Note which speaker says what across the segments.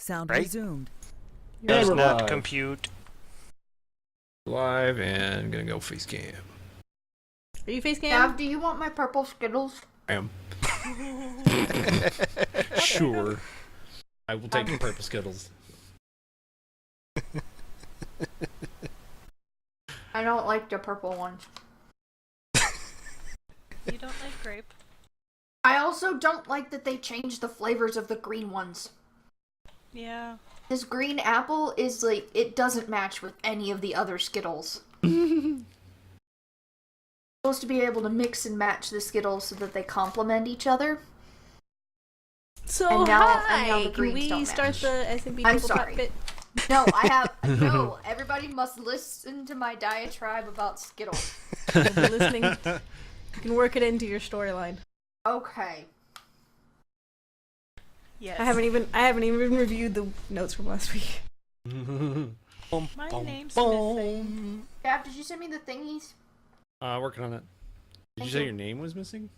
Speaker 1: Sound
Speaker 2: Right?
Speaker 1: resumed.
Speaker 2: Does
Speaker 3: we're
Speaker 2: not
Speaker 3: live.
Speaker 2: compute.
Speaker 3: Live and gonna go face cam.
Speaker 4: Are you face cam?
Speaker 5: Gav, do you want my purple Skittles?
Speaker 3: I am. Sure. I will take the purple Skittles.
Speaker 5: I don't like the purple ones.
Speaker 6: You don't like grape?
Speaker 5: I also don't like that they changed the flavors of the green ones.
Speaker 6: Yeah.
Speaker 5: This green apple is like, it doesn't match with any of the other Skittles. Supposed to be able to mix and match the Skittles so that they complement each other.
Speaker 4: So
Speaker 5: And now
Speaker 4: hi,
Speaker 5: the
Speaker 4: can
Speaker 5: greens
Speaker 4: we
Speaker 5: don't
Speaker 4: start
Speaker 5: match.
Speaker 4: the SMBTabletop
Speaker 5: I'm sorry.
Speaker 4: bit?
Speaker 5: No, no, everybody must listen to my diatribe about Skittles.
Speaker 4: You'll be listening. You can work it into your storyline.
Speaker 5: Okay.
Speaker 6: Yes.
Speaker 4: I haven't even reviewed the notes from last week.
Speaker 6: My name's missing.
Speaker 5: Gav, did you send me the thingies?
Speaker 3: Working on it. Did you
Speaker 5: Thank
Speaker 3: say
Speaker 5: you.
Speaker 3: your name was missing?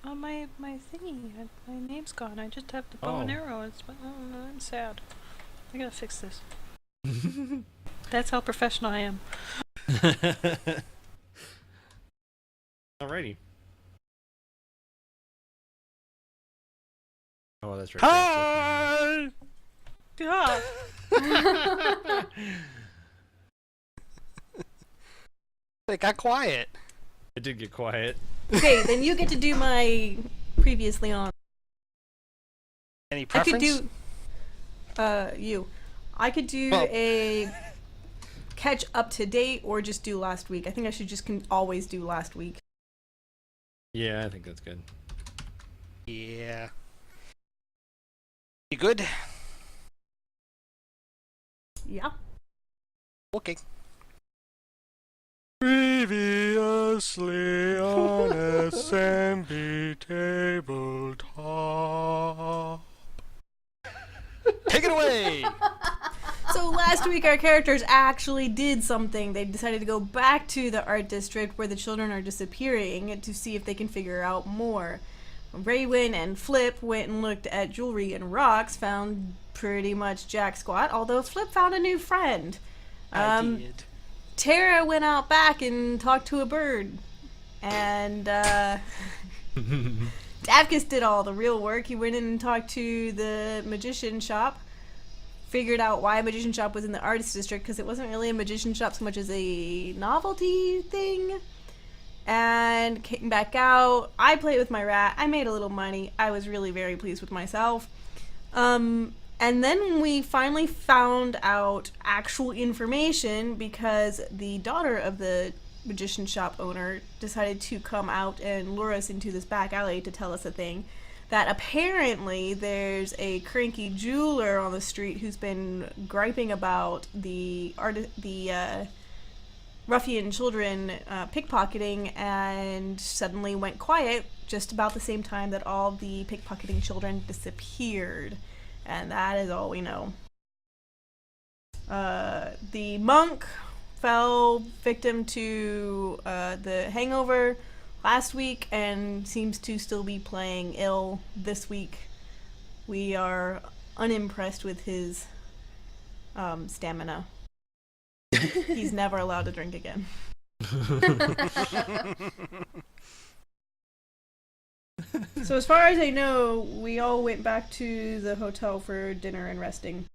Speaker 6: Oh, my thingy. My name's gone. I just have the bow and
Speaker 3: Oh.
Speaker 6: arrow. I'm sad. I gotta fix this. That's how professional I am.
Speaker 3: Alrighty. Oh, that's right.
Speaker 2: Hi!
Speaker 6: Yeah.
Speaker 2: They got quiet.
Speaker 3: It did get quiet.
Speaker 4: Okay, then you get to do my previously on.
Speaker 2: Any
Speaker 4: I
Speaker 2: preference?
Speaker 4: could do you. I could do
Speaker 2: Well-
Speaker 4: a catch up to date or just do last week. I think I should just always do last week.
Speaker 3: Yeah, I think that's good.
Speaker 2: Yeah. You good?
Speaker 4: Yeah.
Speaker 2: Okay. Previously on SMB Tabletop. Take it away!
Speaker 4: So last week our characters actually did something. They decided to go back to the art district where the children are disappearing to see if they can figure out more. Raywin and Flip went and looked at jewelry and rocks, found pretty much jack squat, although Flip found a new friend.
Speaker 2: I did.
Speaker 4: Tara went out back and talked to a bird. And Davkus did all the real work. He went in and talked to the magician shop, figured out why a magician shop was in the artist district, because it wasn't really a magician shop so much as a novelty thing, and came back out. I played with my rat. I made a little money. I was really very pleased with myself. And then we finally found out actual information because the daughter of the magician shop owner decided to come out and lure us into this back alley to tell us a thing that apparently there's a cranky jeweler on the street who's been griping about the ruffian children pickpocketing, and suddenly went quiet just about the same time that all the pickpocketing children disappeared. And that is all we know. The monk fell victim to the hangover last week and seems to still be playing ill this week. We are unimpressed with his stamina. He's never allowed to drink again. So as far as I know, we all went back to the hotel for dinner and resting.
Speaker 3: I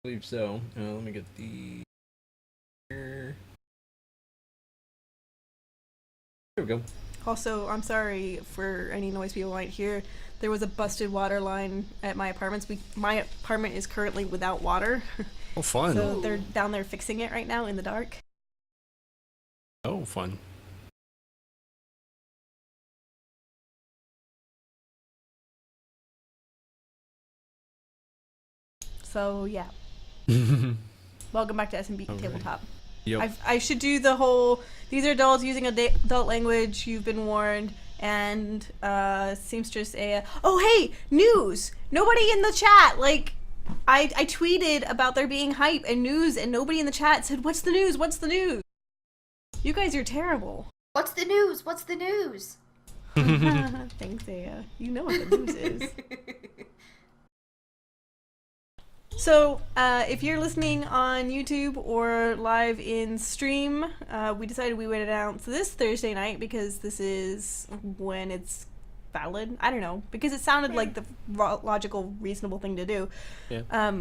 Speaker 3: believe so. Let me get the... There we go.
Speaker 4: Also, I'm sorry for any noise people might hear. There was a busted water line at my apartment. My apartment is currently without water.
Speaker 3: Oh, fun.
Speaker 4: So they're down there fixing it right now in the dark.
Speaker 3: Oh, fun.
Speaker 4: So, yeah. Welcome back to SMB Tabletop.
Speaker 3: Yep.
Speaker 4: I should do the whole, these are adults using adult language, you've been warned, and Seamstress A. Oh, hey, news! Nobody in the chat, like, I tweeted about there being hype and news, and nobody in the chat said, what's the news, what's the news? You guys are terrible.
Speaker 5: What's the news? What's the news?
Speaker 4: Thanks, Aya. You know what the news is. So, if you're listening on YouTube or live in stream, we decided we would announce this Thursday night because this is when it's valid. I don't know, because it sounded like the logical, reasonable thing to do.
Speaker 3: Yeah.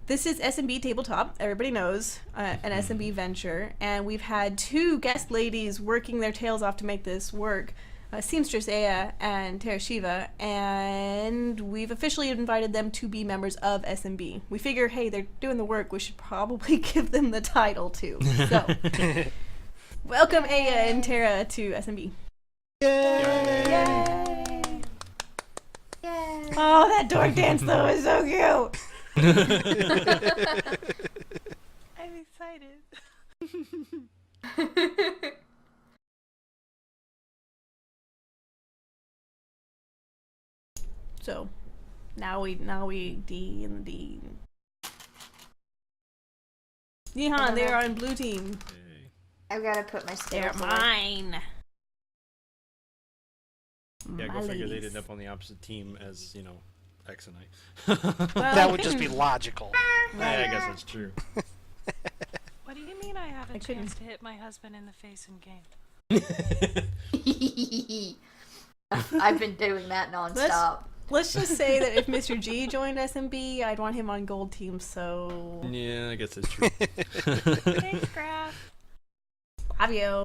Speaker 4: This is SMBTabletop, everybody knows, an SMB venture, and we've had 2 guest ladies working their tails off to make this work. Seamstress Aya and Thyr Shiva, and we've officially invited them to be members of SMB. We figure, hey, they're doing the work, we should probably give them the title too. So, welcome Aya and Tara to SMB.
Speaker 2: Yay!
Speaker 4: Yay!
Speaker 5: Yay.
Speaker 4: Oh, that dork dance though is so cute.
Speaker 6: I'm excited.
Speaker 4: So, now we D and the D. Yeehaw, they're on blue team.
Speaker 5: I've got to put my
Speaker 4: They're
Speaker 5: skills away.
Speaker 4: mine.
Speaker 3: Yeah,
Speaker 4: My
Speaker 3: go figure they'd
Speaker 4: ladies.
Speaker 3: end up on the opposite team as, X and I.
Speaker 4: Well,
Speaker 2: That would just be logical.
Speaker 3: Yeah, I guess that's true.
Speaker 6: What do you mean I have a
Speaker 4: I couldn't-
Speaker 6: chance to hit my husband in the face in game?
Speaker 5: I've been doing that nonstop.
Speaker 4: Let's just say that if Mr. G joined SMB, I'd want him on gold team, so...
Speaker 3: Yeah, I guess that's true.
Speaker 6: Thanks, Graf.
Speaker 4: Fabio.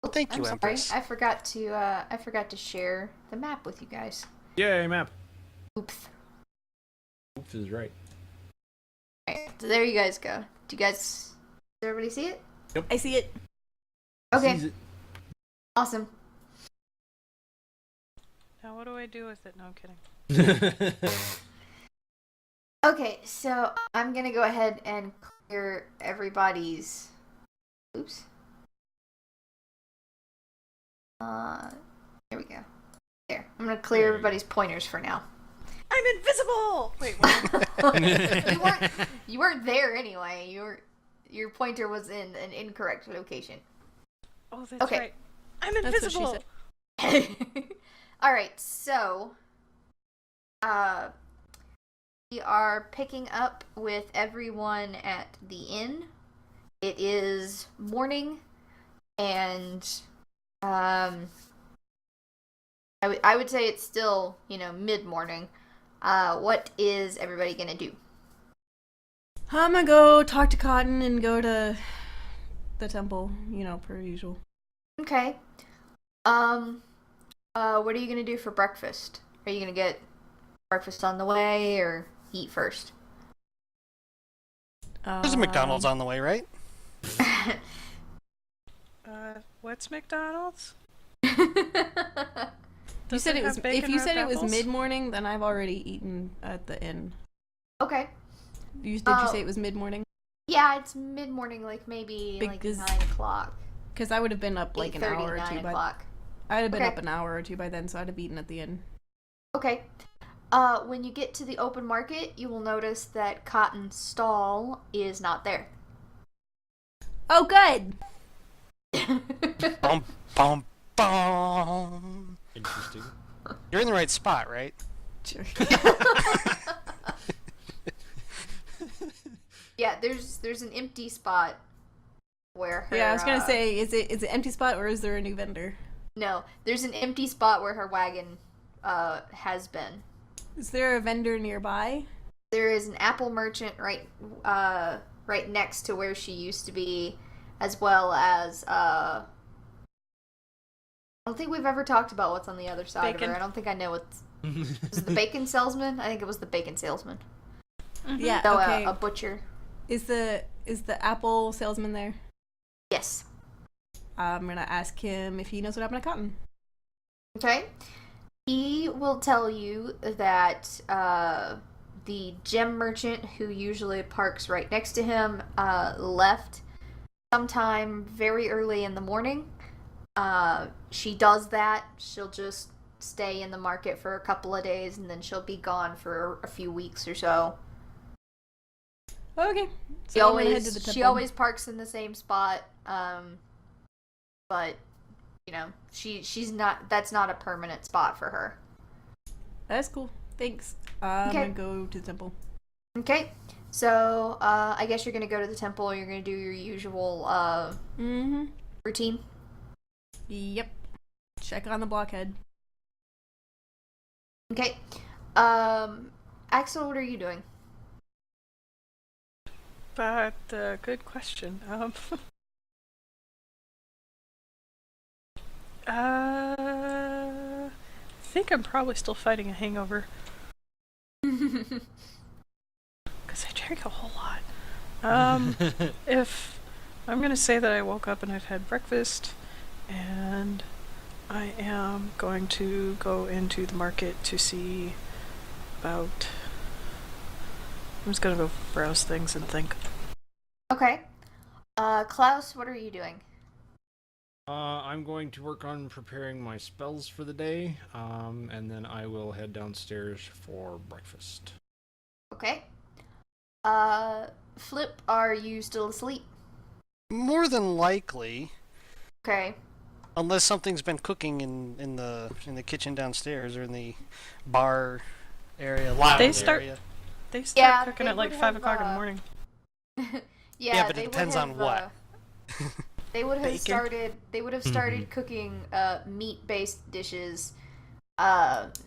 Speaker 2: Well, thank
Speaker 5: I'm
Speaker 2: you,
Speaker 5: sorry,
Speaker 2: Empress.
Speaker 5: I forgot to share the map with you guys.
Speaker 3: Yay, map.
Speaker 5: Oops.
Speaker 3: Oops is right.
Speaker 5: Alright, so there you guys go. Does everybody see it?
Speaker 4: I see it.
Speaker 5: Okay,
Speaker 3: Sees it.
Speaker 5: awesome.
Speaker 6: Now what do I do with it? No, I'm kidding.
Speaker 5: Okay, so I'm gonna go ahead and clear everybody's. Oops. There we go. There. I'm gonna clear
Speaker 3: There you
Speaker 5: everybody's pointers for now.
Speaker 6: I'm invisible! Wait, what?
Speaker 5: You weren't there anyway. Your pointer was in an incorrect location.
Speaker 6: Oh, that's
Speaker 5: Okay.
Speaker 6: right. I'm
Speaker 4: That's what she
Speaker 6: invisible!
Speaker 4: said.
Speaker 5: Alright, so we are picking up with everyone at the inn. It is morning, and I would say it's still, mid-morning. What is everybody gonna do?
Speaker 4: I'm gonna go talk to Cotton and go to the temple, per usual.
Speaker 5: Okay. What are you gonna do for breakfast? Are you gonna get breakfast on the way, or eat first?
Speaker 2: There's a McDonald's on the way, right?
Speaker 6: What's McDonald's?
Speaker 4: You
Speaker 6: Does
Speaker 4: said
Speaker 6: it
Speaker 4: it was.
Speaker 6: have bacon
Speaker 4: If you
Speaker 6: wrapped
Speaker 4: said it was
Speaker 6: apples?
Speaker 4: mid-morning, then I've already eaten at the inn.
Speaker 5: Okay.
Speaker 4: Did you
Speaker 5: Oh.
Speaker 4: say it was mid-morning?
Speaker 5: Yeah, it's mid-morning, like maybe
Speaker 4: Because-
Speaker 5: 9 o'clock.
Speaker 4: Because I would have been up like an
Speaker 5: 8:30,
Speaker 4: hour or
Speaker 5: 9
Speaker 4: two.
Speaker 5: o'clock.
Speaker 4: I'd have been
Speaker 5: Okay.
Speaker 4: up an hour or two by then, so I'd have eaten at the inn.
Speaker 5: Okay. When you get to the open market, you will notice that Cotton's stall is not there.
Speaker 4: Oh, good.
Speaker 2: Bum, bum, bum.
Speaker 3: Interesting.
Speaker 2: You're in the right spot, right?
Speaker 4: Sure.
Speaker 5: Yeah, there's an empty spot where her,
Speaker 4: Yeah, I was gonna say, is it an empty spot or is there a new vendor?
Speaker 5: No, there's an empty spot where her wagon has been.
Speaker 4: Is there a vendor nearby?
Speaker 5: There is an apple merchant right next to where she used to be, as well as I don't think we've ever talked about what's on the other side
Speaker 6: Bacon.
Speaker 5: of her. I don't think I know what's. Was it the bacon salesman? I think it was the bacon salesman.
Speaker 4: Yeah.
Speaker 5: So
Speaker 4: Okay.
Speaker 5: a butcher.
Speaker 4: Is the apple salesman there?
Speaker 5: Yes.
Speaker 4: I'm gonna ask him if he knows what happened to Cotton.
Speaker 5: Okay. He will tell you that the gem merchant who usually parks right next to him left sometime very early in the morning. She does that. She'll just stay in the market for a couple of days and then she'll be gone for a few weeks or so.
Speaker 4: Okay.
Speaker 5: She
Speaker 4: So I'm gonna head to the
Speaker 5: always
Speaker 4: temple.
Speaker 5: parks in the same spot. But she's not. That's not a permanent spot for her.
Speaker 4: That's cool. Thanks. I'm
Speaker 5: Okay.
Speaker 4: gonna go to the temple.
Speaker 5: Okay. So I guess you're gonna go to the temple. You're gonna do your usual
Speaker 4: Mm-hmm.
Speaker 5: routine.
Speaker 4: Yep. Check on the blockhead.
Speaker 5: Okay. Axel, what are you doing?
Speaker 6: But good question. I think I'm probably still fighting a hangover because I drank a whole lot. If I'm gonna say that I woke up and I've had breakfast, and I am going to go into the market to see about. I'm just gonna go browse things and think.
Speaker 5: Okay. Klaus, what are you doing?
Speaker 3: I'm going to work on preparing my spells for the day, and then I will head downstairs for breakfast.
Speaker 5: Okay. Flip, are you still asleep?
Speaker 2: More than likely,
Speaker 5: Okay.
Speaker 2: unless something's been cooking in the kitchen downstairs or in the bar area, lounge
Speaker 6: They start-
Speaker 2: area.
Speaker 6: They start
Speaker 5: Yeah,
Speaker 6: cooking
Speaker 5: they
Speaker 6: at like
Speaker 5: would
Speaker 6: 5
Speaker 5: have,
Speaker 6: o'clock in the morning.
Speaker 5: Yeah,
Speaker 2: but it
Speaker 5: they would
Speaker 2: depends on
Speaker 5: have,
Speaker 2: what.
Speaker 5: They would have
Speaker 2: Bacon?
Speaker 5: started. They would have started cooking meat-based dishes.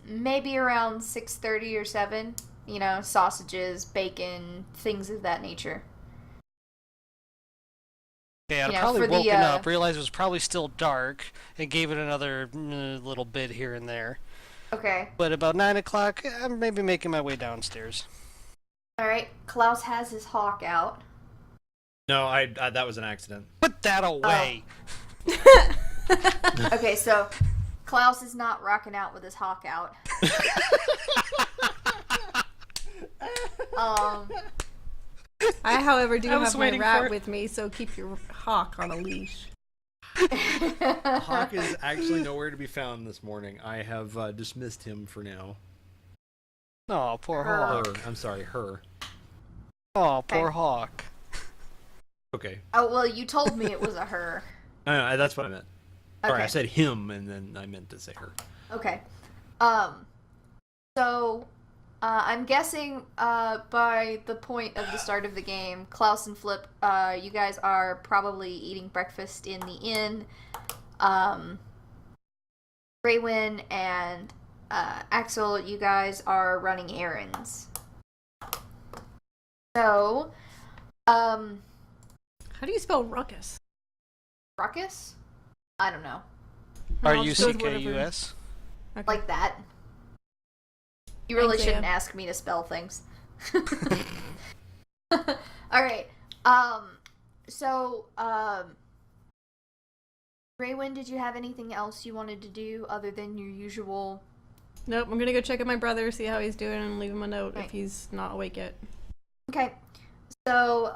Speaker 5: Maybe around 6:30 or 7. You know, sausages, bacon, things of that nature.
Speaker 2: Okay, I'd
Speaker 5: You know,
Speaker 2: probably
Speaker 5: for the,
Speaker 2: woken up, realized it was probably still dark, and gave it another little bit here and there.
Speaker 5: Okay.
Speaker 2: But about 9 o'clock, I'm maybe making my way downstairs.
Speaker 5: All right. Klaus has his hawk out.
Speaker 3: No, I that was an accident.
Speaker 2: Put that away!
Speaker 5: Okay, so Klaus is not rocking out with his hawk out.
Speaker 4: I, however, do
Speaker 6: I was
Speaker 4: have my
Speaker 6: waiting for
Speaker 4: rat
Speaker 6: it.
Speaker 4: with me, so keep your hawk on a leash.
Speaker 3: Hawk is actually nowhere to be found this morning. I have dismissed him for now.
Speaker 2: Oh, poor
Speaker 5: Her.
Speaker 2: Hawk.
Speaker 3: I'm sorry, her.
Speaker 2: Oh, poor
Speaker 5: Okay.
Speaker 2: Hawk.
Speaker 3: Okay.
Speaker 5: Oh well, you told me it was a her.
Speaker 3: No, that's what I meant. Sorry,
Speaker 5: Okay.
Speaker 3: I said him, and then I meant to say her.
Speaker 5: Okay. So, I'm guessing, by the point of the start of the game, Klaus and Flip, you guys are probably eating breakfast in the inn. Raywin and, Axel, you guys are running errands. So,
Speaker 4: How do you spell ruckus?
Speaker 5: Ruckus? I don't know.
Speaker 4: I'll just go with whatever.
Speaker 2: R-U-C-K-U-S?
Speaker 4: Okay.
Speaker 5: Like that. You really
Speaker 4: Thanks,
Speaker 5: shouldn't
Speaker 4: Leah.
Speaker 5: ask me to spell things. Alright. So, Raywin, did you have anything else you wanted to do other than your usual...
Speaker 4: Nope, I'm gonna go check on my brother, see how he's doing, and leave him a note
Speaker 5: Okay.
Speaker 4: if he's not awake yet.
Speaker 5: Okay. So,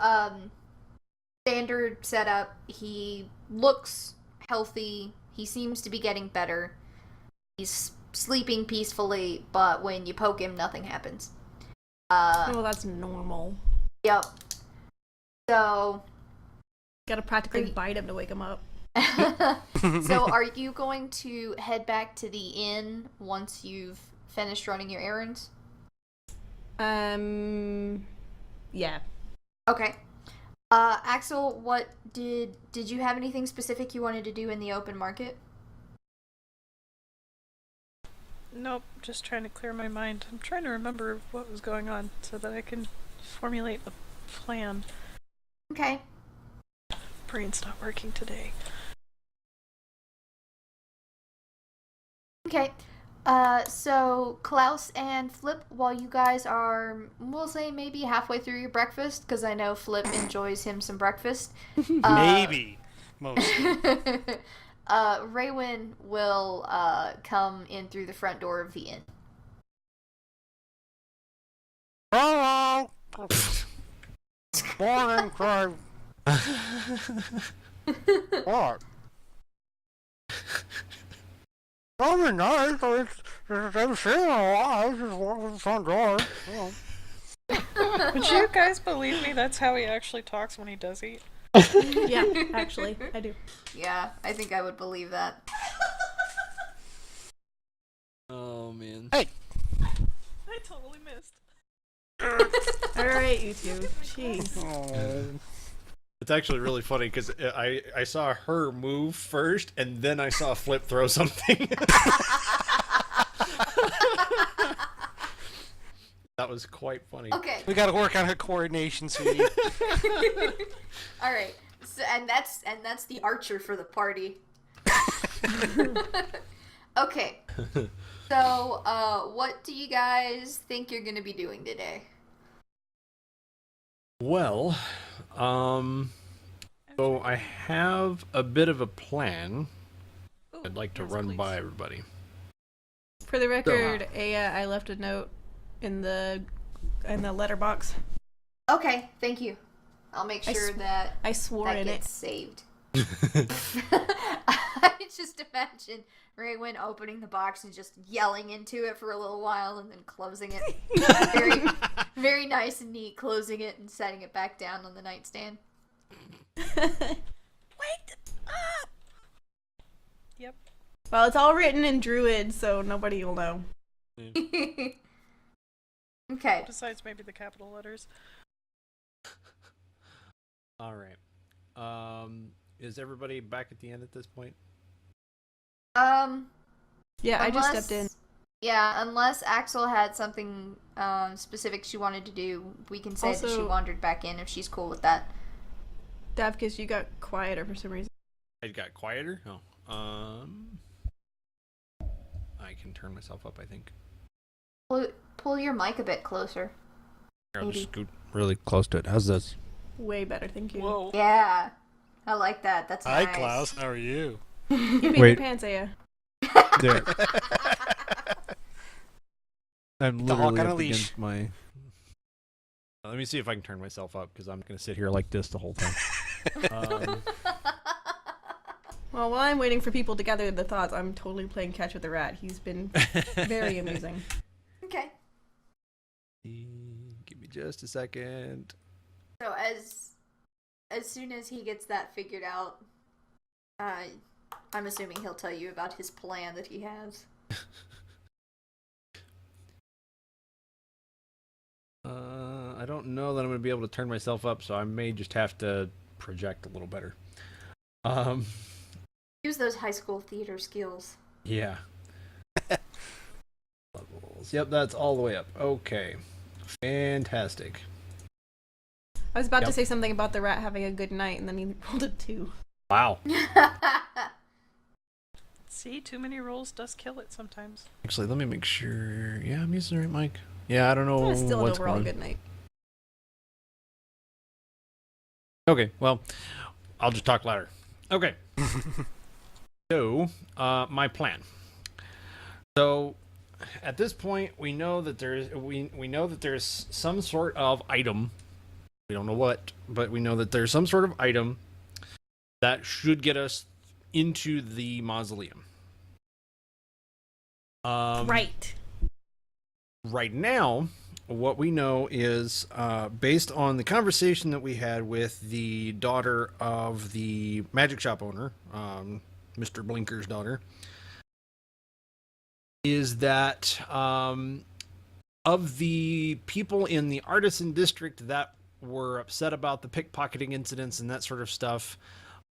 Speaker 5: standard setup. He looks healthy. He seems to be getting better. He's sleeping peacefully, but when you poke him, nothing happens.
Speaker 4: Well, that's normal.
Speaker 5: Yep. So,
Speaker 4: Gotta practically
Speaker 5: Great.
Speaker 4: bite him to wake him up.
Speaker 5: so are you going to head back to the inn once you've finished running your errands?
Speaker 4: Yeah.
Speaker 5: Okay. Axel, what did you have anything specific you wanted to do in the open market?
Speaker 6: Nope, just trying to clear my mind. I'm trying to remember what was going on so that I can formulate a plan.
Speaker 5: Okay.
Speaker 6: Brain's not working today.
Speaker 5: Okay. So Klaus and Flip, while you guys are, we'll say maybe halfway through your breakfast, because I know Flip enjoys him some breakfast.
Speaker 2: Maybe. Mostly.
Speaker 5: Raywin will come in through the front door of the inn.
Speaker 2: Hello! Morning, Craig. What? Probably nice. I've seen it a lot. I just walked to the front door.
Speaker 6: Would you guys believe me? That's how he actually talks when he does eat.
Speaker 4: Yeah, actually, I do.
Speaker 5: Yeah, I think I would believe that.
Speaker 3: Oh man.
Speaker 2: Hey!
Speaker 6: I totally missed.
Speaker 4: Alright, you two. Jeez.
Speaker 2: Oh.
Speaker 3: It's actually really funny because I saw her move first, and then I saw Flip throw something. That was quite funny.
Speaker 5: Okay.
Speaker 2: We gotta work on her coordination, sweetie.
Speaker 5: All right. So, and that's the archer for the party. Okay. So, what do you guys think you're gonna be doing today?
Speaker 3: Well, so I have a bit of a plan
Speaker 6: Ooh,
Speaker 3: I'd like to
Speaker 6: yes,
Speaker 3: run
Speaker 6: please.
Speaker 3: by everybody.
Speaker 4: For the record, I left a note in the letterbox.
Speaker 5: Okay, thank you. I'll make sure that
Speaker 4: I swore
Speaker 5: that
Speaker 4: in
Speaker 5: gets
Speaker 4: it.
Speaker 5: saved. I just imagine Raywin opening the box and just yelling into it for a little while and then closing it. Very, very nice and neat, closing it and setting it back down on the nightstand.
Speaker 6: Wait up! Yep.
Speaker 4: Well, it's all written in Druid, so nobody will know.
Speaker 5: Okay.
Speaker 6: Besides maybe the capital letters.
Speaker 3: All right. Is everybody back at the end at this point?
Speaker 4: Yeah, I just stepped in.
Speaker 5: Yeah, unless Axel had something specific she wanted to do, we can say that she
Speaker 4: Also-
Speaker 5: wandered back in if she's cool with that.
Speaker 4: Davkis, you got quieter for some reason.
Speaker 3: I got quieter. Oh, I can turn myself up. I think.
Speaker 5: Pull your mic a bit closer.
Speaker 3: Here, I'll
Speaker 5: Maybe.
Speaker 3: just scoot really close to it. How's this?
Speaker 4: Way better, thank you.
Speaker 6: Whoa.
Speaker 5: Yeah, I like that. That's
Speaker 2: Hi,
Speaker 5: nice.
Speaker 2: Klaus. How are you?
Speaker 4: You peed
Speaker 1: Wait.
Speaker 4: your pants, Aya.
Speaker 1: There. I'm
Speaker 2: The hawk
Speaker 1: literally
Speaker 2: on a
Speaker 1: up
Speaker 2: leash.
Speaker 1: against my.
Speaker 3: Let me see if I can turn myself up because I'm gonna sit here like this the whole time.
Speaker 4: Well, while I'm waiting for people to gather the thoughts, I'm totally playing catch with the rat. He's been very amusing.
Speaker 5: Okay.
Speaker 3: Give me just a second.
Speaker 5: So as soon as he gets that figured out, I'm assuming he'll tell you about his plan that he has.
Speaker 3: I don't know that I'm gonna be able to turn myself up, so I may just have to project a little better.
Speaker 5: Use those high school theater skills.
Speaker 3: Yeah. Levels. Yep, that's all the way up. Okay. Fantastic.
Speaker 4: I was about to
Speaker 3: Yep.
Speaker 4: say something about the rat having a good night, and then he rolled a 2.
Speaker 3: Wow.
Speaker 6: See, too many rolls does kill it sometimes.
Speaker 3: Actually, let me make sure. Yeah, I'm using the right mic. Yeah, I don't know
Speaker 4: Still an
Speaker 3: what's
Speaker 4: overall
Speaker 3: going.
Speaker 4: good night.
Speaker 3: Okay, well, I'll just talk louder. Okay. So, my plan. So, at this point, we know that there's some sort of item. We don't know what, but we know that there's some sort of item that should get us into the mausoleum.
Speaker 4: Right.
Speaker 3: Right now, what we know is based on the conversation that we had with the daughter of the magic shop owner, Mr. Blinker's daughter, is that of the people in the artisan district that were upset about the pickpocketing incidents and that sort of stuff,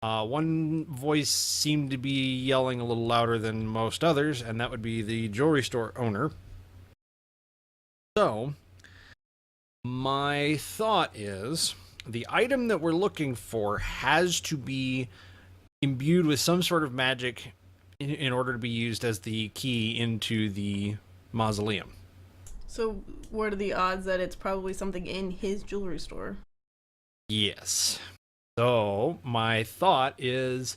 Speaker 3: one voice seemed to be yelling a little louder than most others, and that would be the jewelry store owner. So, my thought is the item that we're looking for has to be imbued with some sort of magic in order to be used as the key into the mausoleum.
Speaker 4: So, what are the odds that it's probably something in his jewelry store?
Speaker 3: Yes. So, my thought is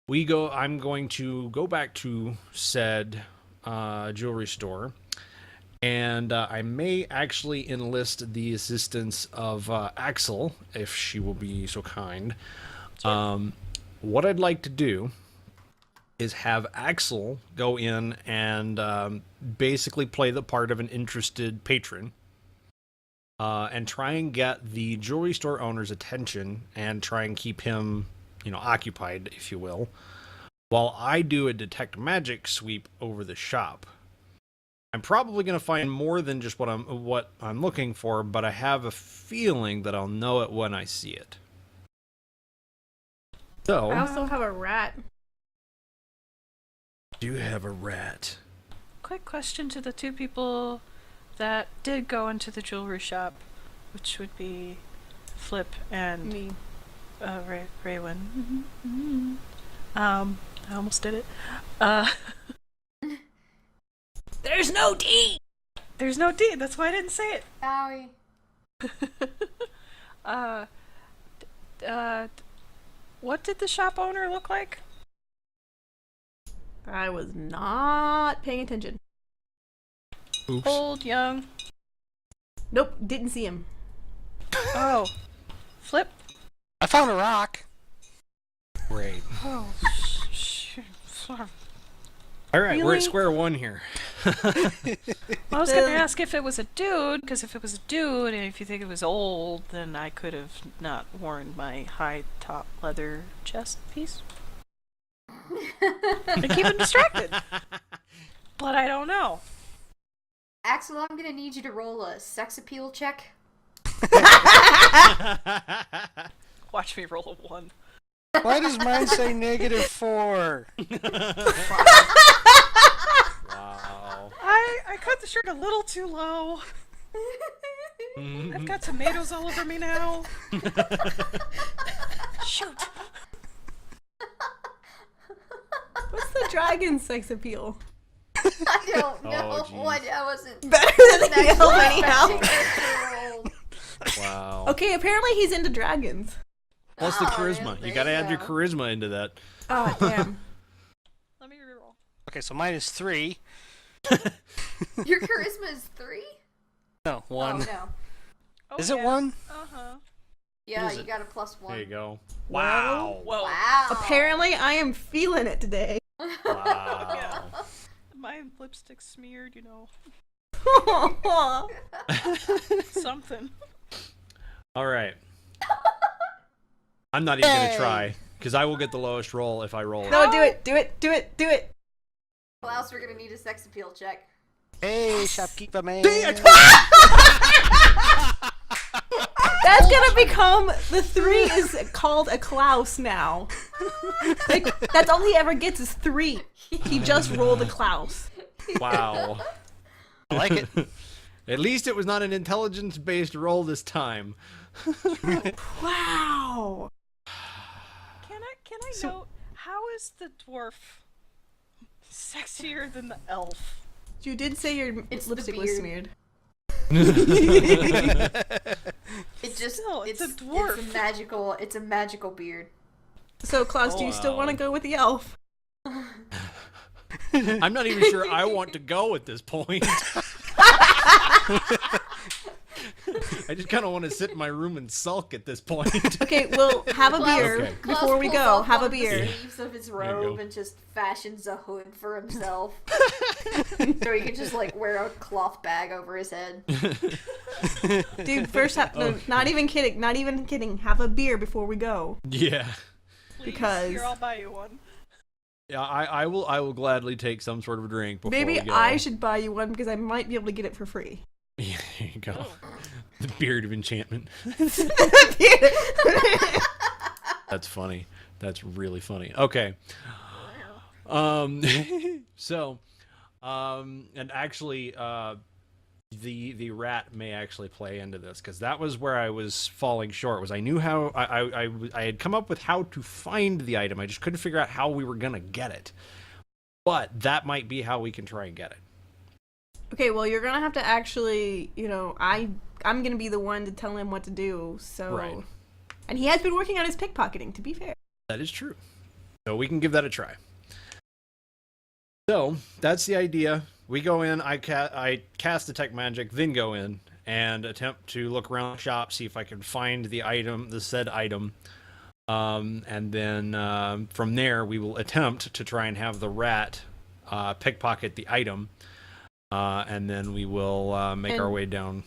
Speaker 3: I'm going to go back to said jewelry store, and I may actually enlist the assistance of Axel, if she will be so kind. What I'd like to do is have Axel go in and basically play the part of an interested patron and try and get the jewelry store owner's attention and try and keep him, occupied, if you will, while I do a detect magic sweep over the shop. I'm probably going to find more than just what I'm looking for, but I have a feeling that I'll know it when I see it. So,
Speaker 4: I also have a rat.
Speaker 3: do have a rat.
Speaker 6: Quick question to the two people that did go into the jewelry shop, which would be Flip and
Speaker 4: Me.
Speaker 6: Raywin. I almost did it.
Speaker 4: There's no D!
Speaker 6: There's no D. That's why I didn't say it.
Speaker 5: Owie.
Speaker 6: What did the shop owner look like?
Speaker 4: I was not paying attention.
Speaker 3: Oops.
Speaker 6: Old, young.
Speaker 4: Nope, didn't see him.
Speaker 6: Oh, Flip.
Speaker 2: I found a rock.
Speaker 3: Great.
Speaker 6: Oh, shoot. Sorry.
Speaker 3: All right, we're
Speaker 6: Really?
Speaker 3: at square one here.
Speaker 6: I was going to ask if it was a dude, because if it was a dude, and if you think it was old, then I could have not worn my high top leather chest piece. And keep him distracted. But I don't know.
Speaker 5: Axel, I'm gonna need you to roll a sex appeal check.
Speaker 6: Watch me roll a 1.
Speaker 2: Why does mine say -4?
Speaker 3: Wow.
Speaker 6: I cut the shirt a little too low. I've got tomatoes all over me now. Shoot.
Speaker 4: What's the dragon sex appeal?
Speaker 5: I don't know
Speaker 3: jeez.
Speaker 5: what I wasn't.
Speaker 4: Better than the
Speaker 5: That's
Speaker 4: elf
Speaker 5: what I
Speaker 4: anyhow.
Speaker 5: rolled.
Speaker 3: Wow.
Speaker 4: Okay, apparently he's into dragons.
Speaker 3: Plus the
Speaker 5: Oh,
Speaker 3: charisma.
Speaker 5: there
Speaker 3: You gotta
Speaker 5: you
Speaker 3: add your
Speaker 5: go.
Speaker 3: charisma into that.
Speaker 4: Oh, damn.
Speaker 6: Let me reroll.
Speaker 2: Okay, so mine is 3.
Speaker 5: Your charisma is 3?
Speaker 2: No, 1.
Speaker 5: Oh no.
Speaker 6: Oh,
Speaker 2: Is it
Speaker 6: yeah.
Speaker 2: 1?
Speaker 6: Uh-huh.
Speaker 5: Yeah,
Speaker 2: is
Speaker 5: you
Speaker 2: it?
Speaker 5: got a +1.
Speaker 3: There you go.
Speaker 4: Wow.
Speaker 3: Wow.
Speaker 6: Whoa.
Speaker 5: Wow.
Speaker 4: Apparently I am feeling it today.
Speaker 3: Wow.
Speaker 6: My lipstick smeared,
Speaker 4: No,
Speaker 6: something.
Speaker 3: All right. I'm not even gonna
Speaker 2: Hey.
Speaker 3: try because I will get the lowest roll if I roll it.
Speaker 4: do it, do it, do it, do it.
Speaker 5: Klaus, we're gonna need a sex appeal check.
Speaker 2: Hey, shopkeeper man.
Speaker 4: That's gonna become the 3 is called a Klaus now. Like, that's all he ever gets is 3. He just rolled a Klaus.
Speaker 3: Wow.
Speaker 2: I like it.
Speaker 3: At least it was not an intelligence-based roll this time.
Speaker 4: Wow.
Speaker 6: Can I note, how is the dwarf sexier than the elf?
Speaker 4: You did say your
Speaker 5: It's the
Speaker 4: lipstick was
Speaker 5: beard.
Speaker 4: smeared.
Speaker 5: It just
Speaker 6: Still, it's a
Speaker 5: It's
Speaker 6: dwarf.
Speaker 5: a magical beard.
Speaker 4: So, Klaus, do
Speaker 3: Oh,
Speaker 4: you still
Speaker 3: wow.
Speaker 4: want to go with the elf?
Speaker 3: I'm not even sure I want to go at this point. I just kind of want to sit in my room and sulk at this point.
Speaker 4: Okay, we'll have a beer
Speaker 3: Okay.
Speaker 4: before we
Speaker 5: Klaus
Speaker 4: go.
Speaker 5: pulls
Speaker 4: Have a
Speaker 5: off one of
Speaker 4: beer.
Speaker 5: The sleeves of his
Speaker 3: you go.
Speaker 5: robe and just fashions a hood for himself, so he can just wear a cloth bag over his head.
Speaker 4: Dude, first no, not even kidding. Not even kidding. Have a beer before we go.
Speaker 3: Yeah.
Speaker 6: Please,
Speaker 4: Because-
Speaker 6: here, I'll buy you one.
Speaker 3: Yeah, I will gladly take some sort of drink before
Speaker 4: Maybe
Speaker 3: we go.
Speaker 4: I should buy you one because I might be able to get it for free.
Speaker 3: Yeah, there you go. The beard of enchantment. That's funny. That's really funny. Okay. So, and actually, the rat may actually play into this because that was where I was falling short. Was I knew how I had come up with how to find the item. I just couldn't figure out how we were gonna get it. But that might be how we can try and get it.
Speaker 4: Okay, well, you're gonna have to actually, I'm gonna be the one to tell him what to do. So,
Speaker 3: Right.
Speaker 4: And he has been working on his pickpocketing. To be fair.
Speaker 3: That is true. So we can give that a try. So that's the idea. We go in, I cast Detect Magic, then go in and attempt to look around the shop, see if I can find the item, the said item. And then from there, we will attempt to try and have the rat pickpocket the item. And then we will make our
Speaker 4: And-
Speaker 3: way down.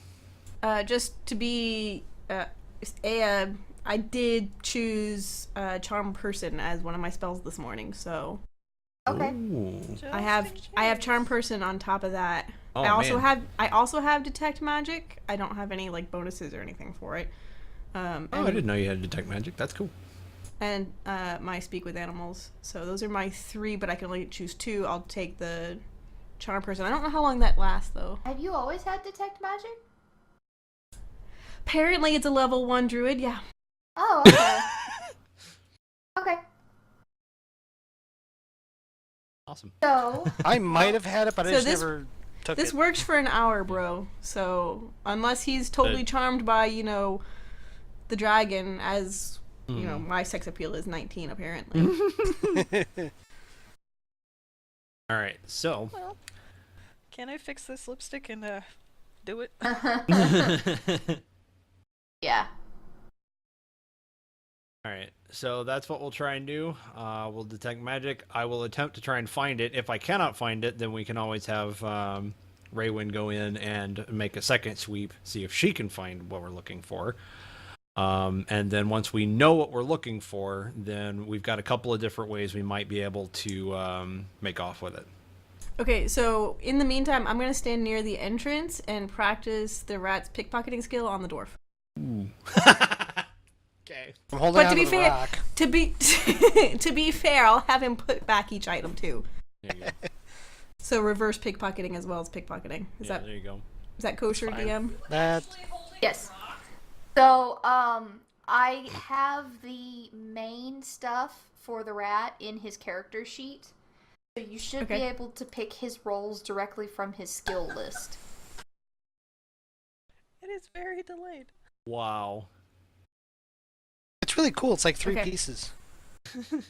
Speaker 4: just to be I did choose Charm Person as one of my spells this morning, so
Speaker 5: Okay.
Speaker 3: Ooh.
Speaker 4: I have Charm Person on top of that.
Speaker 3: Oh,
Speaker 4: I also have Detect Magic. I don't have any like bonuses or anything for it.
Speaker 3: I didn't know you had Detect Magic. That's cool.
Speaker 4: And my Speak with Animals. So those are my 3, but I can only choose 2. I'll take the Charm Person. I don't know how long that lasts though.
Speaker 5: Have you always had Detect Magic?
Speaker 4: Apparently, it's a level 1 druid. Yeah.
Speaker 5: Oh, okay. Okay.
Speaker 3: Awesome.
Speaker 5: So,
Speaker 2: I might have had it, but I
Speaker 4: So
Speaker 2: just
Speaker 4: this-
Speaker 2: never took
Speaker 4: This
Speaker 2: it.
Speaker 4: works for an hour, bro. So unless he's totally charmed by, the dragon, as my sex appeal is 19 apparently.
Speaker 3: All right. So.
Speaker 6: Well, can I fix this lipstick and do it?
Speaker 5: yeah.
Speaker 3: All right, so that's what we'll try and do. We'll detect magic. I will attempt to try and find it. If I cannot find it, then we can always have Raywin go in and make a second sweep, see if she can find what we're looking for. And then once we know what we're looking for, then we've got a couple of different ways we might be able to make off with it.
Speaker 4: Okay, so in the meantime, I'm going to stand near the entrance and practice the rat's pickpocketing skill on the dwarf.
Speaker 3: Ooh. Okay.
Speaker 2: I'm holding
Speaker 4: But
Speaker 2: on
Speaker 4: to be
Speaker 2: the
Speaker 4: fair,
Speaker 2: rock.
Speaker 4: to be fair, I'll have him put back each item too.
Speaker 3: There you go.
Speaker 4: So reverse pickpocketing as well as pickpocketing.
Speaker 3: There you go.
Speaker 4: Is that kosher,
Speaker 3: Fine.
Speaker 4: DM?
Speaker 2: That
Speaker 5: Yes. So, I have the main stuff for the rat in his character sheet. So you should be able to pick his rolls directly from his skill list.
Speaker 6: It is very delayed.
Speaker 3: Wow.
Speaker 2: it's really cool. It's like 3
Speaker 4: Okay.
Speaker 2: pieces.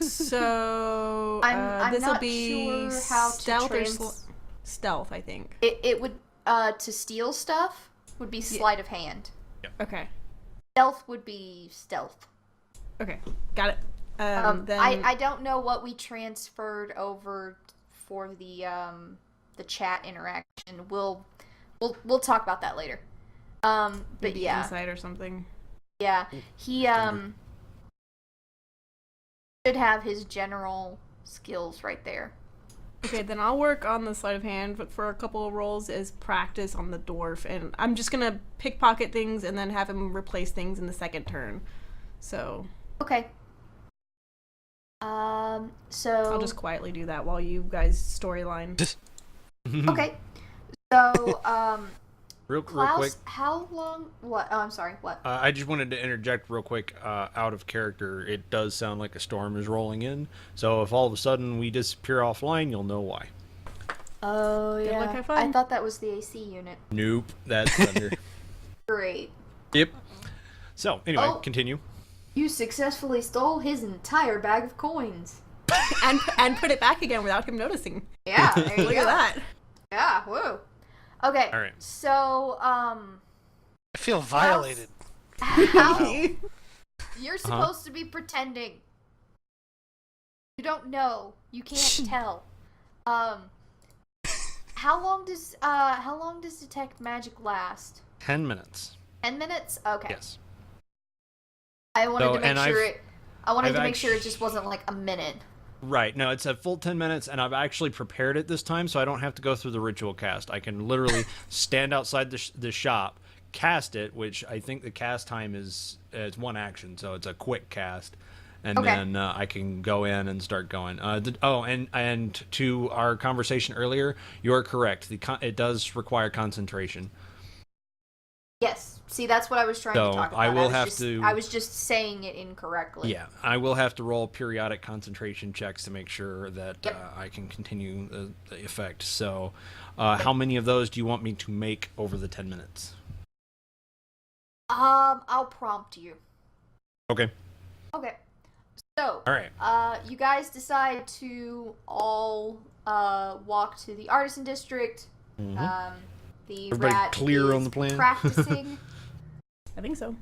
Speaker 4: So
Speaker 5: I'm
Speaker 4: this will
Speaker 5: not
Speaker 4: be
Speaker 5: sure how to
Speaker 4: stealth or
Speaker 5: trans-
Speaker 4: stealth, I think.
Speaker 5: It would, to steal stuff would be sleight of hand.
Speaker 4: Okay.
Speaker 5: Stealth would be stealth.
Speaker 4: Okay. Got it. Then
Speaker 5: I don't know what we transferred over for the chat interaction. We'll talk about that later. But
Speaker 4: maybe
Speaker 5: yeah,
Speaker 4: insight or something.
Speaker 5: yeah, he should have his general skills right there.
Speaker 4: Okay, then I'll work on the sleight of hand, but for a couple of rolls as practice on the dwarf, and I'm just gonna pickpocket things and then have him replace things in the second turn. So
Speaker 5: Okay. So
Speaker 4: I'll just quietly do that while you guys storyline.
Speaker 5: okay. So
Speaker 3: Real
Speaker 5: Klaus,
Speaker 3: quick.
Speaker 5: how long? What? Oh, I'm sorry. What?
Speaker 3: I just wanted to interject real quick, out of character. It does sound like a storm is rolling in, so if all of a sudden we disappear offline, you'll know why.
Speaker 5: Oh
Speaker 4: Good
Speaker 5: yeah.
Speaker 4: luck, have fun.
Speaker 5: I thought that was the AC unit.
Speaker 3: Nope, that's thunder.
Speaker 5: Great.
Speaker 3: Yep. So, anyway,
Speaker 5: Oh.
Speaker 3: continue.
Speaker 5: You successfully stole his entire bag of coins.
Speaker 4: and put it back again without him noticing.
Speaker 5: Yeah, there you
Speaker 4: Look
Speaker 5: go.
Speaker 4: at that.
Speaker 5: Yeah, whoa. Okay.
Speaker 3: All right.
Speaker 5: So,
Speaker 2: I feel violated.
Speaker 5: how you're supposed to be pretending. You don't know. You can't tell. How long does detect magic last?
Speaker 3: 10 minutes.
Speaker 5: 10 minutes? Okay.
Speaker 3: Yes.
Speaker 5: I wanted
Speaker 3: So,
Speaker 5: to make
Speaker 3: and
Speaker 5: sure
Speaker 3: I've-
Speaker 5: it. I wanted
Speaker 3: I've
Speaker 5: to make sure it
Speaker 3: act-
Speaker 5: just wasn't like a minute.
Speaker 3: Right. No, it's a full 10 minutes, and I've actually prepared it this time, so I don't have to go through the ritual cast. I can literally stand outside the shop, cast it, which I think the cast time is it's one action, so it's a quick cast, and
Speaker 5: Okay.
Speaker 3: then I can go in and start going. And to our conversation earlier, you are correct. It does require concentration.
Speaker 5: Yes. See, that's what I was trying
Speaker 3: So,
Speaker 5: to talk about.
Speaker 3: I will
Speaker 5: was
Speaker 3: have
Speaker 5: just,
Speaker 3: to-
Speaker 5: I was just saying it incorrectly.
Speaker 3: Yeah, I will have to roll periodic concentration checks to make sure that
Speaker 5: Yep.
Speaker 3: I can continue the effect. So, how many of those do you want me to make over the 10 minutes?
Speaker 5: I'll prompt you.
Speaker 3: Okay.
Speaker 5: Okay. So,
Speaker 3: All right.
Speaker 5: you guys decide to all walk to the artisan district.
Speaker 3: Mhm.
Speaker 5: The
Speaker 3: Everybody
Speaker 5: rat
Speaker 3: clear
Speaker 5: is
Speaker 3: on the plan?
Speaker 5: practicing.
Speaker 4: I think so.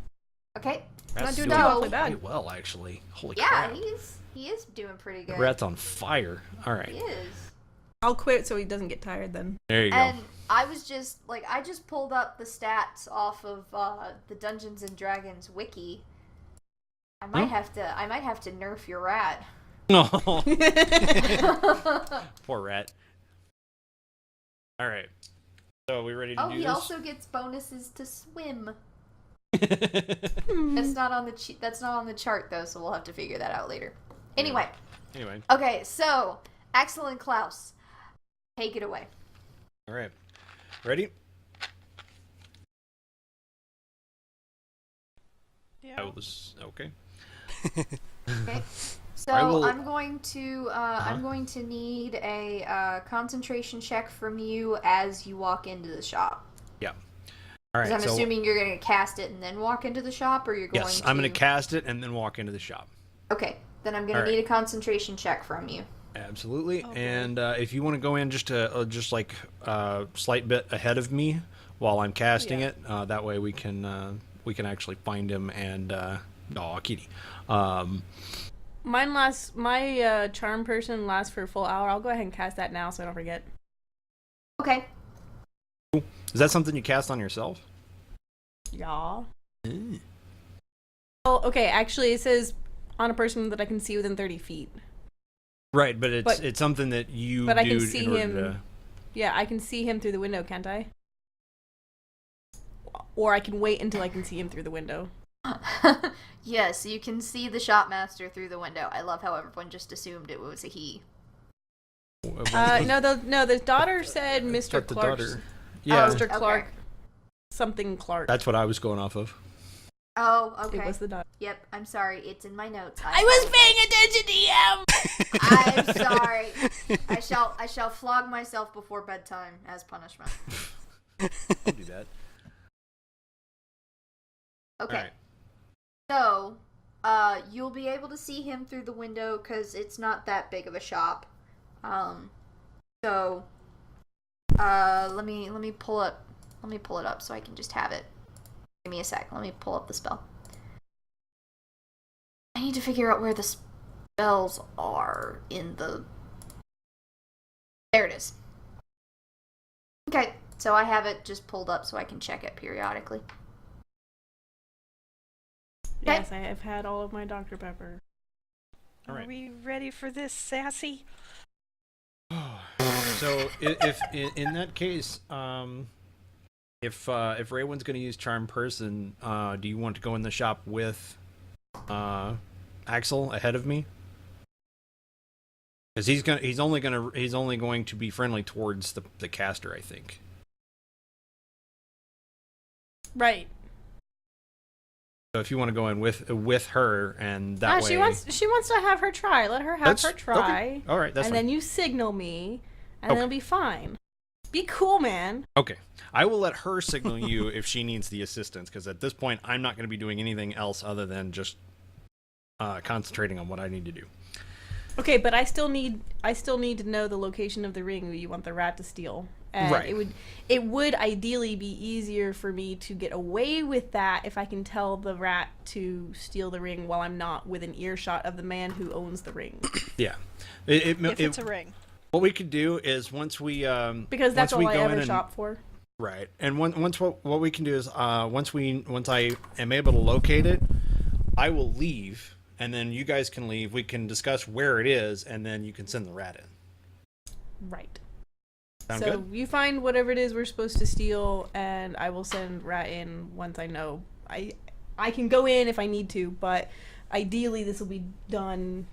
Speaker 5: Okay.
Speaker 3: Rat's
Speaker 4: doing
Speaker 3: doing
Speaker 4: too awfully bad.
Speaker 3: pretty well, actually. Holy
Speaker 5: Yeah,
Speaker 3: crap.
Speaker 5: he is doing pretty good.
Speaker 3: Rat's on fire. All right.
Speaker 5: He is.
Speaker 4: I'll quit so he doesn't get tired then.
Speaker 3: There you go.
Speaker 5: And I was just like, I just pulled up the stats off of the Dungeons and Dragons wiki. I might have to nerf your rat.
Speaker 3: No. Poor rat. All right. So we ready to do this?
Speaker 5: Oh, he also gets bonuses to swim. That's not on the chart though, so we'll have to figure that out later. Anyway. Okay, so Axel and Klaus, take it away.
Speaker 3: All right. Ready?
Speaker 6: Yeah.
Speaker 3: I was okay.
Speaker 5: Okay. So I'm going to need a concentration check from you as you walk into the shop.
Speaker 3: Yeah. All right.
Speaker 5: I'm assuming you're going to cast it and then walk into the shop, or you're going to...
Speaker 3: Yes, I'm going to cast it and then walk into the shop.
Speaker 5: Okay. Then I'm going to need a concentration check from you.
Speaker 3: Absolutely.
Speaker 6: Okay.
Speaker 3: And if you want to go in just like slight bit ahead of me while I'm casting it, that way we can actually find him and kitty.
Speaker 4: My charm person lasts for a full hour. I'll go ahead and cast that now so I don't forget.
Speaker 5: Okay.
Speaker 3: Is that something you cast on yourself?
Speaker 4: Yeah. Oh, okay. Actually, it says on a person that I can see within 30 feet.
Speaker 3: Right, but it's something that you
Speaker 4: but
Speaker 3: do
Speaker 4: I can see
Speaker 3: in order
Speaker 4: him.
Speaker 3: to...
Speaker 4: Yeah, I can see him through the window, can't I? Or I can wait until I can see him through the window.
Speaker 5: Yes, you can see the shopmaster through the window. I love how everyone just assumed it was a he.
Speaker 4: No, the daughter said Mr. Clark.
Speaker 3: Yeah,
Speaker 4: Mr. Clark.
Speaker 5: Okay.
Speaker 4: Something Clark.
Speaker 3: that's what I was going off of.
Speaker 5: Oh, okay.
Speaker 4: It was the daughter.
Speaker 5: Yep, I'm sorry. It's in my notes.
Speaker 4: I was paying attention, DM.
Speaker 5: I'm sorry. I shall flog myself before bedtime as punishment.
Speaker 3: Don't do that.
Speaker 5: Okay.
Speaker 3: All right.
Speaker 5: So, you'll be able to see him through the window because it's not that big of a shop. So, let me pull it up so I can just have it. Give me a sec. Let me pull up the spell. I need to figure out where the spells are in the... There it is. Okay, so I have it just pulled up so I can check it periodically.
Speaker 4: Yes, I have had all of my Dr. Pepper.
Speaker 3: All right.
Speaker 6: Are we ready for this, sassy?
Speaker 3: So if in that case, if Raywan's going to use Charm Person, do you want to go in the shop with Axel ahead of me? Because he's only going to be friendly towards the caster, I think.
Speaker 4: Right.
Speaker 3: So if you want to go in with her, and that way
Speaker 4: she wants to have her try. Let her have her try.
Speaker 3: Okay. All right, that's
Speaker 4: and
Speaker 3: fine.
Speaker 4: then you signal me, and then it'll be fine. Be cool, man.
Speaker 3: Okay, I will let her signal you if she needs the assistance, because at this point I'm not going to be doing anything else other than just concentrating on what I need to do.
Speaker 4: Okay, but I still need to know the location of the ring you want the rat to steal. And
Speaker 3: Right.
Speaker 4: It would ideally be easier for me to get away with that if I can tell the rat to steal the ring while I'm not within earshot of the man who owns the ring.
Speaker 3: Yeah,
Speaker 6: If it's a ring.
Speaker 3: What we could do is once we
Speaker 4: Because that's
Speaker 3: once
Speaker 4: all
Speaker 3: we
Speaker 4: I
Speaker 3: go
Speaker 4: ever
Speaker 3: in
Speaker 4: shop for.
Speaker 3: Right, and once what we can do is once I am able to locate it, I will leave, and then you guys can leave. We can discuss where it is, and then you can send the rat in.
Speaker 4: Right.
Speaker 3: Sound
Speaker 4: So
Speaker 3: good?
Speaker 4: you find whatever it is we're supposed to steal, and I will send rat in once I know. I can go in if I need to, but ideally this will be done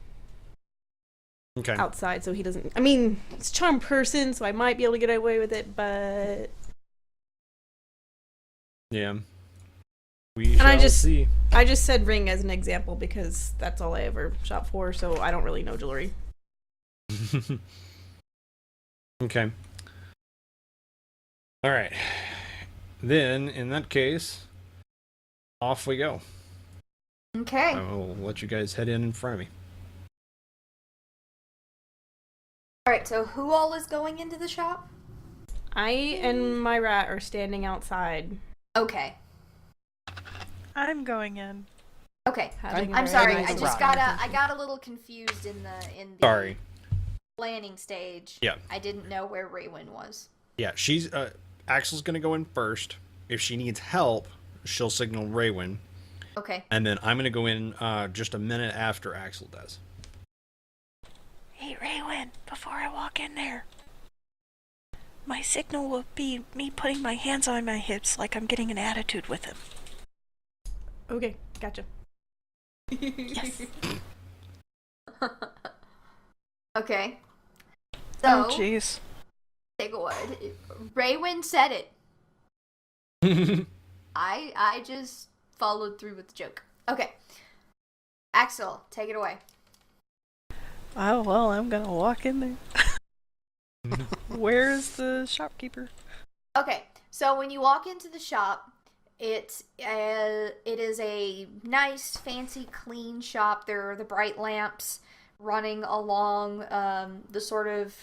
Speaker 3: Okay.
Speaker 4: outside so he doesn't... I mean, it's Charm Person, so I might be able to get away with it, but...
Speaker 3: Yeah. We shall see.
Speaker 4: I just said ring as an example because that's all I ever shop for, so I don't really know jewelry.
Speaker 3: Okay. All right. Then, in that case, off we go.
Speaker 5: Okay.
Speaker 3: I will let you guys head in front of me.
Speaker 5: Alright, so who all is going into the shop?
Speaker 4: I and my rat are standing outside.
Speaker 5: Okay.
Speaker 6: I'm going in.
Speaker 5: Okay.
Speaker 4: Having
Speaker 5: I'm
Speaker 4: a
Speaker 5: sorry.
Speaker 4: nice
Speaker 5: I just
Speaker 4: ride.
Speaker 5: got a little confused in the
Speaker 3: Sorry.
Speaker 5: planning stage.
Speaker 3: Yeah.
Speaker 5: I didn't know where Raywin was.
Speaker 3: Yeah, she's Axel's gonna go in first. If she needs help, she'll signal Raywin.
Speaker 5: Okay.
Speaker 3: And then I'm gonna go in just a minute after Axel does.
Speaker 6: Hey, Raywin, before I walk in there, my signal will be me putting my hands on my hips like I'm getting an attitude with him.
Speaker 4: Okay, gotcha.
Speaker 6: Yes.
Speaker 5: Okay.
Speaker 6: Oh,
Speaker 5: So,
Speaker 6: jeez.
Speaker 5: take a word. Raywin said it. I just followed through with the joke. Okay. Axel, take it away.
Speaker 6: Oh, well, I'm gonna walk in there. Where's the shopkeeper?
Speaker 5: Okay, so when you walk into the shop, it is a nice, fancy, clean shop. There are the bright lamps running along the sort of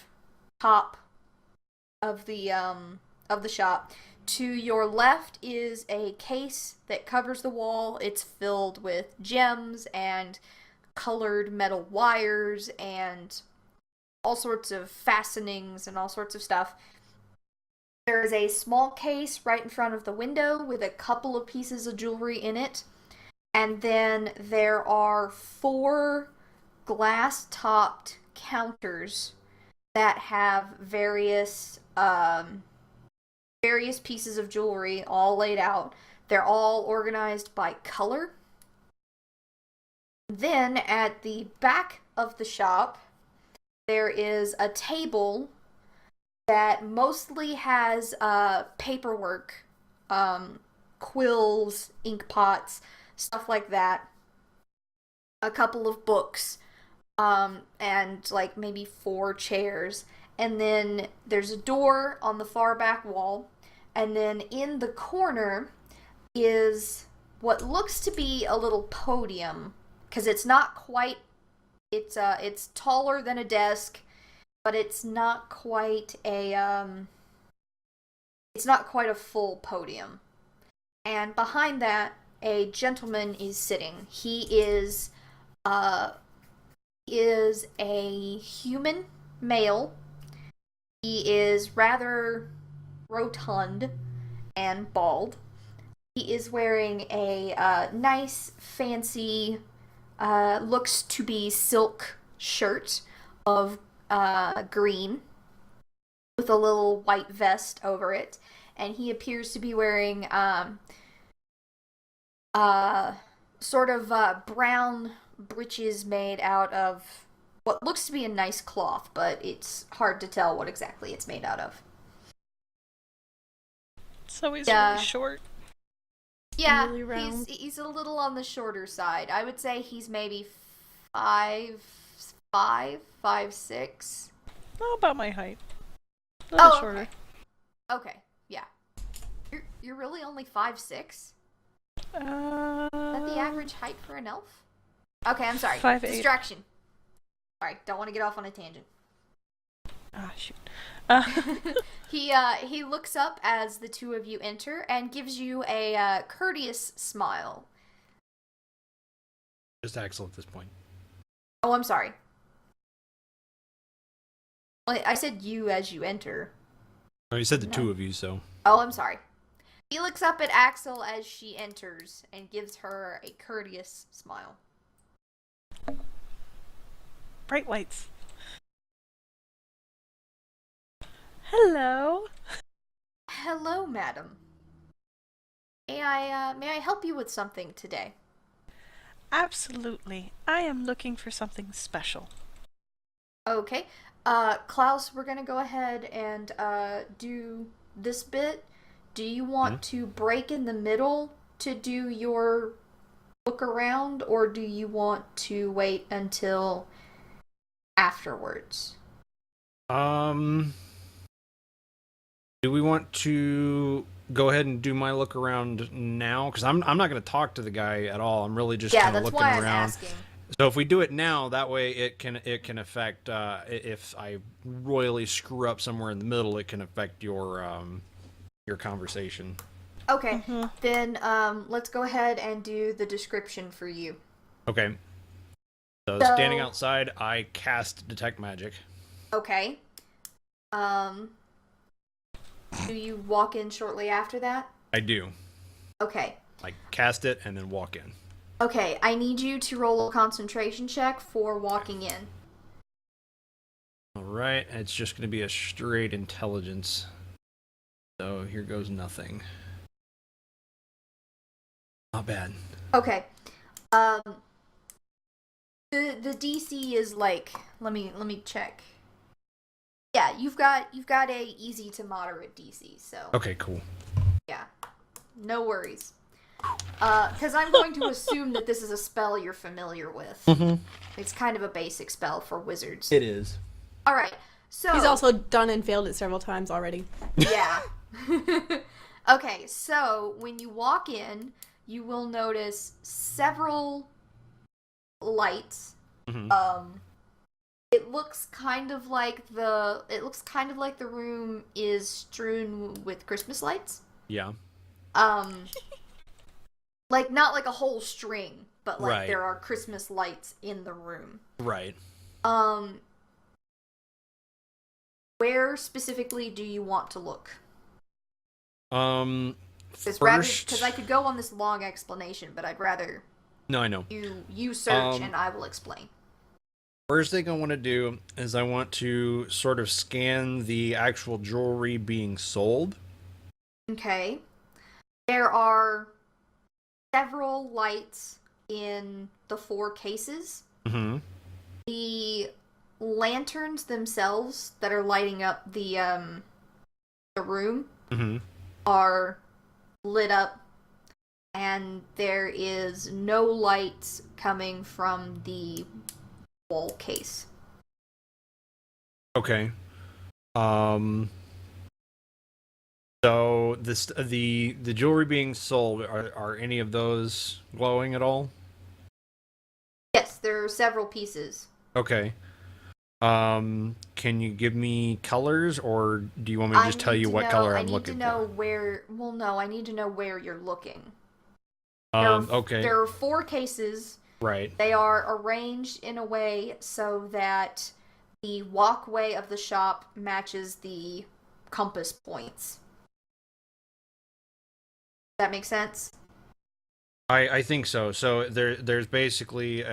Speaker 5: top of the shop. To your left is a case that covers the wall. It's filled with gems and colored metal wires and all sorts of fastenings and all sorts of stuff. There is a small case right in front of the window with a couple of pieces of jewelry in it. And then there are 4 glass-topped counters that have various pieces of jewelry all laid out. They're all organized by color. Then at the back of the shop, there is a table that mostly has paperwork, quills, ink pots, stuff like that. A couple of books, and like maybe 4 chairs. And then there's a door on the far back wall. And then in the corner is what looks to be a little podium, because it's not quite, it's taller than a desk, but it's not quite a full podium. And behind that, a gentleman is sitting. He is a human male. He is rather rotund and bald. He is wearing a nice, fancy, looks to be silk shirt of green with a little white vest over it. And he appears to be wearing sort of brown breeches made out of what looks to be a nice cloth, but it's hard to tell what exactly it's made out of.
Speaker 6: So he's really short.
Speaker 5: Yeah,
Speaker 4: Really round.
Speaker 5: he's a little on the shorter side. I would say he's maybe 5'6".
Speaker 6: Oh, about my height. A little shorter.
Speaker 5: Okay, yeah. You're really only 5'6"? Is
Speaker 6: Uh,
Speaker 5: that the average height for an elf? Okay, I'm sorry.
Speaker 6: 5'8".
Speaker 5: Distraction. Sorry, don't want to get off on a tangent.
Speaker 6: Ah, shoot.
Speaker 5: He looks up as the two of you enter and gives you a courteous smile.
Speaker 3: Just Axel at this point.
Speaker 5: Oh, I'm sorry. Well, I said you as you enter.
Speaker 3: Oh, you said the
Speaker 5: No.
Speaker 3: 2 of you, so.
Speaker 5: Oh, I'm sorry. He looks up at Axel as she enters and gives her a courteous smile.
Speaker 6: Bright whites. Hello.
Speaker 5: Hello, madam. May I help you with something today?
Speaker 6: Absolutely. I am looking for something special.
Speaker 5: Okay. Klaus, we're gonna go ahead and do this bit. Do you want to break in the middle to do your look around, or do you want to wait until afterwards?
Speaker 3: Do we want to go ahead and do my look around now? Because I'm not going to talk to the guy at all. I'm really just kind of
Speaker 5: that's
Speaker 3: looking
Speaker 5: why I'm
Speaker 3: around.
Speaker 5: asking.
Speaker 3: So if we do it now, that way it can affect. If I royally screw up somewhere in the middle, it can affect your conversation.
Speaker 5: Okay, then let's go ahead and do the description for you.
Speaker 3: Okay. So standing outside, I cast detect magic.
Speaker 5: Okay. Do you walk in shortly after that?
Speaker 3: I do.
Speaker 5: Okay.
Speaker 3: Like, cast it and then walk in.
Speaker 5: Okay, I need you to roll a concentration check for walking in.
Speaker 3: Alright, it's just going to be a straight intelligence. So here goes nothing. Not bad.
Speaker 5: Okay. The DC is like, let me check. Yeah, you've got a easy to moderate DC, so
Speaker 3: Okay, cool.
Speaker 5: yeah. No worries. Because I'm going to assume that this is a spell you're familiar with.
Speaker 3: Mm-hmm.
Speaker 5: It's kind of a basic spell for wizards.
Speaker 3: It is.
Speaker 5: Alright, so...
Speaker 4: He's also done and failed it several times already.
Speaker 5: Yeah. Okay, so when you walk in, you will notice several lights.
Speaker 3: Mm-hmm.
Speaker 5: It looks kind of like the room is strewn with Christmas lights.
Speaker 3: Yeah.
Speaker 5: Like not like a whole string, but like
Speaker 3: Right.
Speaker 5: there are Christmas lights in the room.
Speaker 3: Right.
Speaker 5: Where specifically do you want to look?
Speaker 3: First...
Speaker 5: Because I could go on this long explanation, but I'd rather
Speaker 3: No, I know.
Speaker 5: you search and I will explain.
Speaker 3: First thing I want to do is I want to sort of scan the actual jewelry being sold.
Speaker 5: Okay. There are several lights in the 4 cases.
Speaker 3: Mm-hmm.
Speaker 5: The lanterns themselves that are lighting up the room
Speaker 3: Mm-hmm.
Speaker 5: are lit up, and there is no light coming from the wall case.
Speaker 3: Okay. So the jewelry being sold, are any of those glowing at all?
Speaker 5: Yes, there are several pieces.
Speaker 3: Okay. Can you give me colors, or do you want me to just tell you what color I'm looking for?
Speaker 5: I need to know where... Well, no, I need to know where you're looking.
Speaker 3: Okay.
Speaker 5: There are 4 cases.
Speaker 3: Right.
Speaker 5: They are arranged in a way so that the walkway of the shop matches the compass points. Does that make sense?
Speaker 3: I think so. So there's basically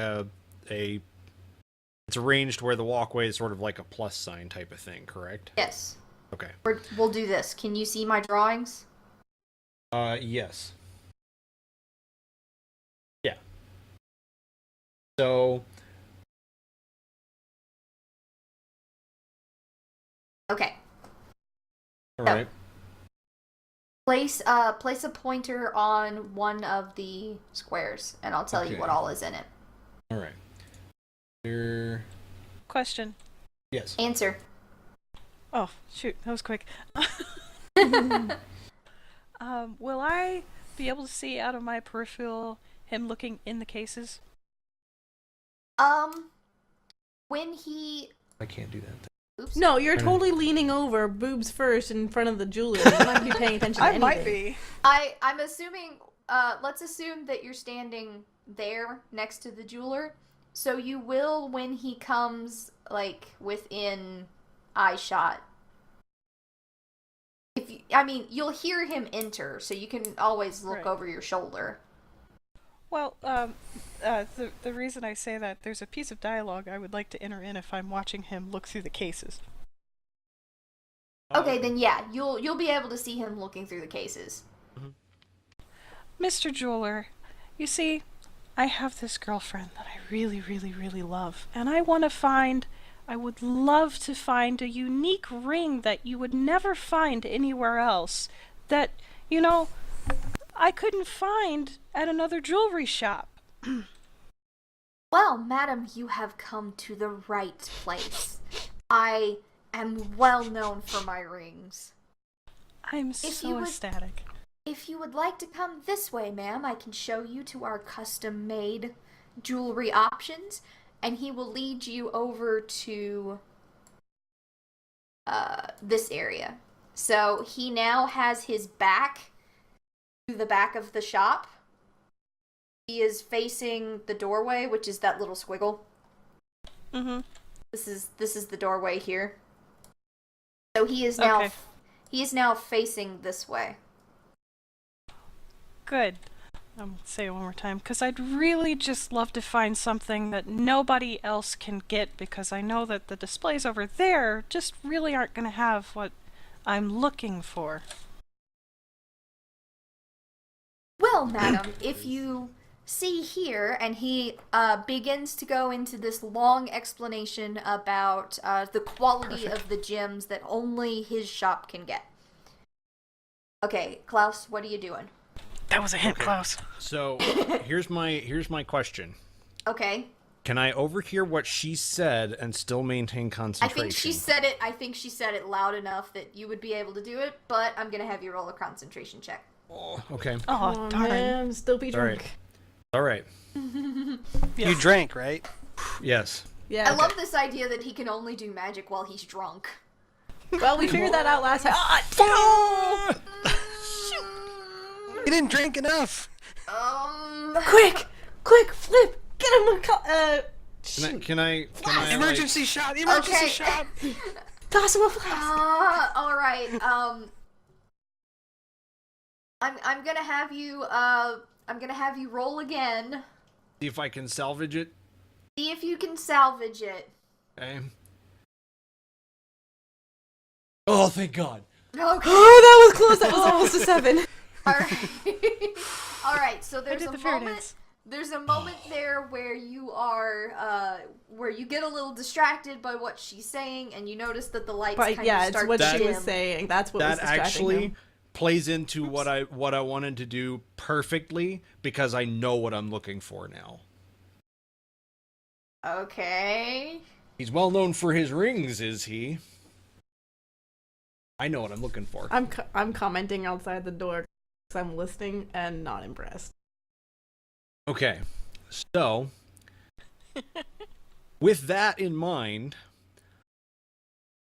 Speaker 3: it's arranged where the walkway is sort of like a plus sign type of thing, correct?
Speaker 5: Yes.
Speaker 3: Okay.
Speaker 5: We'll do this. Can you see my drawings?
Speaker 3: Yes. Yeah. So
Speaker 5: Okay.
Speaker 3: all
Speaker 5: So,
Speaker 3: right.
Speaker 5: Place a pointer on one of the squares, and I'll tell you
Speaker 3: Okay.
Speaker 5: what all is in it.
Speaker 3: All right. Here.
Speaker 6: Question.
Speaker 3: Yes.
Speaker 5: Answer.
Speaker 6: Oh, shoot, that was quick. Will I be able to see out of my peripheral him looking in the cases?
Speaker 5: When he...
Speaker 3: I can't do that.
Speaker 5: Oops.
Speaker 4: No, you're totally leaning over, boobs first, in front of the jeweler. You might be paying attention to
Speaker 6: I
Speaker 4: anything.
Speaker 6: might be.
Speaker 5: I'm assuming, let's assume that you're standing there next to the jeweler. So you will, when he comes, like, within eye shot. You'll hear him enter, so you can always look
Speaker 6: Right.
Speaker 5: over your shoulder.
Speaker 6: Well, the reason I say that, there's a piece of dialogue I would like to enter in if I'm watching him look through the cases.
Speaker 5: Okay, then yeah, you'll be able to see him looking through the cases.
Speaker 6: Mr. Jeweler, you see, I have this girlfriend that I really, really, really love, and I would love to find a unique ring that you would never find anywhere else, that, I couldn't find at another jewelry shop.
Speaker 5: Well, madam, you have come to the right place. I am well known for my rings.
Speaker 6: I'm
Speaker 5: you
Speaker 6: so
Speaker 5: would-
Speaker 6: ecstatic.
Speaker 5: If you would like to come this way, ma'am, I can show you to our custom-made jewelry options, and he will lead you over to this area. So he now has his back to the back of the shop. He is facing the doorway, which is that little squiggle.
Speaker 6: Mm-hmm.
Speaker 5: This is the doorway here. So he is now
Speaker 6: Okay.
Speaker 5: He is now facing this way.
Speaker 6: Good. I'm gonna say it one more time, because I'd really just love to find something that nobody else can get, because I know that the displays over there just really aren't going to have what I'm looking for.
Speaker 5: Well, madam, if you see here, and he begins to go into this long explanation about the quality of the gems that only his shop can get. Okay, Klaus, what are you doing?
Speaker 6: That was a hint, Klaus.
Speaker 3: So here's my question.
Speaker 5: Okay.
Speaker 3: Can I overhear what she said and still maintain concentration?
Speaker 5: I think she said it loud enough that you would be able to do it, but I'm gonna have you roll a concentration check.
Speaker 3: Oh, okay.
Speaker 6: Oh, darn.
Speaker 4: Man, still be drunk.
Speaker 3: All right.
Speaker 2: You drank, right?
Speaker 3: Yes.
Speaker 4: Yeah.
Speaker 5: I love this idea that he can only do magic while he's drunk.
Speaker 4: Well, we figured that out last time.
Speaker 2: You didn't drink enough.
Speaker 4: Quick, flip, get him
Speaker 3: Can I
Speaker 2: Emergency shot! Emergency shot!
Speaker 4: toss him a flask.
Speaker 5: All right. I'm gonna have you roll again.
Speaker 3: see if I can salvage it?
Speaker 5: See if you can salvage it.
Speaker 3: Okay. Oh, thank God.
Speaker 5: Okay.
Speaker 4: Oh, that was close. That was almost a 7.
Speaker 5: All right. All right. So there's
Speaker 6: did
Speaker 5: a
Speaker 6: the fair
Speaker 5: moment.
Speaker 6: dance.
Speaker 5: There's a moment there where you are, where you get a little distracted by what she's saying, and you notice that the lights
Speaker 4: But
Speaker 5: kind
Speaker 4: yeah,
Speaker 5: of
Speaker 4: it's
Speaker 5: start
Speaker 4: what
Speaker 5: to
Speaker 4: she
Speaker 5: dim.
Speaker 4: was saying. That's what was
Speaker 3: That
Speaker 4: distracting
Speaker 3: actually
Speaker 4: him.
Speaker 3: plays into what I wanted to do perfectly because I know what I'm looking for now.
Speaker 5: Okay.
Speaker 3: He's well known for his rings, is he? I know what I'm looking for.
Speaker 4: I'm commenting outside the door because I'm listening and not impressed.
Speaker 3: Okay, so with that in mind,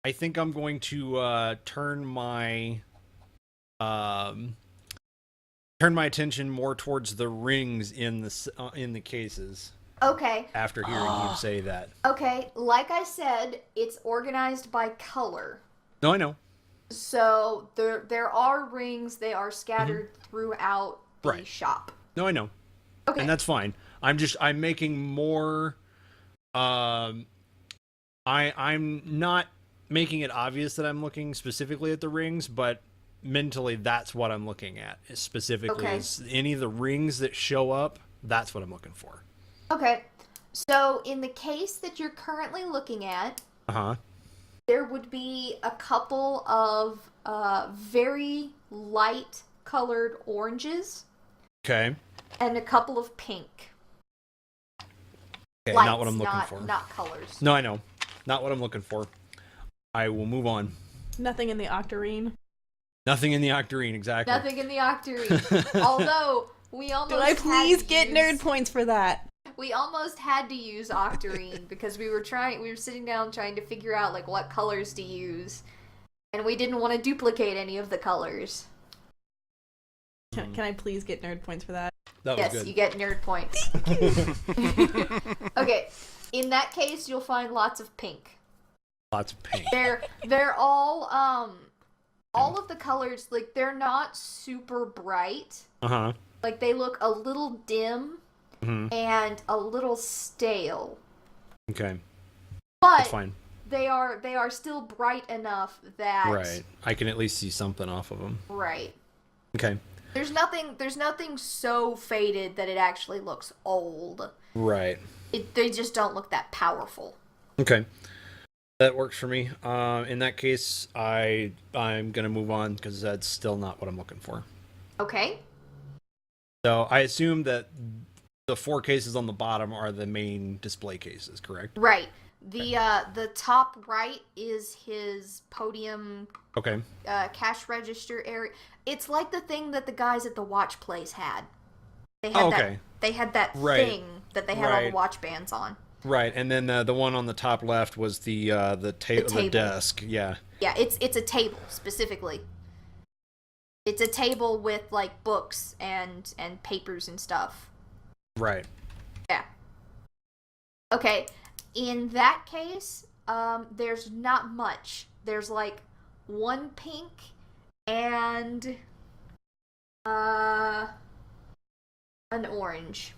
Speaker 3: I think I'm going to turn my attention more towards the rings in the cases.
Speaker 5: Okay.
Speaker 3: After hearing you say that.
Speaker 5: Okay. Like I said, it's organized by color.
Speaker 3: No, I know.
Speaker 5: So there are rings. They are scattered throughout the
Speaker 3: Right.
Speaker 5: shop.
Speaker 3: No, I know.
Speaker 5: Okay.
Speaker 3: And that's fine. I'm making more I'm not making it obvious that I'm looking specifically at the rings, but mentally that's what I'm looking at. Specifically
Speaker 5: Okay.
Speaker 3: is any of the rings that show up, that's what I'm looking for.
Speaker 5: Okay. So in the case that you're currently looking at,
Speaker 3: Uh-huh.
Speaker 5: there would be a couple of very light colored oranges
Speaker 3: Okay.
Speaker 5: and a couple of pink.
Speaker 3: Okay,
Speaker 5: Lights,
Speaker 3: not what I'm looking for.
Speaker 5: Not colors.
Speaker 3: No, I know. Not what I'm looking for. I will move on.
Speaker 4: Nothing in the octarine.
Speaker 3: Nothing in the octarine, exactly.
Speaker 5: Nothing in the octarine. Although we almost
Speaker 4: Do I
Speaker 5: had
Speaker 4: please
Speaker 5: to
Speaker 4: get
Speaker 5: use-
Speaker 4: nerd points for that?
Speaker 5: We almost had to use octarine because we were sitting down trying to figure out like what colors to use, and we didn't want to duplicate any of the colors.
Speaker 4: Can I please get nerd points for that?
Speaker 3: That was
Speaker 5: Yes,
Speaker 3: good.
Speaker 5: you get nerd points. Okay, in that case, you'll find lots of pink.
Speaker 3: Lots of paint.
Speaker 5: They're all of the colors, like they're not super bright.
Speaker 3: Uh-huh.
Speaker 5: Like they look a little dim
Speaker 3: Mhm.
Speaker 5: and a little stale.
Speaker 3: Okay.
Speaker 5: But
Speaker 3: That's fine.
Speaker 5: they are still bright enough that
Speaker 3: Right. I can at least see something off of them.
Speaker 5: Right.
Speaker 3: Okay.
Speaker 5: There's nothing so faded that it actually looks old.
Speaker 3: Right.
Speaker 5: They just don't look that powerful.
Speaker 3: Okay. That works for me. In that case, I'm gonna move on because that's still not what I'm looking for.
Speaker 5: Okay.
Speaker 3: So I assume that the 4 cases on the bottom are the main display cases, correct?
Speaker 5: Right. The top right is his podium
Speaker 3: Okay.
Speaker 5: cash register area. It's like the thing that the guys at the watch place had. They had
Speaker 3: Oh, okay.
Speaker 5: They had that
Speaker 3: Right.
Speaker 5: thing that they had all the
Speaker 3: Right.
Speaker 5: watch bands on.
Speaker 3: Right, and then the one on the top left was the
Speaker 5: table.
Speaker 3: desk. Yeah.
Speaker 5: Yeah, it's a table specifically. It's a table with like books and papers and stuff.
Speaker 3: Right.
Speaker 5: Yeah. Okay. In that case, there's not much. There's like one pink and an orange.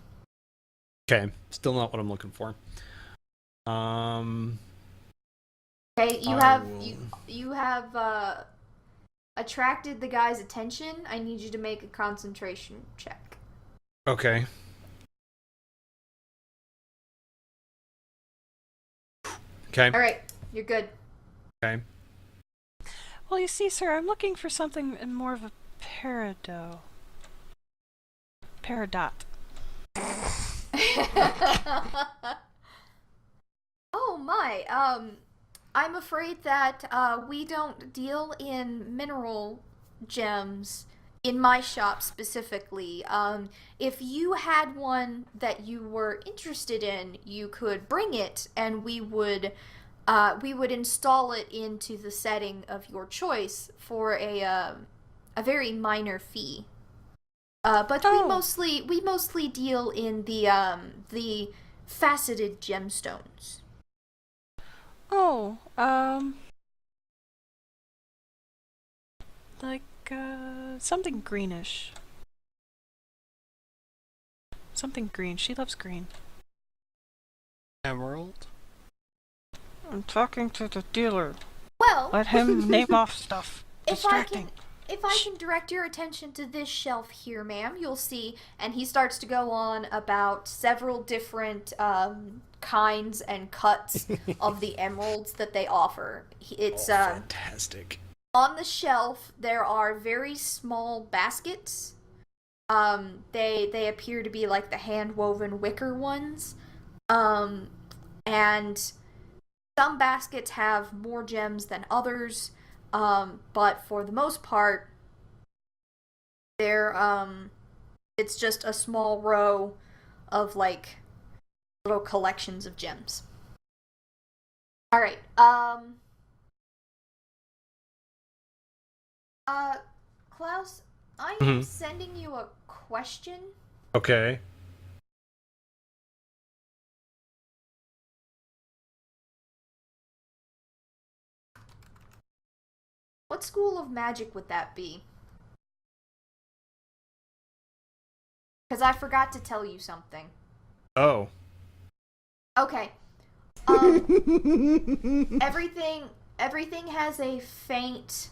Speaker 3: Okay, still not what I'm looking for.
Speaker 5: Okay, you
Speaker 3: I
Speaker 5: have
Speaker 3: will-
Speaker 5: you have attracted the guy's attention. I need you to make a concentration check.
Speaker 3: Okay. Okay.
Speaker 5: All right, you're good.
Speaker 3: Okay.
Speaker 6: Well, you see, sir, I'm looking for something in more of a peridot.
Speaker 5: Oh my, I'm afraid that we don't deal in mineral gems in my shop specifically. If you had one that you were interested in, you could bring it and we would install it into the setting of your choice for a very minor fee. But we mostly deal in the faceted gemstones.
Speaker 6: Oh, like, something greenish. Something green. She loves green.
Speaker 2: Emerald?
Speaker 6: I'm talking to the dealer.
Speaker 5: Well,
Speaker 6: Let him name off stuff. Distracting.
Speaker 5: If I can direct your attention to this shelf here, ma'am, you'll see, and he starts to go on about several different kinds and cuts of the emeralds that they offer. It's
Speaker 3: fantastic.
Speaker 5: on the shelf. There are very small baskets. They appear to be like the hand woven wicker ones, and some baskets have more gems than others. But for the most part, it's just a small row of like little collections of gems. All right. Klaus, I am sending you a question.
Speaker 3: Okay.
Speaker 5: What school of magic would that be? Because I forgot to tell you something.
Speaker 3: Oh.
Speaker 5: Okay. Everything has a faint.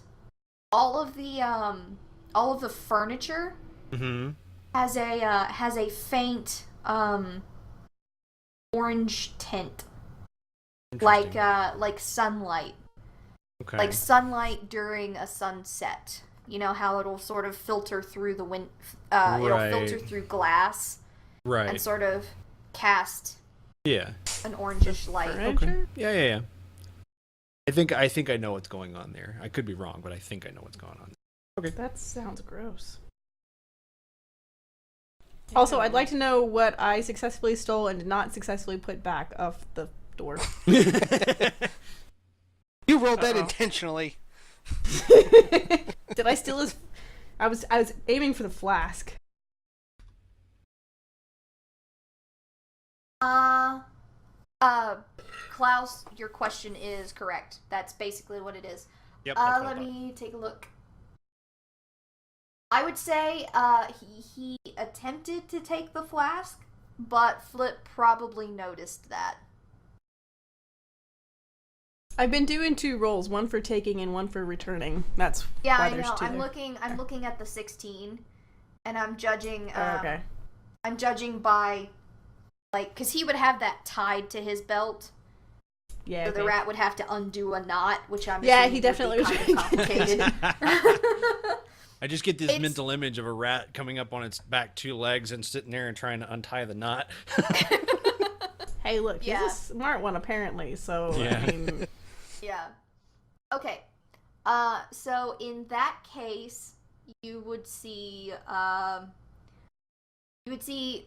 Speaker 5: All of the furniture has a faint orange tint, like sunlight.
Speaker 3: Okay.
Speaker 5: Like sunlight during a sunset. You know how it'll sort of filter through the wind. It'll filter through glass
Speaker 3: right.
Speaker 5: and sort of cast
Speaker 3: Yeah.
Speaker 5: an orangish light.
Speaker 3: Okay. Yeah. I think I know what's going on there. I could be wrong, but I think I know what's going on. Okay.
Speaker 4: That sounds gross. Also, I'd like to know what I successfully stole and did not successfully put back off the door.
Speaker 2: You rolled that intentionally.
Speaker 4: Did I steal his? I was aiming for the flask.
Speaker 5: Klaus, your question is correct. That's basically what it is.
Speaker 3: Yep.
Speaker 5: Let me take a look. I would say he attempted to take the flask, but Flip probably noticed that.
Speaker 4: I've been doing 2 rolls, one for taking and one for returning. That's
Speaker 5: Yeah,
Speaker 4: why
Speaker 5: I
Speaker 4: there's
Speaker 5: know.
Speaker 4: 2
Speaker 5: I'm
Speaker 4: there.
Speaker 5: looking at the 16, and I'm judging.
Speaker 4: Okay.
Speaker 5: I'm judging by, like, because he would have that tied to his belt.
Speaker 4: Yeah.
Speaker 5: So
Speaker 4: Okay.
Speaker 5: the rat would have to undo a knot, which I'm
Speaker 4: Yeah,
Speaker 5: assuming
Speaker 4: he
Speaker 5: would
Speaker 4: definitely
Speaker 5: be
Speaker 4: was
Speaker 5: kind of complicated.
Speaker 3: I just get this
Speaker 5: It's-
Speaker 3: mental image of a rat coming up on its back 2 legs and sitting there and trying to untie the knot.
Speaker 4: Hey, look,
Speaker 5: Yeah.
Speaker 4: he's a smart one apparently. So
Speaker 3: Yeah.
Speaker 4: I mean,
Speaker 5: Yeah. Okay. So in that case, you would see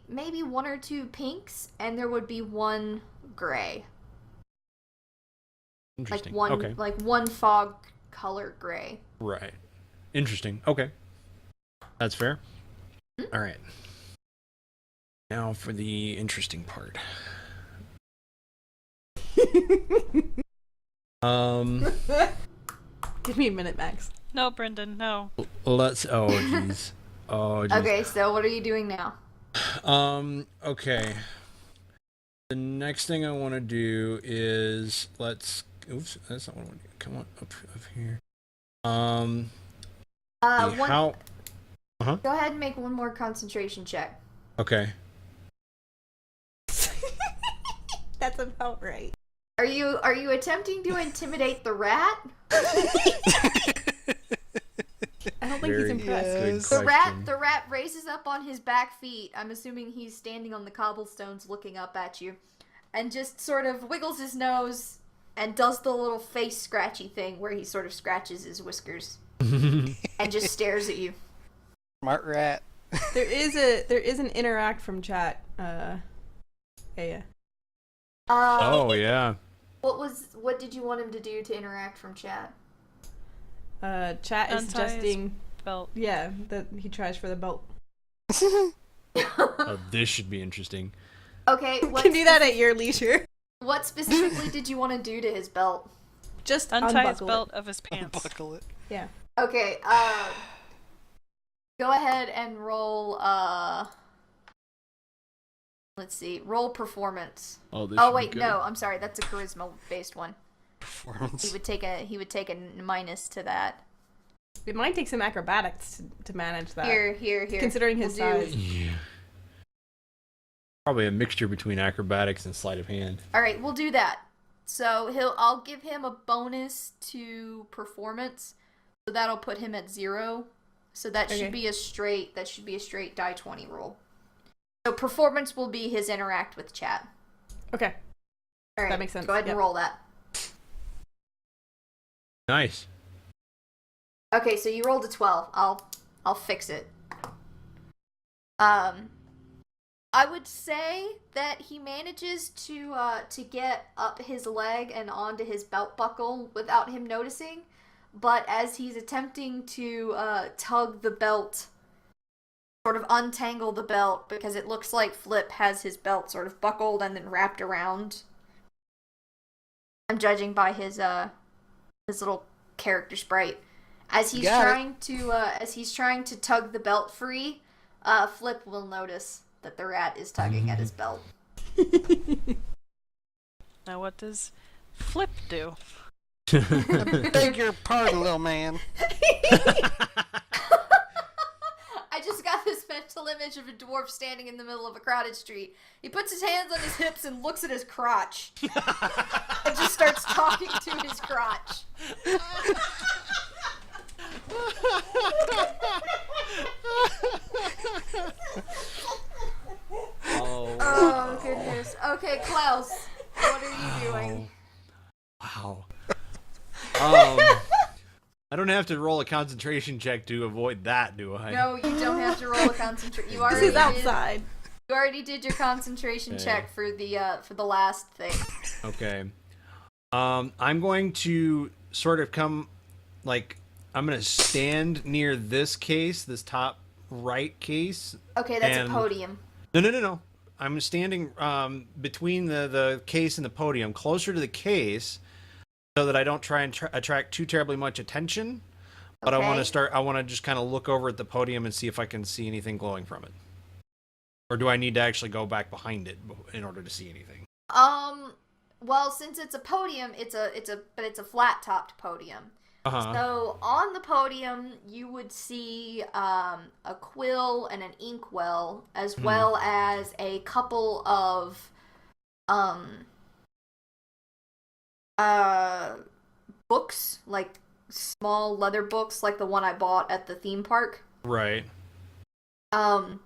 Speaker 5: maybe 1 or 2 pinks, and there would be 1 gray.
Speaker 3: Interesting.
Speaker 5: Okay. Like one fog color gray.
Speaker 3: Right. Interesting. Okay. That's fair. All right. Now for the interesting part.
Speaker 4: give me a minute, Max.
Speaker 6: No, Brendan, no.
Speaker 3: Let's. Oh, jeez. Oh, jeez.
Speaker 5: Okay, so what are you doing now?
Speaker 3: Okay. The next thing I want to do is Oops, that's not what I want to do. Come on up here. How?
Speaker 5: Go ahead and make one more concentration check.
Speaker 3: Okay.
Speaker 4: That's about right.
Speaker 5: Are you attempting to intimidate the rat?
Speaker 4: I don't think he's
Speaker 3: Very
Speaker 4: impressed.
Speaker 3: good
Speaker 5: The rat raises up on his back feet. I'm assuming he's standing on the cobblestones looking up at you, and just sort of wiggles his nose and does the little face scratchy thing where he sort of scratches his whiskers and just stares at you.
Speaker 2: Smart rat.
Speaker 4: There is an interact from chat. Yeah.
Speaker 3: Oh yeah.
Speaker 5: What did you want him to do to interact from chat?
Speaker 4: Chat is
Speaker 6: Untie his
Speaker 4: suggesting.
Speaker 6: belt.
Speaker 4: Yeah, that he tries for the belt.
Speaker 3: Oh, this should be interesting.
Speaker 5: Okay,
Speaker 4: You can do that at your leisure.
Speaker 5: What specifically did you want to do to his belt?
Speaker 4: Just
Speaker 6: Untie his
Speaker 4: unbuckle
Speaker 6: belt of his pants.
Speaker 2: Buckle it.
Speaker 4: It. Yeah.
Speaker 5: Okay, go ahead and roll, let's see, roll performance.
Speaker 3: Oh, this
Speaker 5: Oh
Speaker 3: should
Speaker 5: wait,
Speaker 3: be good.
Speaker 5: no, I'm sorry, that's a charisma-based one.
Speaker 2: Performance.
Speaker 5: He would take a minus to that.
Speaker 4: It might take some acrobatics to manage that.
Speaker 5: Here.
Speaker 4: Considering his
Speaker 5: We'll do-
Speaker 4: size.
Speaker 3: Yeah. Probably a mixture between acrobatics and sleight of hand.
Speaker 5: All right, we'll do that. So I'll give him a bonus to performance, so that'll put him at 0. So that
Speaker 4: Okay.
Speaker 5: should be a straight die 20 roll. So performance will be his interact with chat.
Speaker 4: Okay.
Speaker 5: All right,
Speaker 4: That makes sense,
Speaker 5: Go ahead and
Speaker 4: yep.
Speaker 5: roll that.
Speaker 3: Nice.
Speaker 5: Okay, so you rolled a 12. I'll fix it. I would say that he manages to get up his leg and onto his belt buckle without him noticing, but as he's attempting to tug the belt, sort of untangle the belt, because it looks like Flip has his belt sort of buckled and then wrapped around. I'm judging by his little character sprite. As he's trying to tug the belt free, Flip will notice that the rat is tugging at his belt.
Speaker 6: Now what does Flip do?
Speaker 2: Beg your pardon, little man.
Speaker 5: I just got this mental image of a dwarf standing in the middle of a crowded street. He puts his hands on his hips and looks at his crotch. And just starts talking to his crotch. Oh, goodness. Okay, Klaus, what are you doing?
Speaker 3: Wow. I don't have to roll a concentration check to avoid that, do I?
Speaker 5: No, you don't have to roll a concentration. You
Speaker 4: This
Speaker 5: already
Speaker 4: is outside.
Speaker 5: You already did your concentration
Speaker 3: Okay.
Speaker 5: check for the last thing.
Speaker 3: Okay. I'm going to sort of come, like, I'm going to stand near this case, this top right case.
Speaker 5: Okay, that's
Speaker 3: And-
Speaker 5: a podium.
Speaker 3: No. I'm standing between the case and the podium, closer to the case, so that I don't try and attract too terribly much attention. But I want to just kind of look over at the podium and see if I can see anything glowing from it. Or do I need to actually go back behind it in order to see anything?
Speaker 5: Well, since it's a podium, it's a flat-topped podium.
Speaker 3: Uh-huh.
Speaker 5: So on the podium, you would see a quill and an inkwell, as well as a couple of books, like small leather books, like the one I bought at the theme park.
Speaker 3: Right.
Speaker 5: You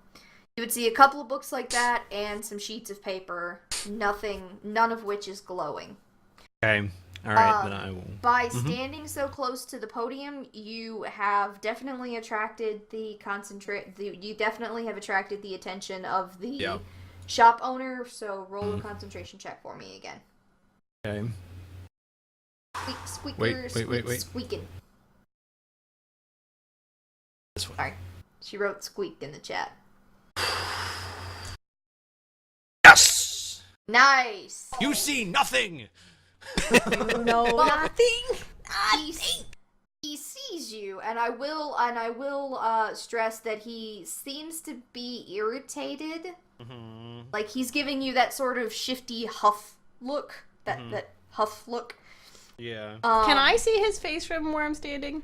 Speaker 5: would see a couple of books like that and some sheets of paper. None of which is glowing.
Speaker 3: Okay. All right, then I will.
Speaker 5: By standing so close to the podium, you have definitely attracted the attention of the shop owner. So roll a concentration check for me again.
Speaker 3: Okay.
Speaker 5: Squeaker,
Speaker 3: Wait.
Speaker 5: squeaking.
Speaker 3: This one.
Speaker 5: Sorry, she wrote squeaked in the chat.
Speaker 3: Yes!
Speaker 5: Nice.
Speaker 3: You see nothing!
Speaker 4: No,
Speaker 5: Well,
Speaker 4: nothing.
Speaker 5: He sees you and I will stress that he seems to be irritated.
Speaker 3: Mm-hmm.
Speaker 5: Like he's giving you that sort of shifty huff look. That huff look.
Speaker 3: Yeah.
Speaker 4: Can I see his face from where I'm standing?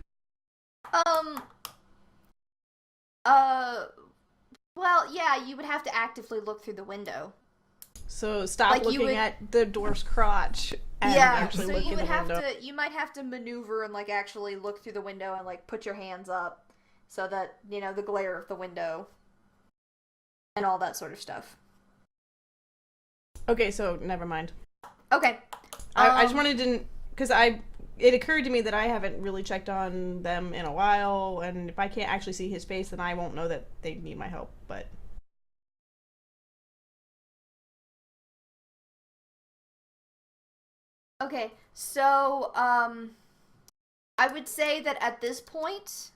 Speaker 5: Well, yeah, you would have to actively look through the window.
Speaker 4: So stop
Speaker 5: Like, you
Speaker 4: looking
Speaker 5: would-
Speaker 4: at the dwarf's crotch and
Speaker 5: Yeah,
Speaker 4: actually
Speaker 5: so
Speaker 4: look
Speaker 5: you
Speaker 4: in the
Speaker 5: would have
Speaker 4: window.
Speaker 5: you might have to maneuver and like actually look through the window and like put your hands up so that, you know, the glare of the window and all that sort of stuff.
Speaker 4: Okay, so never mind.
Speaker 5: Okay.
Speaker 4: I just wanted to, because it occurred to me that I haven't really checked on them in a while, and if I can't actually see his face, then I won't know that they need my help, but...
Speaker 5: Okay, so, I would say that at this point,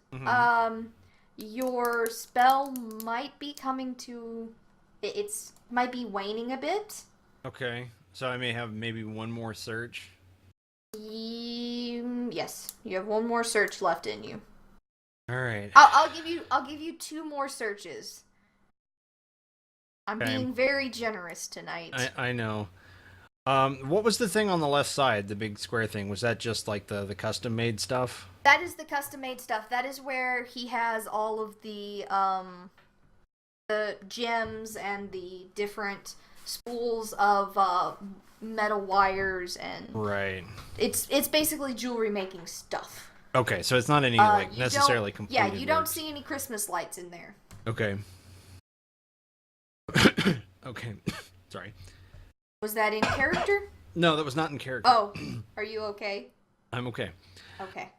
Speaker 5: your spell might be coming to... It's might be waning a bit.
Speaker 3: Okay. So I may have maybe one more search.
Speaker 5: Yes, you have one more search left in you.
Speaker 3: All right.
Speaker 5: I'll give you 2 more searches. I'm
Speaker 3: Okay.
Speaker 5: being very generous tonight.
Speaker 3: I know. What was the thing on the left side, the big square thing? Was that just like the custom made stuff?
Speaker 5: That is the custom made stuff. That is where he has all of the gems and the different spools of metal wires, and
Speaker 3: Right.
Speaker 5: it's basically jewelry making stuff.
Speaker 3: Okay, so it's not any
Speaker 5: You
Speaker 3: like necessarily
Speaker 5: don't-
Speaker 3: completed.
Speaker 5: Yeah, you don't
Speaker 3: works.
Speaker 5: see any Christmas lights in there.
Speaker 3: Okay. Okay. Sorry.
Speaker 5: Was that in character?
Speaker 3: No, that was not in character.
Speaker 5: Oh, are you okay?
Speaker 3: I'm okay.
Speaker 5: Okay.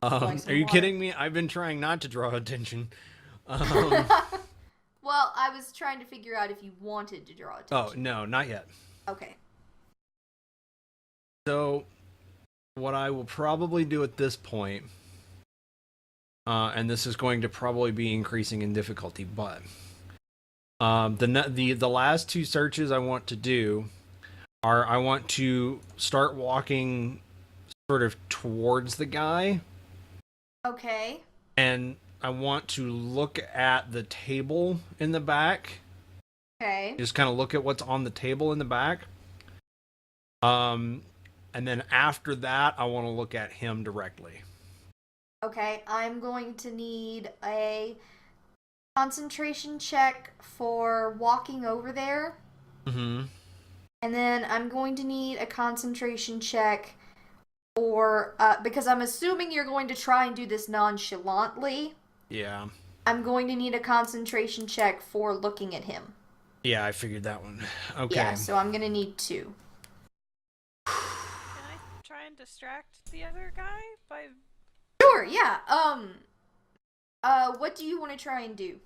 Speaker 3: Are
Speaker 5: Like some
Speaker 3: you
Speaker 5: water.
Speaker 3: kidding me? I've been trying not to draw attention.
Speaker 5: Well, I was trying to figure out if you wanted to draw
Speaker 3: Oh,
Speaker 5: attention.
Speaker 3: no, not yet.
Speaker 5: Okay.
Speaker 3: So, what I will probably do at this point, and this is going to probably be increasing in difficulty, but the last 2 searches I want to do are I want to start walking sort of towards the guy,
Speaker 5: Okay.
Speaker 3: and I want to look at the table in the back.
Speaker 5: Okay.
Speaker 3: Just kind of look at what's on the table in the back. And then after that, I want to look at him directly.
Speaker 5: Okay, I'm going to need a concentration check for walking over there.
Speaker 3: Mm-hmm.
Speaker 5: And then I'm going to need a concentration check for, because I'm assuming you're going to try and do this nonchalantly.
Speaker 3: Yeah.
Speaker 5: I'm going to need a concentration check for looking at him.
Speaker 3: Yeah, I figured that one. Okay.
Speaker 5: Yeah, so I'm going to need 2.
Speaker 6: Can I try and distract the other guy by...
Speaker 5: Sure, yeah. What do you want to try and do?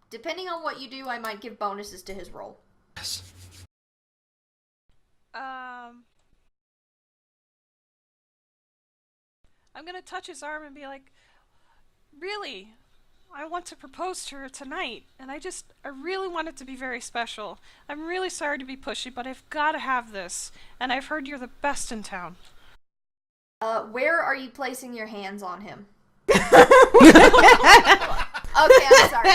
Speaker 5: Depending on what you do, I might give bonuses to his roll.
Speaker 3: Yes.
Speaker 6: I'm gonna touch his arm and be like, really? I want to propose to her tonight, and I really want it to be very special. I'm really sorry to be pushy, but I've got to have this, and I've heard you're the best in town.
Speaker 5: Where are you placing your hands on him? Okay, I'm sorry.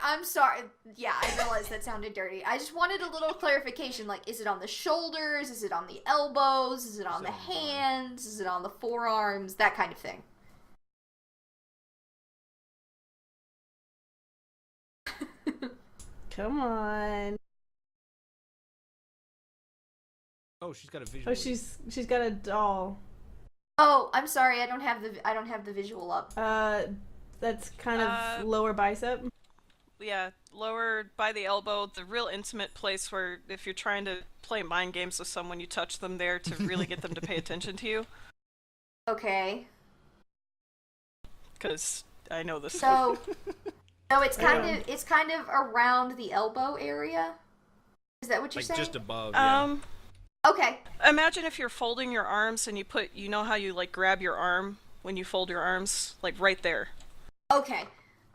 Speaker 5: I'm sorry. Yeah, I realized that sounded dirty. I just wanted a little clarification. Like, is it on the shoulders? Is it on the elbows? Is it on the hands? Is it on the forearms? That kind of thing.
Speaker 4: Come on.
Speaker 3: Oh, she's got a visual.
Speaker 4: Oh, she's got a doll.
Speaker 5: Oh, I'm sorry. I don't have the visual up.
Speaker 4: That's kind of lower bicep.
Speaker 6: Yeah, lower by the elbow, the real intimate place where if you're trying to play mind games with someone, you touch them there to really get them to pay attention to you.
Speaker 5: Okay.
Speaker 6: Because I know this.
Speaker 5: So it's kind of around the elbow area. Is that what you're
Speaker 3: like
Speaker 5: saying?
Speaker 3: just above. Yeah.
Speaker 5: Okay.
Speaker 6: Imagine if you're folding your arms and you know how you like grab your arm when you fold your arms, like right there.
Speaker 5: Okay.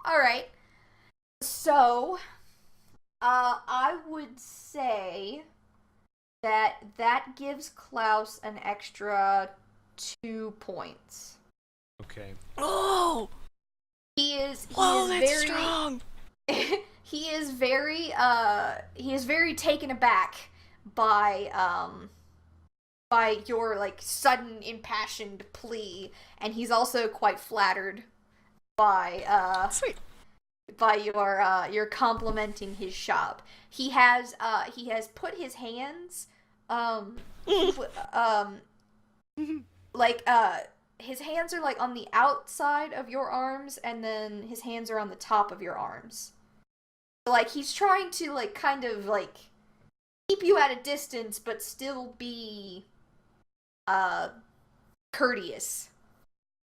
Speaker 5: All right. So, I would say that gives Klaus an extra 2 points.
Speaker 3: Okay.
Speaker 6: Oh!
Speaker 5: He is
Speaker 6: Whoa, that's
Speaker 5: very
Speaker 6: strong!
Speaker 5: he is very taken aback by your like sudden impassioned plea, and he's also quite flattered by
Speaker 6: Sweet.
Speaker 5: by your complimenting his shop. He has put his hands like his hands are like on the outside of your arms, and then his hands are on the top of your arms. So, like, he's trying to like kind of like keep you at a distance but still be courteous.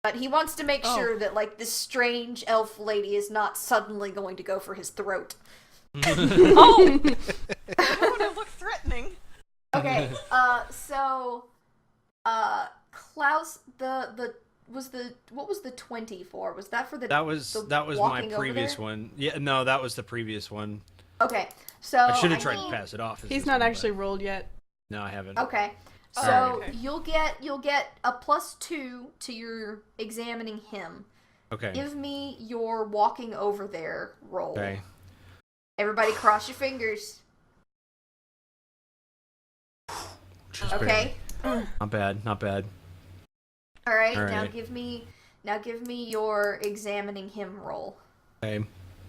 Speaker 5: But he wants to make sure that like this strange elf lady is not suddenly going to go for his throat.
Speaker 6: Oh! I don't want to look threatening.
Speaker 5: Okay, so Klaus, what was the 20 for? Was that for the
Speaker 3: That was my
Speaker 5: walking over
Speaker 3: previous
Speaker 5: there?
Speaker 3: one. Yeah, no, that was the previous one.
Speaker 5: Okay, so
Speaker 3: I should have tried
Speaker 5: mean-
Speaker 3: to pass it off. as
Speaker 4: He's
Speaker 3: this
Speaker 4: not
Speaker 3: one,
Speaker 4: actually rolled yet.
Speaker 3: but no, I haven't.
Speaker 5: Okay, so
Speaker 6: Alright.
Speaker 5: you'll get a +2 to your examining him.
Speaker 3: Okay.
Speaker 5: Give me your walking over there roll.
Speaker 3: Okay.
Speaker 5: Everybody, cross your fingers.
Speaker 3: Just
Speaker 5: Okay.
Speaker 3: barely. Not bad. Not bad.
Speaker 5: All right.
Speaker 3: All
Speaker 5: Now
Speaker 3: right.
Speaker 5: give me your examining him roll.
Speaker 3: Okay.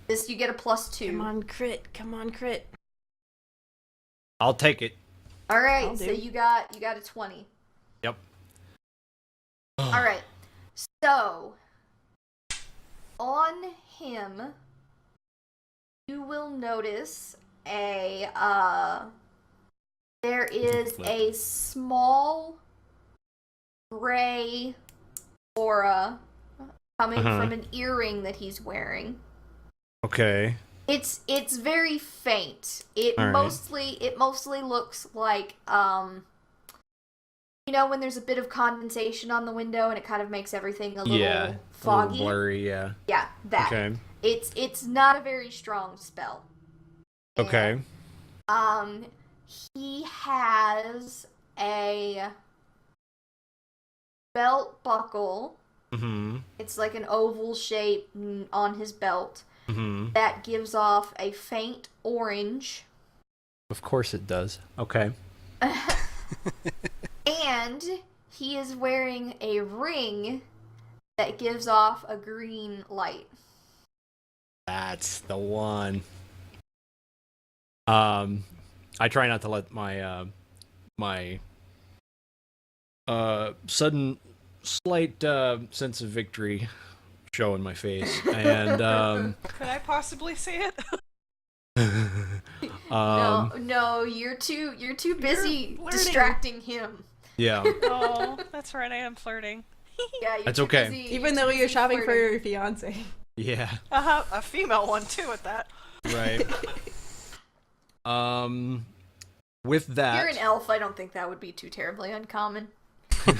Speaker 5: This you get a +2.
Speaker 4: Come on, crit. Come on, crit.
Speaker 3: I'll take it.
Speaker 5: All right.
Speaker 4: I'll
Speaker 5: So
Speaker 4: do.
Speaker 5: you got a 20.
Speaker 3: Yep.
Speaker 5: All right. So on him, you will notice there is a small gray aura coming from an earring that he's wearing.
Speaker 3: Okay.
Speaker 5: It's very faint. It
Speaker 3: All right.
Speaker 5: mostly looks like you know when there's a bit of condensation on the window and it kind of makes everything a little
Speaker 3: Yeah.
Speaker 5: foggy.
Speaker 3: A little blurry. Yeah.
Speaker 5: Yeah, that.
Speaker 3: Okay.
Speaker 5: It's not a very strong spell. And,
Speaker 3: Okay.
Speaker 5: he has a belt buckle.
Speaker 3: Mm-hmm.
Speaker 5: It's like an oval shape on his belt
Speaker 3: Mm-hmm.
Speaker 5: that gives off a faint orange.
Speaker 3: Of course it does. Okay.
Speaker 5: And he is wearing a ring that gives off a green light.
Speaker 3: That's the one. I try not to let my sudden slight sense of victory show in my face, and
Speaker 6: Could I possibly see it?
Speaker 5: No, you're too busy
Speaker 6: flirting.
Speaker 5: distracting him.
Speaker 3: yeah.
Speaker 6: Oh, that's right, I am flirting.
Speaker 5: Yeah, you're
Speaker 3: That's
Speaker 5: too
Speaker 3: okay.
Speaker 5: busy-
Speaker 4: Even
Speaker 5: too
Speaker 4: though
Speaker 5: busy
Speaker 4: you're shopping for
Speaker 5: flirting.
Speaker 4: your fiance.
Speaker 3: Yeah.
Speaker 6: A female one too at that.
Speaker 3: Right. With that,
Speaker 5: You're an elf. I don't think that would be too terribly uncommon.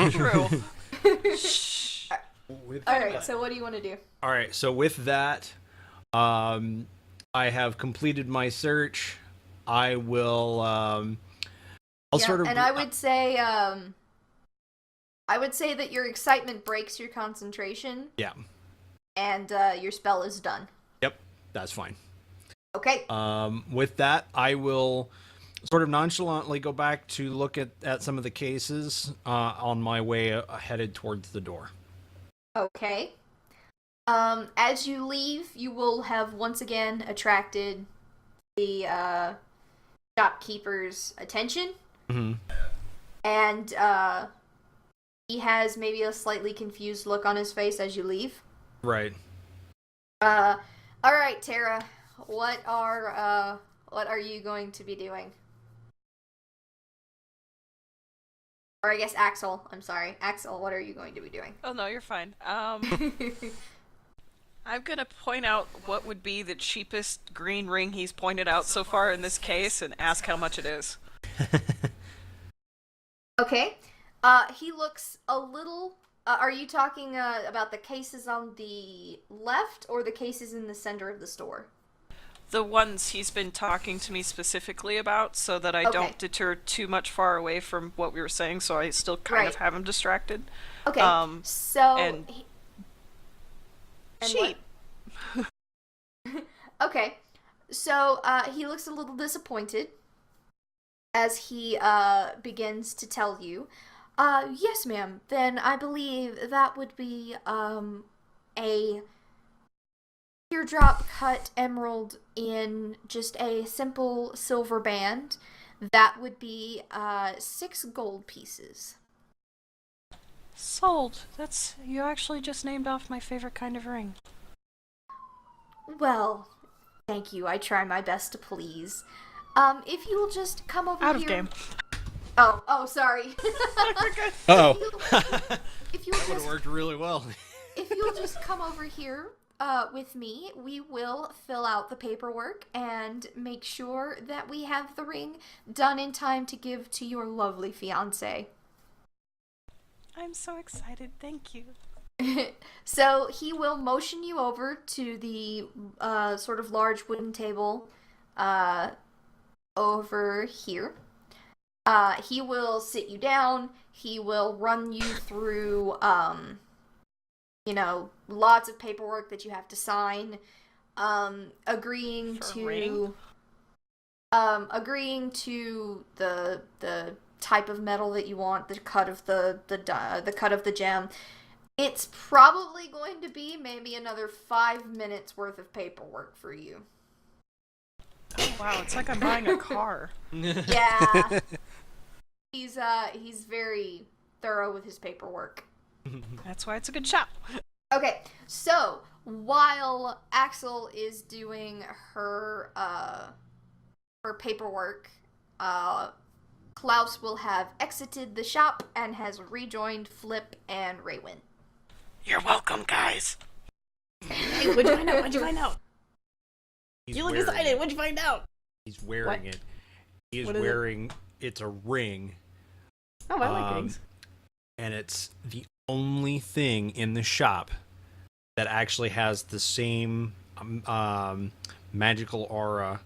Speaker 6: True.
Speaker 5: All right. So what do you want to do?
Speaker 3: all right. So with that, I have completed my search. I will. I'll sort of.
Speaker 5: And I would say that your excitement breaks your concentration.
Speaker 3: Yeah.
Speaker 5: And your spell is done.
Speaker 3: Yep. That's fine.
Speaker 5: Okay.
Speaker 3: With that, I will sort of nonchalantly go back to look at some of the cases on my way headed towards the door.
Speaker 5: Okay. As you leave, you will have once again attracted the shopkeeper's attention,
Speaker 3: Mm-hmm.
Speaker 5: and he has maybe a slightly confused look on his face as you leave.
Speaker 3: Right.
Speaker 5: All right, Tara. What are you going to be doing? Or I guess Axel. I'm sorry, Axel. What are you going to be doing?
Speaker 6: Oh no, you're fine. I'm gonna point out what would be the cheapest green ring he's pointed out so far in this case and ask how much it is.
Speaker 5: Okay. He looks a little. Are you talking about the cases on the left or the cases in the center of the store?
Speaker 6: the ones he's been talking to me specifically about, so that I
Speaker 5: Okay.
Speaker 6: don't deter too much far away from what we were saying, so I still kind of
Speaker 5: Right.
Speaker 6: have him distracted.
Speaker 5: Okay. So.
Speaker 6: and-
Speaker 5: and
Speaker 6: Cheat.
Speaker 5: what? Okay. So he looks a little disappointed as he begins to tell you. Yes, ma'am. Then I believe that would be a teardrop cut emerald in just a simple silver band. That would be 6 gold pieces.
Speaker 6: Sold. You actually just named off my favorite kind of ring.
Speaker 5: Well, thank you. I try my best to please. If you will just come over
Speaker 6: Out
Speaker 5: here.
Speaker 6: of game.
Speaker 5: Oh, sorry.
Speaker 3: Oh,
Speaker 5: If you
Speaker 3: that would
Speaker 5: will
Speaker 3: have
Speaker 5: just
Speaker 3: worked really well.
Speaker 5: if you'll just come over here with me, we will fill out the paperwork and make sure that we have the ring done in time to give to your lovely fiance.
Speaker 6: I'm so excited. Thank you.
Speaker 5: So he will motion you over to the sort of large wooden table over here. He will sit you down. He will run you through, lots of paperwork that you have to sign. Agreeing
Speaker 6: For a
Speaker 5: to,
Speaker 6: ring?
Speaker 5: agreeing to the type of metal that you want, the cut of the cut of the gem. It's probably going to be maybe another 5 minutes worth of paperwork for you.
Speaker 6: Oh wow, it's like I'm buying a car.
Speaker 5: Yeah. He's very thorough with his paperwork.
Speaker 6: That's why it's a good shop.
Speaker 5: Okay, so while Axel is doing her paperwork, Klaus will have exited the shop and has rejoined Flip and Raywin.
Speaker 6: You're welcome, guys.
Speaker 4: Hey, what'd you find out? What'd you find out?
Speaker 3: He's
Speaker 4: You look
Speaker 3: wearing
Speaker 4: excited.
Speaker 3: it.
Speaker 4: What'd you find out?
Speaker 3: He's wearing
Speaker 4: What?
Speaker 3: it. He is
Speaker 4: What is it?
Speaker 3: wearing. It's a ring,
Speaker 4: Oh, I like rings.
Speaker 3: and it's the only thing in the shop that actually has the same magical aura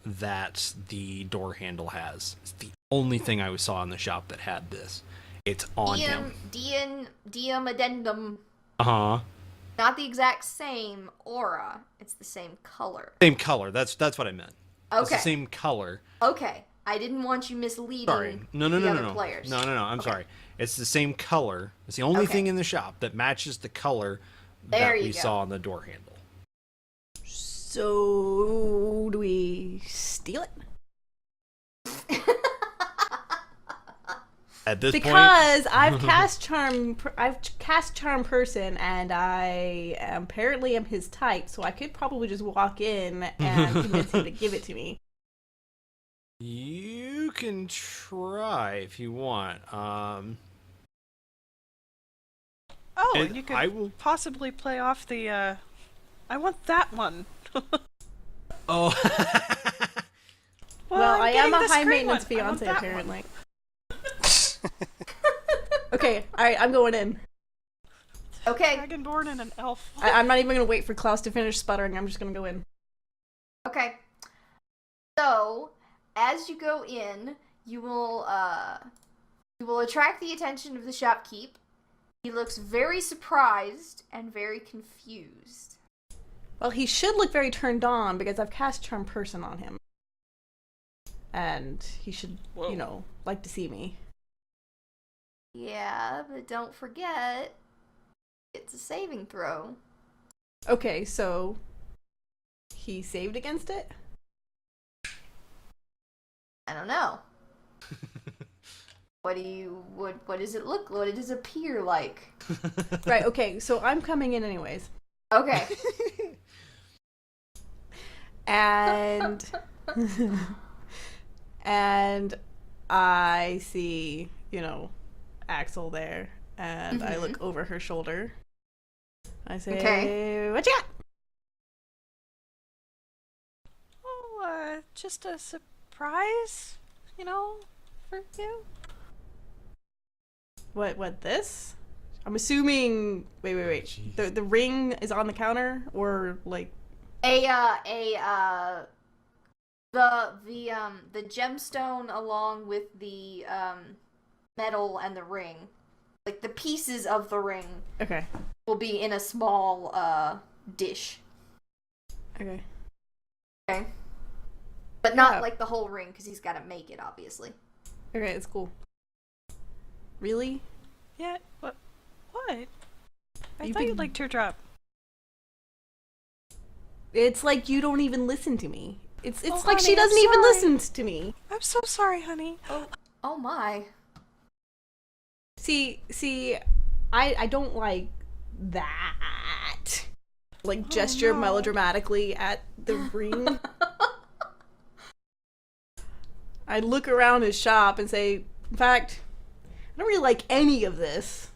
Speaker 3: that the door handle has. It's the only thing I saw in the shop that had this. It's on him.
Speaker 5: Diem addendum.
Speaker 3: Uh-huh.
Speaker 5: Not the exact same aura. It's the same color.
Speaker 3: Same color. That's what I meant. It's
Speaker 5: Okay.
Speaker 3: the same color.
Speaker 5: Okay. I didn't want you misleading
Speaker 3: Sorry. No,
Speaker 5: the other
Speaker 3: no.
Speaker 5: players.
Speaker 3: No. I'm
Speaker 5: Okay.
Speaker 3: sorry. It's the same color. It's the only
Speaker 5: Okay.
Speaker 3: thing in the shop that matches the color
Speaker 5: There
Speaker 3: that
Speaker 5: you
Speaker 3: we
Speaker 5: go.
Speaker 3: saw on the door handle.
Speaker 4: So, do we steal it?
Speaker 3: At this point,
Speaker 4: Because I've cast charm person, and I apparently am his type, so I could probably just walk in and convince him to give it to me.
Speaker 3: you can try if you want.
Speaker 6: Oh,
Speaker 3: And
Speaker 6: and you could
Speaker 3: I will-
Speaker 6: possibly play off the, I want that one.
Speaker 3: Oh.
Speaker 4: Well,
Speaker 6: I'm
Speaker 4: I am
Speaker 6: getting
Speaker 4: a
Speaker 6: this
Speaker 4: high
Speaker 6: green
Speaker 4: maintenance
Speaker 6: one. I want
Speaker 4: fiance,
Speaker 6: that one.
Speaker 4: apparently. Okay, alright, I'm going in.
Speaker 5: Okay.
Speaker 6: Dragonborn and an elf.
Speaker 4: I'm not even going to wait for Klaus to finish sputtering, I'm just going to go in.
Speaker 5: Okay. So, as you go in, you will attract the attention of the shopkeep. He looks very surprised and very confused.
Speaker 4: Well, he should look very turned on, because I've cast charm person on him. And he should,
Speaker 6: Whoa.
Speaker 4: like to see me.
Speaker 5: Yeah, but don't forget, it's a saving throw.
Speaker 4: Okay, so he saved against it?
Speaker 5: I don't know. What does it look? What does it appear like?
Speaker 4: Right, okay, so I'm coming in anyways.
Speaker 5: Okay.
Speaker 4: And and I see, Axel there, and I look over her shoulder. I say,
Speaker 5: Okay.
Speaker 4: "What you got?"
Speaker 6: Oh, just a surprise, for you.
Speaker 4: What this? I'm assuming. Wait.
Speaker 3: Jeez.
Speaker 4: The ring is on the counter, or like.
Speaker 5: A The gemstone along with the metal and the ring, like the pieces of the ring,
Speaker 4: Okay.
Speaker 5: will be in a small dish.
Speaker 4: Okay.
Speaker 5: Okay. But not
Speaker 4: Yeah.
Speaker 5: like the whole ring, because he's got to make it, obviously.
Speaker 4: Okay, it's cool. Really?
Speaker 6: Yeah, what? I
Speaker 4: You've
Speaker 6: thought you'd
Speaker 4: been-
Speaker 6: like teardrop.
Speaker 4: It's like you don't even listen to me. It's
Speaker 6: Oh,
Speaker 4: like she
Speaker 6: honey, I'm
Speaker 4: doesn't even
Speaker 6: sorry.
Speaker 4: listen to me.
Speaker 6: I'm so sorry, honey.
Speaker 5: Oh my.
Speaker 4: See, I don't like that. Like gesture
Speaker 6: no.
Speaker 4: melodramatically at the ring. I look around his shop and say, in fact, I don't really like any of this.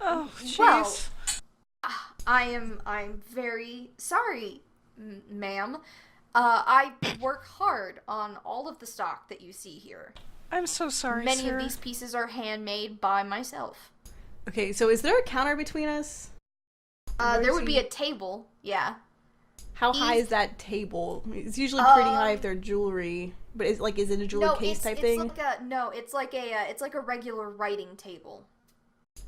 Speaker 6: Oh, jeez.
Speaker 5: Well, I'm very sorry, ma'am. I work hard on all of the stock that you see here.
Speaker 6: I'm so sorry,
Speaker 5: Many
Speaker 6: sir.
Speaker 5: of these pieces are handmade by myself.
Speaker 4: Okay, so is there a counter between us? Where
Speaker 5: There
Speaker 4: is
Speaker 5: would be
Speaker 4: he?
Speaker 5: a table, yeah.
Speaker 4: How high
Speaker 5: He's-
Speaker 4: is that table? It's usually pretty high
Speaker 5: Um,
Speaker 4: if they're jewelry, but is it a jewelry case type thing?
Speaker 5: It's like a regular writing table.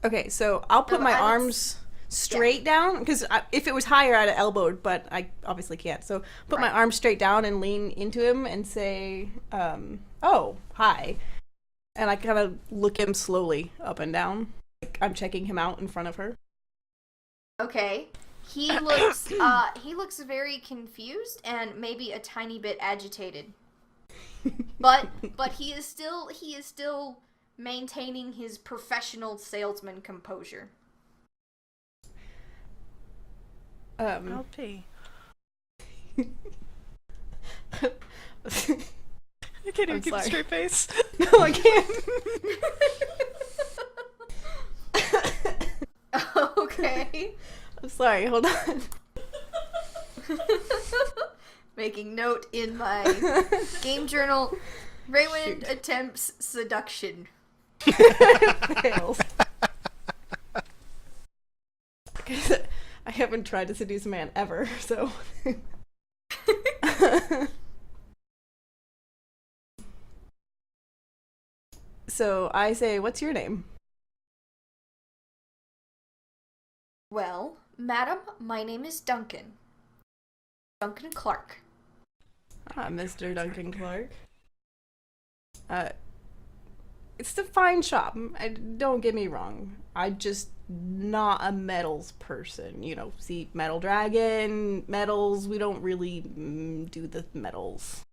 Speaker 4: Okay, so I'll put
Speaker 5: So
Speaker 4: my
Speaker 5: I would
Speaker 4: arms straight down, because if it was higher, I'd have elbowed, but I obviously can't. So put my
Speaker 5: Right.
Speaker 4: arms straight down and lean into him and say, "Oh, hi," and I kind of look him slowly up and down, like I'm checking him out in front of her.
Speaker 5: Okay. He looks very confused and maybe a tiny bit agitated. But he is still maintaining his professional salesman composure.
Speaker 6: I'll pee. I can't even
Speaker 4: I'm
Speaker 6: keep a
Speaker 4: sorry.
Speaker 6: straight face.
Speaker 4: No, I can't.
Speaker 5: Okay.
Speaker 4: I'm sorry. Hold on.
Speaker 5: Making note in my game journal. Raywin attempts seduction.
Speaker 4: Fails. Because I haven't tried to seduce a man ever, so. So I say, "What's your name?"
Speaker 5: Well, madam, my name is Duncan. Duncan Clark.
Speaker 4: Ah, Mr. Duncan Clark. It's a fine shop. Don't get me wrong. I'm just not a metals person. You know, see, Metal Dragon, metals, we don't really do the metals.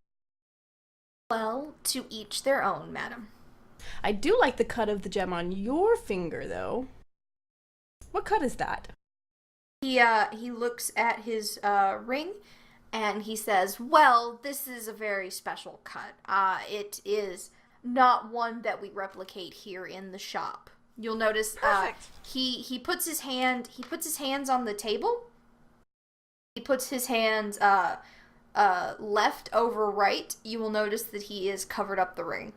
Speaker 5: Well, to each their own, madam.
Speaker 4: I do like the cut of the gem on your finger, though. What cut is that?
Speaker 5: He looks at his ring and he says, "Well, this is a very special cut. It is not one that we replicate here in the shop." You'll notice
Speaker 6: Perfect.
Speaker 5: he puts his hands on the table. He puts his hands left over right. You will notice that he is covered up the ring.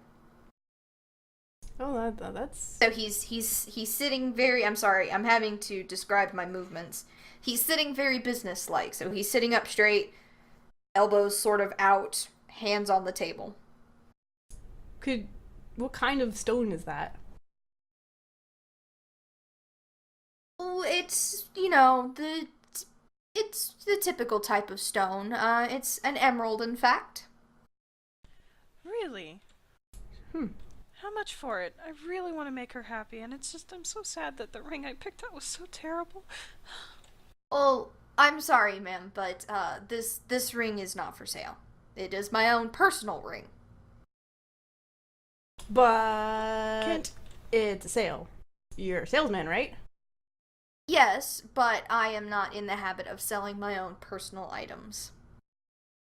Speaker 4: Oh, that's...
Speaker 5: So he's sitting very, I'm sorry, I'm having to describe my movements. He's sitting very businesslike. So he's sitting up straight, elbows sort of out, hands on the table.
Speaker 4: What kind of stone is that?
Speaker 5: Oh, it's the typical type of stone. It's an emerald, in fact.
Speaker 6: Really? How much for it? I really want to make her happy, and it's just, I'm so sad that the ring I picked out was so terrible.
Speaker 5: Well, I'm sorry, ma'am, but this ring is not for sale. It is my own personal ring.
Speaker 4: But it's a sale. You're a salesman, right?
Speaker 5: Yes, but I am not in the habit of selling my own personal items.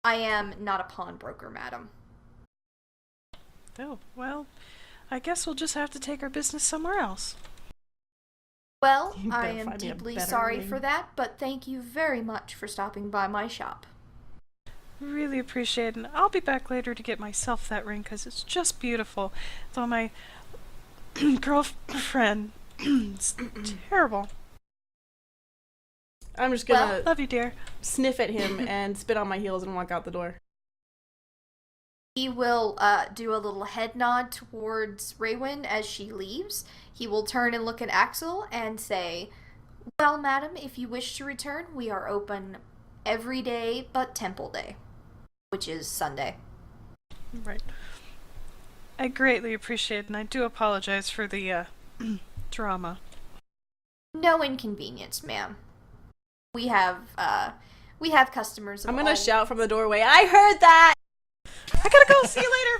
Speaker 5: I am not a pawnbroker, madam.
Speaker 6: Oh, well, I guess we'll just have to take our business somewhere else.
Speaker 5: Well,
Speaker 4: You
Speaker 5: I
Speaker 4: better
Speaker 5: am
Speaker 4: find me a
Speaker 5: deeply
Speaker 4: better
Speaker 5: sorry
Speaker 4: ring.
Speaker 5: for that, but thank you very much for stopping by my shop.
Speaker 6: Really appreciate it, and I'll be back later to get myself that ring, because it's just beautiful. Though my girlfriend, it's terrible.
Speaker 4: I'm just gonna
Speaker 5: Well,
Speaker 6: Love you, dear.
Speaker 4: sniff at him and spit on my heels and walk out the door.
Speaker 5: He will do a little head nod towards Raywin as she leaves. He will turn and look at Axel and say, "Well, madam, if you wish to return, we are open every day but Temple Day, which is Sunday."
Speaker 6: Right. I greatly appreciate it, and I do apologize for the drama.
Speaker 5: No inconvenience, ma'am. We have customers. Of
Speaker 4: I'm gonna
Speaker 5: all...
Speaker 4: shout from the doorway, I heard that!
Speaker 6: I gotta go. See you later.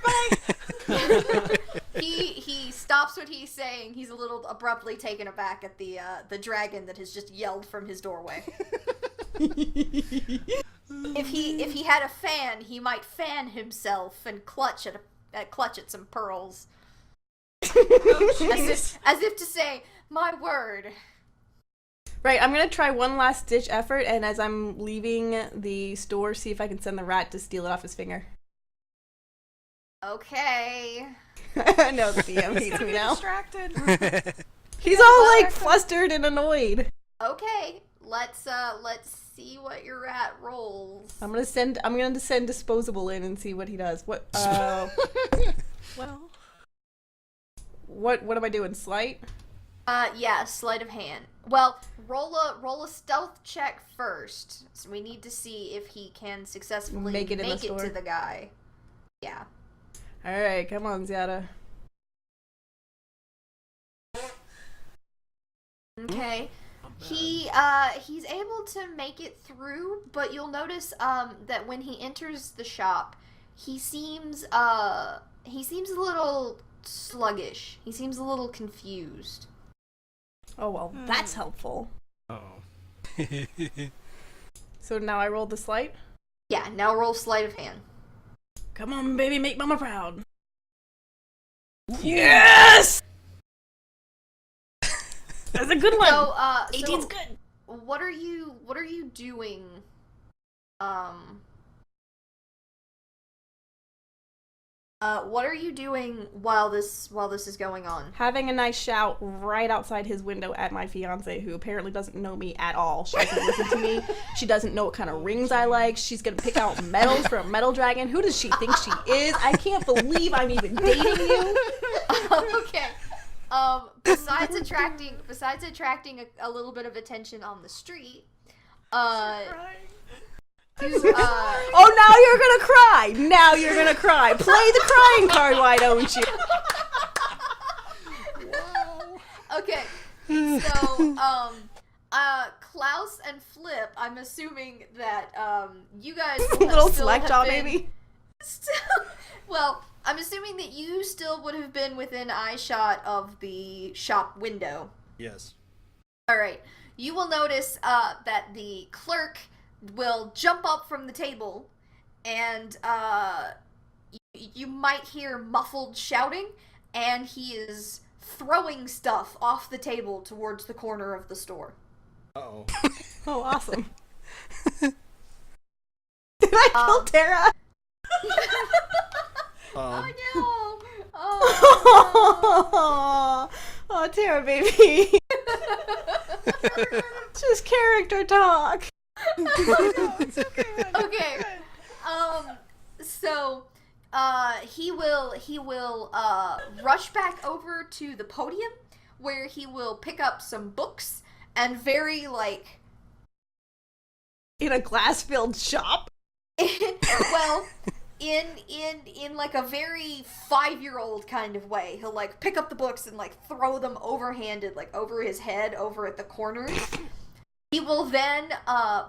Speaker 6: Bye.
Speaker 5: He stops what he's saying. He's a little abruptly taken aback at the dragon that has just yelled from his doorway. If he had a fan, he might fan himself and clutch at some pearls. As if to say, "My word."
Speaker 4: Right, I'm gonna try one last ditch effort, and as I'm leaving the store, see if I can send the rat to steal it off his finger.
Speaker 5: Okay.
Speaker 4: No, the DM hates me now.
Speaker 6: Distracted.
Speaker 4: He's all like flustered and annoyed.
Speaker 5: Okay. Let's see what your rat rolls.
Speaker 4: I'm gonna send disposable in and see what he does. What?
Speaker 6: Well,
Speaker 4: What am I doing? Sleight?
Speaker 5: Yeah, sleight of hand. Well, roll a stealth check first. So we need to see if he can successfully
Speaker 4: Make it in the store.
Speaker 5: to the guy. Yeah.
Speaker 4: All right, come on, Ziada.
Speaker 5: Okay. He's able to make it through, but you'll notice that when he enters the shop, he seems a little sluggish. He seems a little confused.
Speaker 4: Oh well, that's helpful.
Speaker 3: Oh.
Speaker 4: So now I rolled the sleight.
Speaker 5: Yeah, now roll sleight of hand.
Speaker 4: Come on, baby, make mama proud. Yes! That's a good one.
Speaker 5: So,
Speaker 4: 18's good.
Speaker 5: What are you doing? What are you doing while this is going on?
Speaker 4: Having a nice shout right outside his window at my fiance, who apparently doesn't know me at all. She doesn't listen to me. She doesn't know what kind of rings I like. She's gonna pick out medals for a metal dragon. Who does she think she is? I can't believe I'm even dating you.
Speaker 5: Okay. Besides attracting a little bit of attention on the street,
Speaker 4: Oh, now you're gonna cry. Now you're gonna cry. Play the crying card, why don't you?
Speaker 5: Okay. So, Klaus and Flip, I'm assuming that you guys will
Speaker 4: Little
Speaker 5: still
Speaker 4: slack
Speaker 5: have
Speaker 4: jaw,
Speaker 5: been-
Speaker 4: baby.
Speaker 5: Well, I'm assuming that you still would have been within eyeshot of the shop window.
Speaker 2: Yes.
Speaker 5: All right. You will notice that the clerk will jump up from the table, and you might hear muffled shouting, and he is throwing stuff off the table towards the corner of the store.
Speaker 3: Uh-oh.
Speaker 4: Oh, awesome. Did I kill Tara?
Speaker 5: Oh no!
Speaker 4: Oh, Tara, baby. Just character talk.
Speaker 5: Okay. So he will rush back over to the podium where he will pick up some books and very like
Speaker 4: In a glass-filled shop?
Speaker 5: well in like a very 5-year-old kind of way. He'll like pick up the books and like throw them overhanded, like over his head, over at the corners. He will then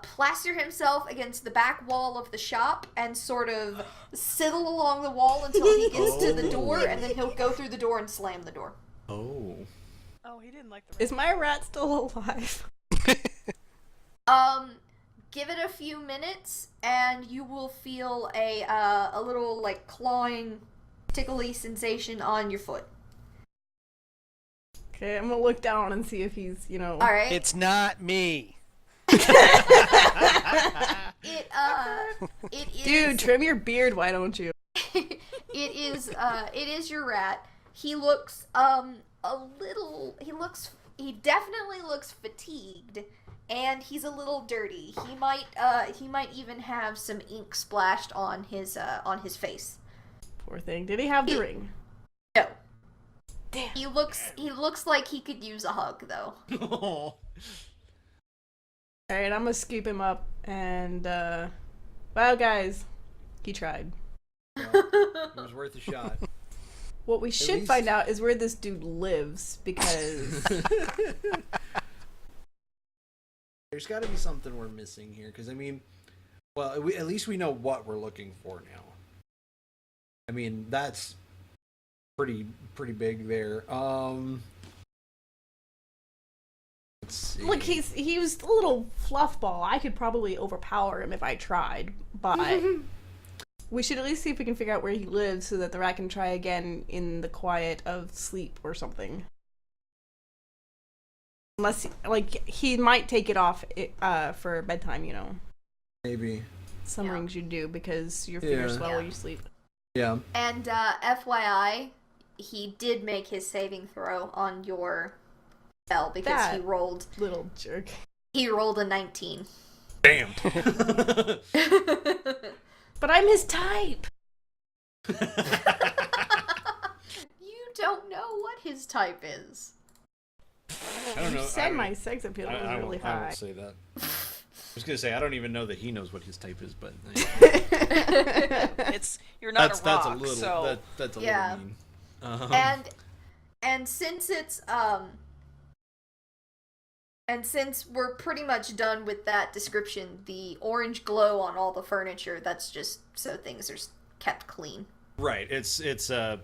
Speaker 5: plaster himself against the back wall of the shop and sort of sidle along the wall until he gets to the door, and then he'll go through the door and slam the door.
Speaker 3: Oh.
Speaker 6: oh, he didn't like the.
Speaker 4: Is my rat still alive?
Speaker 5: Give it a few minutes, and you will feel a little like clawing, tickly sensation on your foot.
Speaker 4: Okay, I'm gonna look down and see if he's,
Speaker 5: All right.
Speaker 2: It's not me.
Speaker 5: It is.
Speaker 4: Dude, trim your beard, why don't you?
Speaker 5: it is your rat. He looks he definitely looks fatigued, and he's a little dirty. He might even have some ink splashed on his face.
Speaker 4: Poor thing. Did he have the ring?
Speaker 5: No.
Speaker 4: Damn.
Speaker 5: He looks like he could use a hug though.
Speaker 4: Alright, I'm gonna scoop him up and, well, guys, he tried.
Speaker 3: It was worth a shot.
Speaker 4: What we should
Speaker 3: least-
Speaker 4: find out is where this dude lives, because
Speaker 3: There's got to be something we're missing here, because I mean, well, at least we know what we're looking for now. I mean, that's pretty big there. Let's see.
Speaker 4: look, he was a little fluff ball. I could probably overpower him if I tried, but we should at least see if we can figure out where he lives so that the rat can try again in the quiet of sleep or something. Unless, he might take it off for bedtime, you know.
Speaker 3: Maybe.
Speaker 4: Some
Speaker 5: Yeah.
Speaker 4: rings you do because your fingers
Speaker 3: Yeah.
Speaker 4: swell
Speaker 5: Yeah.
Speaker 4: while you sleep.
Speaker 3: Yeah.
Speaker 5: And FYI, he did make his saving throw on your spell because
Speaker 4: That-
Speaker 5: he rolled
Speaker 4: Little jerk.
Speaker 5: a 19.
Speaker 3: Damn.
Speaker 4: But I'm his type!
Speaker 5: You don't know what his type is.
Speaker 3: I don't know.
Speaker 4: You said my sex appeal was
Speaker 3: I
Speaker 4: really
Speaker 3: won't
Speaker 4: high.
Speaker 3: say that. I was gonna say I don't even know that he knows what his type is, but
Speaker 6: You're not
Speaker 3: that's
Speaker 6: a rock,
Speaker 3: a little
Speaker 6: so
Speaker 3: that's a
Speaker 5: Yeah.
Speaker 3: little mean.
Speaker 5: And since it's and since we're pretty much done with that description, the orange glow on all the furniture, that's just so things are kept clean.
Speaker 3: Right. It's a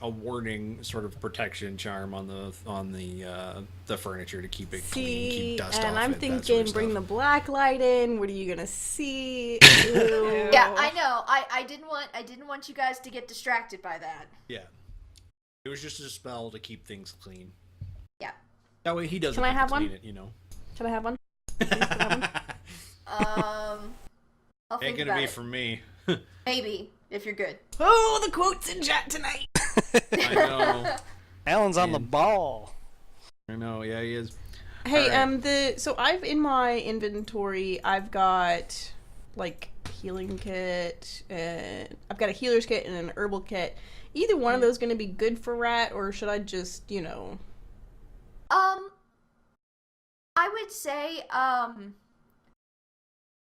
Speaker 3: warding sort of protection charm on the furniture to keep it clean,
Speaker 4: See,
Speaker 3: keep dust
Speaker 4: and
Speaker 3: off
Speaker 4: I'm
Speaker 3: it, that
Speaker 4: thinking,
Speaker 3: sort of
Speaker 4: bring the
Speaker 3: stuff.
Speaker 4: black light in. What are you gonna see? Ew.
Speaker 5: Yeah, I know. I didn't want you guys to get distracted by that.
Speaker 3: Yeah. It was just a spell to keep things clean.
Speaker 5: Yeah.
Speaker 3: That way he doesn't
Speaker 4: Can I have
Speaker 3: clean
Speaker 4: one?
Speaker 3: it, you know.
Speaker 4: Can I have one? Please, can I have one?
Speaker 5: I'll think
Speaker 3: Ain't gonna
Speaker 5: about
Speaker 3: be
Speaker 5: it.
Speaker 3: from me.
Speaker 5: Maybe if you're good.
Speaker 4: Oh, the quotes in chat tonight.
Speaker 3: I know.
Speaker 2: Alan's on the
Speaker 3: Man.
Speaker 2: ball.
Speaker 3: I know, yeah, he is.
Speaker 4: Hey,
Speaker 3: Alright.
Speaker 4: so I've in my inventory, I've got healing kit, and I've got a healer's kit and an herbal kit. Either one of those going to be good for rat, or should I just,
Speaker 5: I would say,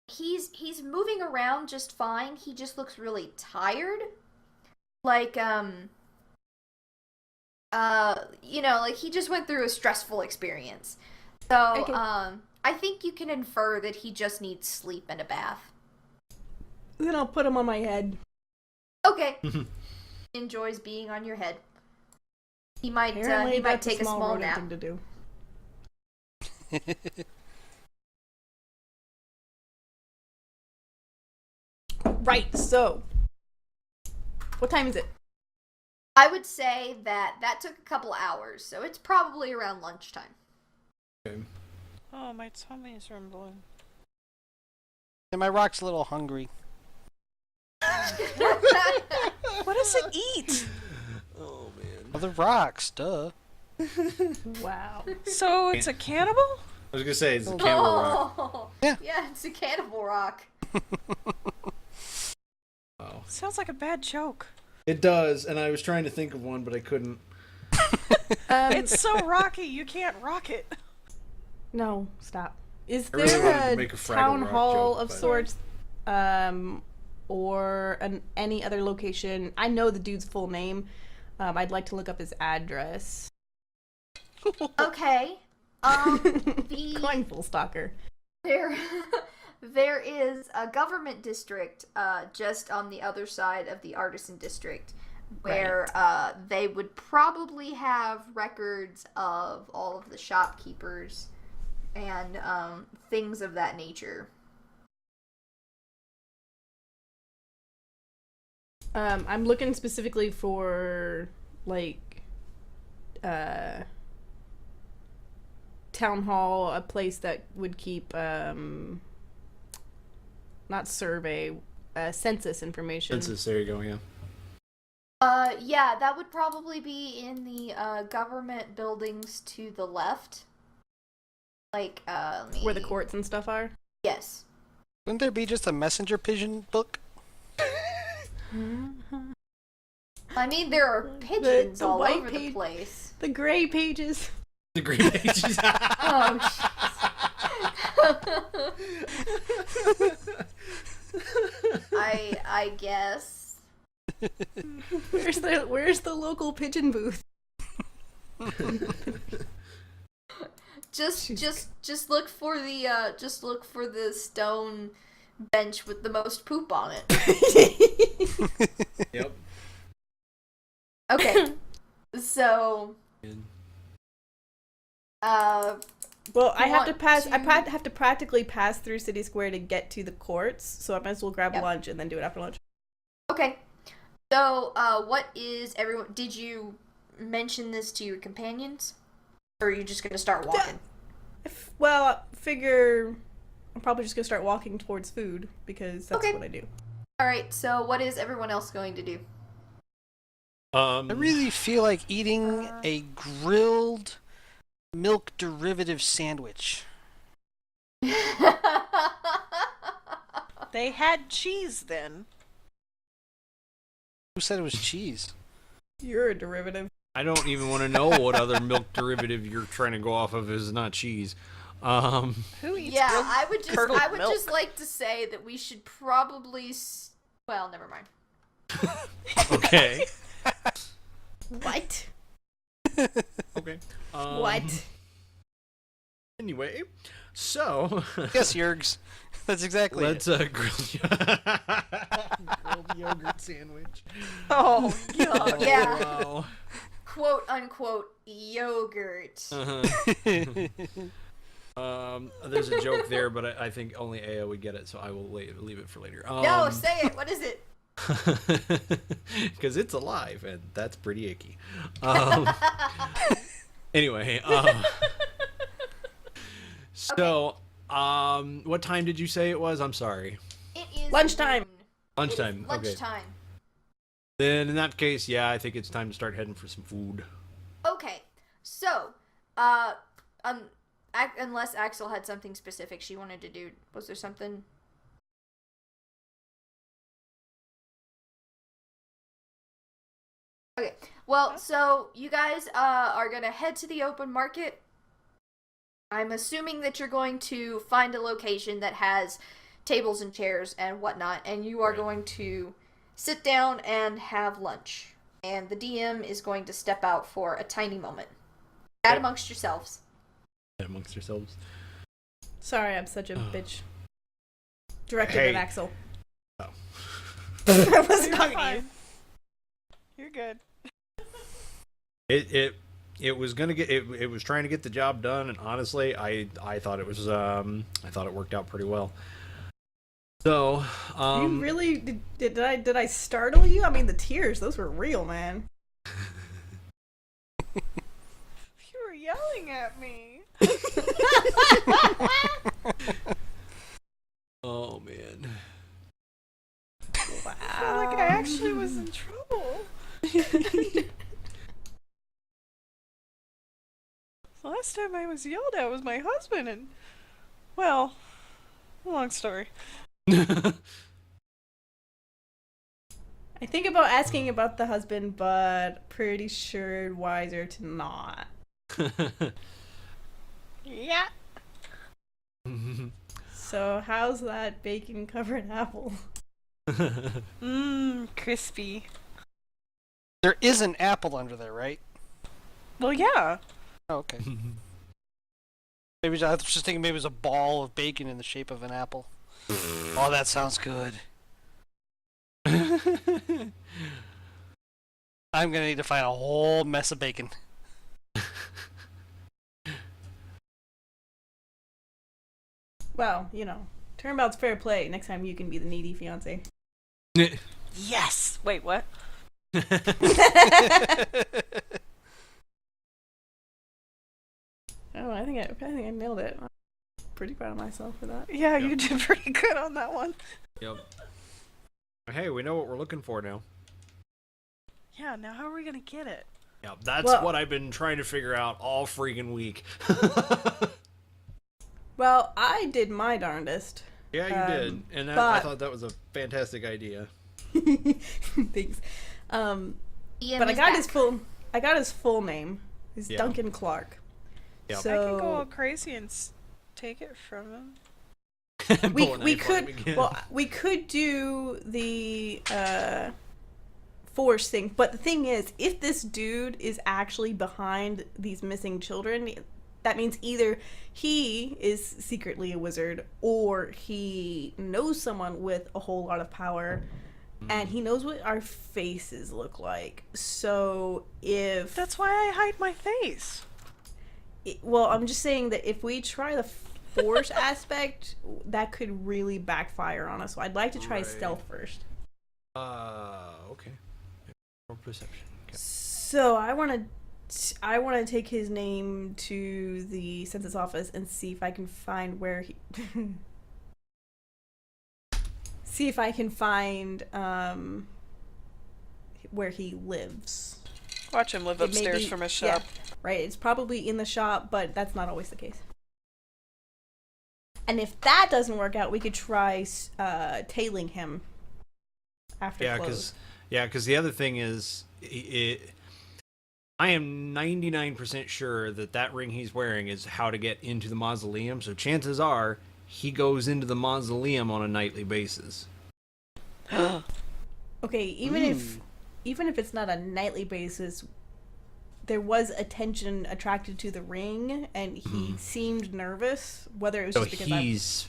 Speaker 5: he's moving around just fine. He just looks really tired. He just went through a stressful experience. So,
Speaker 4: Okay.
Speaker 5: I think you can infer that he just needs sleep and a bath.
Speaker 4: Then I'll put him on my head.
Speaker 5: Okay. Enjoys being on your head. He might
Speaker 4: Apparently that's
Speaker 5: take a small
Speaker 4: rodent
Speaker 5: nap.
Speaker 4: thing to do. Right, so what time is it?
Speaker 5: I would say that took a couple hours, so it's probably around lunchtime.
Speaker 3: Okay.
Speaker 6: Oh, my tummy is rumbling.
Speaker 2: And my rock's a little hungry.
Speaker 6: What does it eat?
Speaker 3: Oh man.
Speaker 2: Other rocks, duh.
Speaker 4: Wow.
Speaker 6: So it's a cannibal?
Speaker 3: I was gonna say it's a cannibal rock.
Speaker 5: Oh,
Speaker 2: Yeah.
Speaker 5: yeah, it's a cannibal rock.
Speaker 3: Oh.
Speaker 6: Sounds like a bad joke.
Speaker 3: It does, and I was trying to think of one, but I couldn't.
Speaker 6: It's so rocky, you can't rock it.
Speaker 4: No, stop. Is
Speaker 3: I really
Speaker 4: there
Speaker 3: wanted to
Speaker 4: a
Speaker 3: make a Fraggle
Speaker 4: town
Speaker 3: Rock
Speaker 4: hall
Speaker 3: joke,
Speaker 4: of
Speaker 3: but-
Speaker 4: sorts, or any other location? I know the dude's full name. I'd like to look up his address.
Speaker 5: Okay. The
Speaker 4: Going full stalker.
Speaker 5: there is a government district just on the other side of the artisan district where they would probably have records of all of the shopkeepers and things of that nature.
Speaker 4: I'm looking specifically for town hall, a place that would keep not survey, census information.
Speaker 3: Census, there you go, yeah.
Speaker 5: Yeah, that would probably be in the government buildings to the left. Let me...
Speaker 4: Where the courts and stuff are.
Speaker 5: Yes.
Speaker 2: Wouldn't there be just a messenger pigeon book?
Speaker 5: I mean, there are pigeons
Speaker 4: the
Speaker 5: all
Speaker 4: white
Speaker 5: over the
Speaker 4: page-
Speaker 5: place.
Speaker 4: The gray pages.
Speaker 3: The green pages.
Speaker 5: Oh, I guess.
Speaker 4: Where's the local pigeon booth?
Speaker 5: Just look for the stone bench with the most poop on it.
Speaker 3: Yep.
Speaker 5: Okay. So
Speaker 4: Well, I have to
Speaker 5: want
Speaker 4: pass.
Speaker 5: to-
Speaker 4: I have to practically pass through City Square to get to the courts, so I might as well grab
Speaker 5: Yep.
Speaker 4: lunch and then do it after lunch.
Speaker 5: okay. So what is everyone did you mention this to your companions? Or are you just gonna start walking?
Speaker 4: Figure I'm probably just gonna start walking towards food because that's
Speaker 5: Okay.
Speaker 4: what I do.
Speaker 5: Alright, so what is everyone else going to do?
Speaker 2: I really feel like eating a grilled milk derivative sandwich.
Speaker 6: They had cheese then.
Speaker 2: Who said it was cheese?
Speaker 4: You're a derivative.
Speaker 3: I don't even want to know what other milk derivative you're trying to go off of is not cheese.
Speaker 6: Who eats
Speaker 5: Yeah,
Speaker 6: grilled
Speaker 5: I would
Speaker 6: curdled milk?
Speaker 5: just like to say that we should probably well, never mind.
Speaker 3: Okay.
Speaker 4: What?
Speaker 3: Okay.
Speaker 4: What?
Speaker 3: Anyway, so
Speaker 2: Yes, Yergs. That's exactly
Speaker 3: let's
Speaker 2: it.
Speaker 3: grill grilled yogurt sandwich.
Speaker 6: Oh, God.
Speaker 3: Oh,
Speaker 5: Yeah.
Speaker 3: wow.
Speaker 5: Quote unquote yogurt.
Speaker 3: There's a joke there, but I think only Ao would get it, so I will leave it for later.
Speaker 5: No, say it. What is it?
Speaker 3: Because it's alive, and that's pretty icky. Anyway, so, what time did you say it was? I'm sorry.
Speaker 5: It is
Speaker 4: Lunchtime.
Speaker 5: noon.
Speaker 3: Lunchtime.
Speaker 5: It is
Speaker 3: Okay.
Speaker 5: lunchtime.
Speaker 3: Then in that case, yeah, I think it's time to start heading for some food.
Speaker 5: Okay. So, unless Axel had something specific she wanted to do, was there something? Okay. Well, so you guys are gonna head to the open market. I'm assuming that you're going to find a location that has tables and chairs and whatnot, and you are
Speaker 3: Right.
Speaker 5: going to sit down and have lunch. And the DM is going to step out for a tiny moment. Chat
Speaker 3: Okay.
Speaker 5: amongst yourselves.
Speaker 3: Amongst yourselves.
Speaker 4: Sorry, I'm such a bitch. Directed
Speaker 3: Hey.
Speaker 4: at Axel.
Speaker 3: Oh.
Speaker 4: I wasn't
Speaker 6: You're
Speaker 4: talking to you.
Speaker 6: fine. You're good.
Speaker 3: It was gonna get it was trying to get the job done, and honestly, I thought it was I thought it worked out pretty well. So
Speaker 4: You really did I startle you? I mean, the tears, those were real, man.
Speaker 6: You were yelling at me.
Speaker 3: oh man.
Speaker 6: I felt like I actually was in trouble. The last time I was yelled at was my husband, and well, long story.
Speaker 4: I think about asking about the husband, but pretty sure wiser to not.
Speaker 6: Yeah.
Speaker 4: So how's that bacon covered apple?
Speaker 6: Crispy.
Speaker 2: There is an apple under there, right?
Speaker 6: Well, yeah.
Speaker 2: Oh, okay. Maybe I was just thinking maybe it was a ball of bacon in the shape of an apple. Oh, that sounds good. I'm gonna need to find a whole mess of bacon.
Speaker 4: Well, you know, turnabout's fair play. Next time you can be the needy fiance.
Speaker 6: Yes. Wait, what?
Speaker 4: Oh, I think I nailed it. I'm pretty proud of myself for that.
Speaker 6: Yeah,
Speaker 3: Yep.
Speaker 6: you did pretty good on that one.
Speaker 3: Yep. Hey, we know what we're looking for now.
Speaker 6: Yeah, now how are we gonna get it?
Speaker 3: Yep, that's
Speaker 4: Well-
Speaker 3: what I've been trying to figure out all freaking week.
Speaker 4: Well, I did my darndest.
Speaker 3: Yeah, you did, and I
Speaker 4: but-
Speaker 3: thought that was a fantastic idea.
Speaker 4: Thanks.
Speaker 5: Ian
Speaker 4: But I
Speaker 5: is
Speaker 4: got
Speaker 5: back.
Speaker 4: his full name. It's
Speaker 3: Yeah.
Speaker 4: Duncan Clark.
Speaker 3: Yep.
Speaker 4: So
Speaker 6: I can go all crazy and take it from him.
Speaker 4: we could do the force thing, but the thing is, if this dude is actually behind these missing children, that means either he is secretly a wizard or he knows someone with a whole lot of power and he knows what our faces look like. So if
Speaker 6: That's why I hide my face.
Speaker 4: well, I'm just saying that if we try the force aspect, that could really backfire on us. So I'd like to try
Speaker 3: Right.
Speaker 4: stealth first.
Speaker 3: Okay. Or perception. Okay.
Speaker 4: So I want to take his name to the census office and see if I can find where he see if I can find where he lives.
Speaker 6: Watch him live
Speaker 4: It may
Speaker 6: upstairs
Speaker 4: be-
Speaker 6: from his
Speaker 4: yeah,
Speaker 6: shop.
Speaker 4: right, it's probably in the shop, but that's not always the case. And if that doesn't work out, we could try tailing him after close.
Speaker 3: Because the other thing is, I am 99% sure that ring he's wearing is how to get into the mausoleum. So chances are he goes into the mausoleum on a nightly basis.
Speaker 4: Okay, even if it's not a nightly basis, there was attention attracted to the ring, and he seemed nervous. Whether it was
Speaker 3: So
Speaker 4: just because
Speaker 3: he's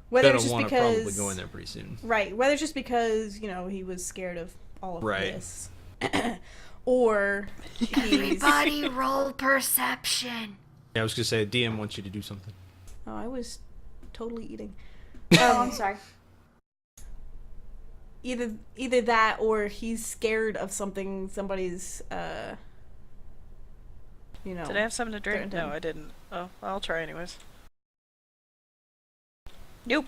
Speaker 4: whether
Speaker 3: gonna
Speaker 4: it's just
Speaker 3: want to probably
Speaker 4: because
Speaker 3: go in there pretty soon.
Speaker 4: right, whether it's just because he was scared of all of
Speaker 3: Right.
Speaker 4: this, or he's
Speaker 5: Everybody roll perception.
Speaker 3: Yeah, I was gonna say DM wants you to do something.
Speaker 4: oh, I was totally eating.
Speaker 5: Oh, I'm sorry.
Speaker 4: Either that or he's scared of somebody's
Speaker 6: Did I have something to drink?
Speaker 4: Certain
Speaker 6: No, I didn't. Oh, I'll try anyways. Nope.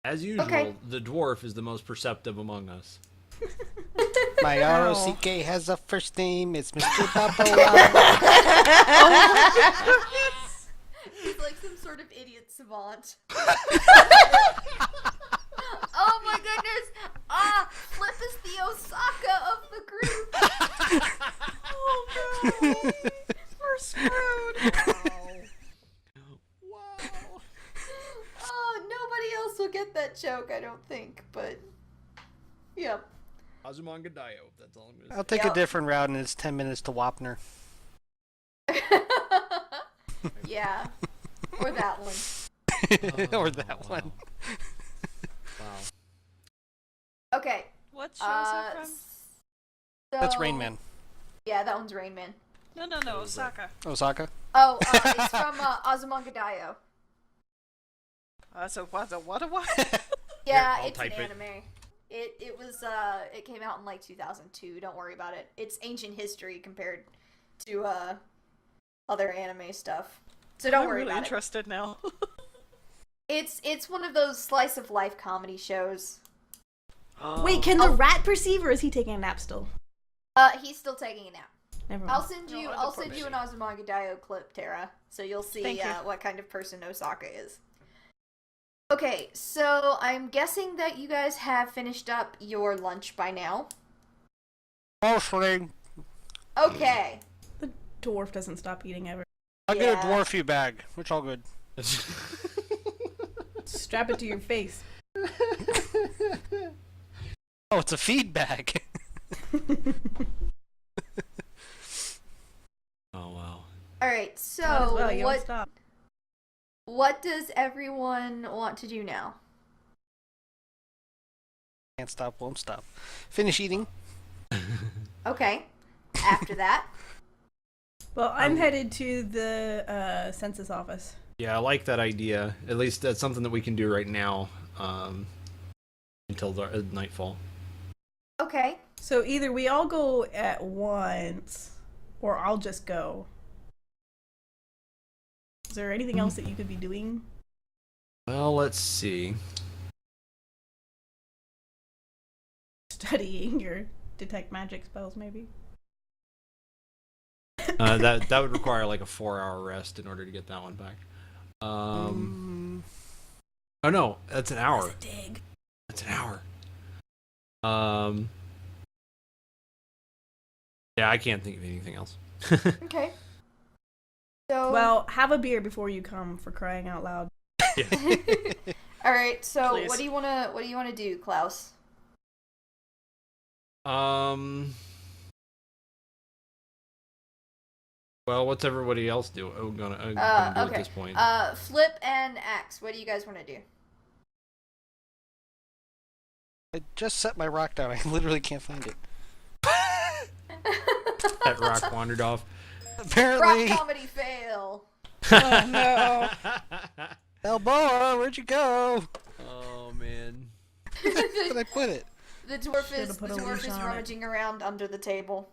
Speaker 3: As usual,
Speaker 5: Okay.
Speaker 3: the dwarf is the most perceptive among us.
Speaker 2: My
Speaker 4: Ow.
Speaker 2: ROCK has a first name. It's Mr. Papa.
Speaker 5: He's like some sort of idiot savant. Oh my goodness! Flip is the Osaka of the group.
Speaker 6: Oh no! We're screwed!
Speaker 3: Wow.
Speaker 5: Oh, nobody else will get that joke, I don't think. But, yep.
Speaker 3: Azumangadayo, that's all I'm gonna say.
Speaker 2: I'll take
Speaker 5: Yep.
Speaker 2: a different route, and it's 10 minutes to Wapner.
Speaker 5: Yeah. Or that one.
Speaker 2: Or that
Speaker 3: wow.
Speaker 2: one.
Speaker 3: Wow.
Speaker 5: Okay.
Speaker 6: What show is that from?
Speaker 2: That's
Speaker 5: so-
Speaker 2: Rain Man.
Speaker 5: Yeah, that one's Rain Man.
Speaker 6: No, Osaka.
Speaker 2: Osaka.
Speaker 5: Oh, it's from Azumangadayo.
Speaker 6: So what?
Speaker 5: Yeah,
Speaker 3: I'll
Speaker 5: it's an
Speaker 3: type it.
Speaker 5: anime. It was it came out in like 2002. Don't worry about it. It's ancient history compared to other anime stuff. So don't
Speaker 6: I'm
Speaker 5: worry
Speaker 6: really
Speaker 5: about
Speaker 6: interested now.
Speaker 5: it. It's one of those slice of life comedy shows.
Speaker 4: Wait, can the rat perceive, or is he taking a nap still?
Speaker 5: He's still taking a nap.
Speaker 4: Never mind.
Speaker 5: I'll send
Speaker 6: No,
Speaker 5: you
Speaker 6: I
Speaker 5: I'll
Speaker 6: don't
Speaker 5: send you an
Speaker 6: promise.
Speaker 5: Azumangadayo clip, Tara, so you'll see
Speaker 6: Thank you.
Speaker 5: what kind of person Osaka is. Okay, so I'm guessing that you guys have finished up your lunch by now.
Speaker 2: Mostly.
Speaker 5: Okay.
Speaker 4: The dwarf doesn't stop eating ever.
Speaker 2: I'll get a
Speaker 5: Yeah.
Speaker 2: dwarfy bag, which all good.
Speaker 4: Strap it to your face.
Speaker 2: Oh, it's a feed bag.
Speaker 3: Oh wow.
Speaker 5: All right. So
Speaker 4: Might as well, you don't stop.
Speaker 5: what does everyone want to do now?
Speaker 2: Can't stop, won't stop. Finish eating.
Speaker 5: Okay. After that.
Speaker 4: Well, I'm headed to the census office.
Speaker 3: Yeah, I like that idea. At least that's something that we can do right now, until nightfall.
Speaker 5: Okay.
Speaker 4: So either we all go at once, or I'll just go. Is there anything else that you could be doing?
Speaker 3: Well, let's see.
Speaker 4: Studying your detect magic spells, maybe?
Speaker 3: That would require like a 4-hour rest in order to get that one back. Oh no, that's an hour.
Speaker 4: That's a dig.
Speaker 3: That's an hour. Yeah, I can't think of anything else.
Speaker 5: Okay. So.
Speaker 4: Well, have a beer before you come, for crying out loud.
Speaker 5: All right. So
Speaker 6: Please.
Speaker 5: what do you wanna do, Klaus?
Speaker 3: Well, what's everybody else gonna do
Speaker 5: Okay.
Speaker 3: at this point?
Speaker 5: Flip and Axe. What do you guys want to do?
Speaker 2: I just set my rock down. I literally can't find it.
Speaker 3: That rock wandered off.
Speaker 2: Apparently.
Speaker 5: Rock comedy fail.
Speaker 6: Oh no.
Speaker 2: Balboa, where'd you go?
Speaker 3: Oh man.
Speaker 2: Where did I put it?
Speaker 5: The dwarf
Speaker 4: Should've
Speaker 5: is
Speaker 4: put a leash on it.
Speaker 5: rummaging around under the table.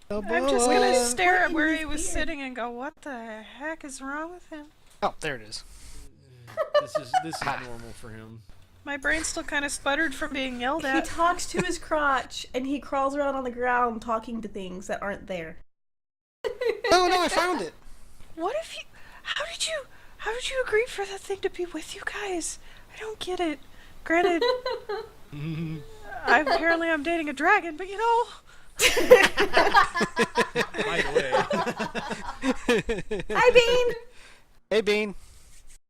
Speaker 2: Balboa.
Speaker 6: I'm just gonna stare at
Speaker 4: in
Speaker 6: where
Speaker 4: his
Speaker 6: he was
Speaker 4: beard.
Speaker 6: sitting and go, what the heck is wrong with him?
Speaker 2: Oh, there it is.
Speaker 3: This is normal for him.
Speaker 6: My brain still kind of sputtered from being yelled
Speaker 4: He
Speaker 6: at.
Speaker 4: talks to his crotch, and he crawls around on the ground talking to things that aren't there.
Speaker 2: Oh no, I found it.
Speaker 6: What if you... How did you agree for that thing to be with you guys? I don't get it. Granted, apparently I'm dating a dragon, but you know...
Speaker 3: By the way.
Speaker 4: Hi, Bean!
Speaker 2: Hey, Bean.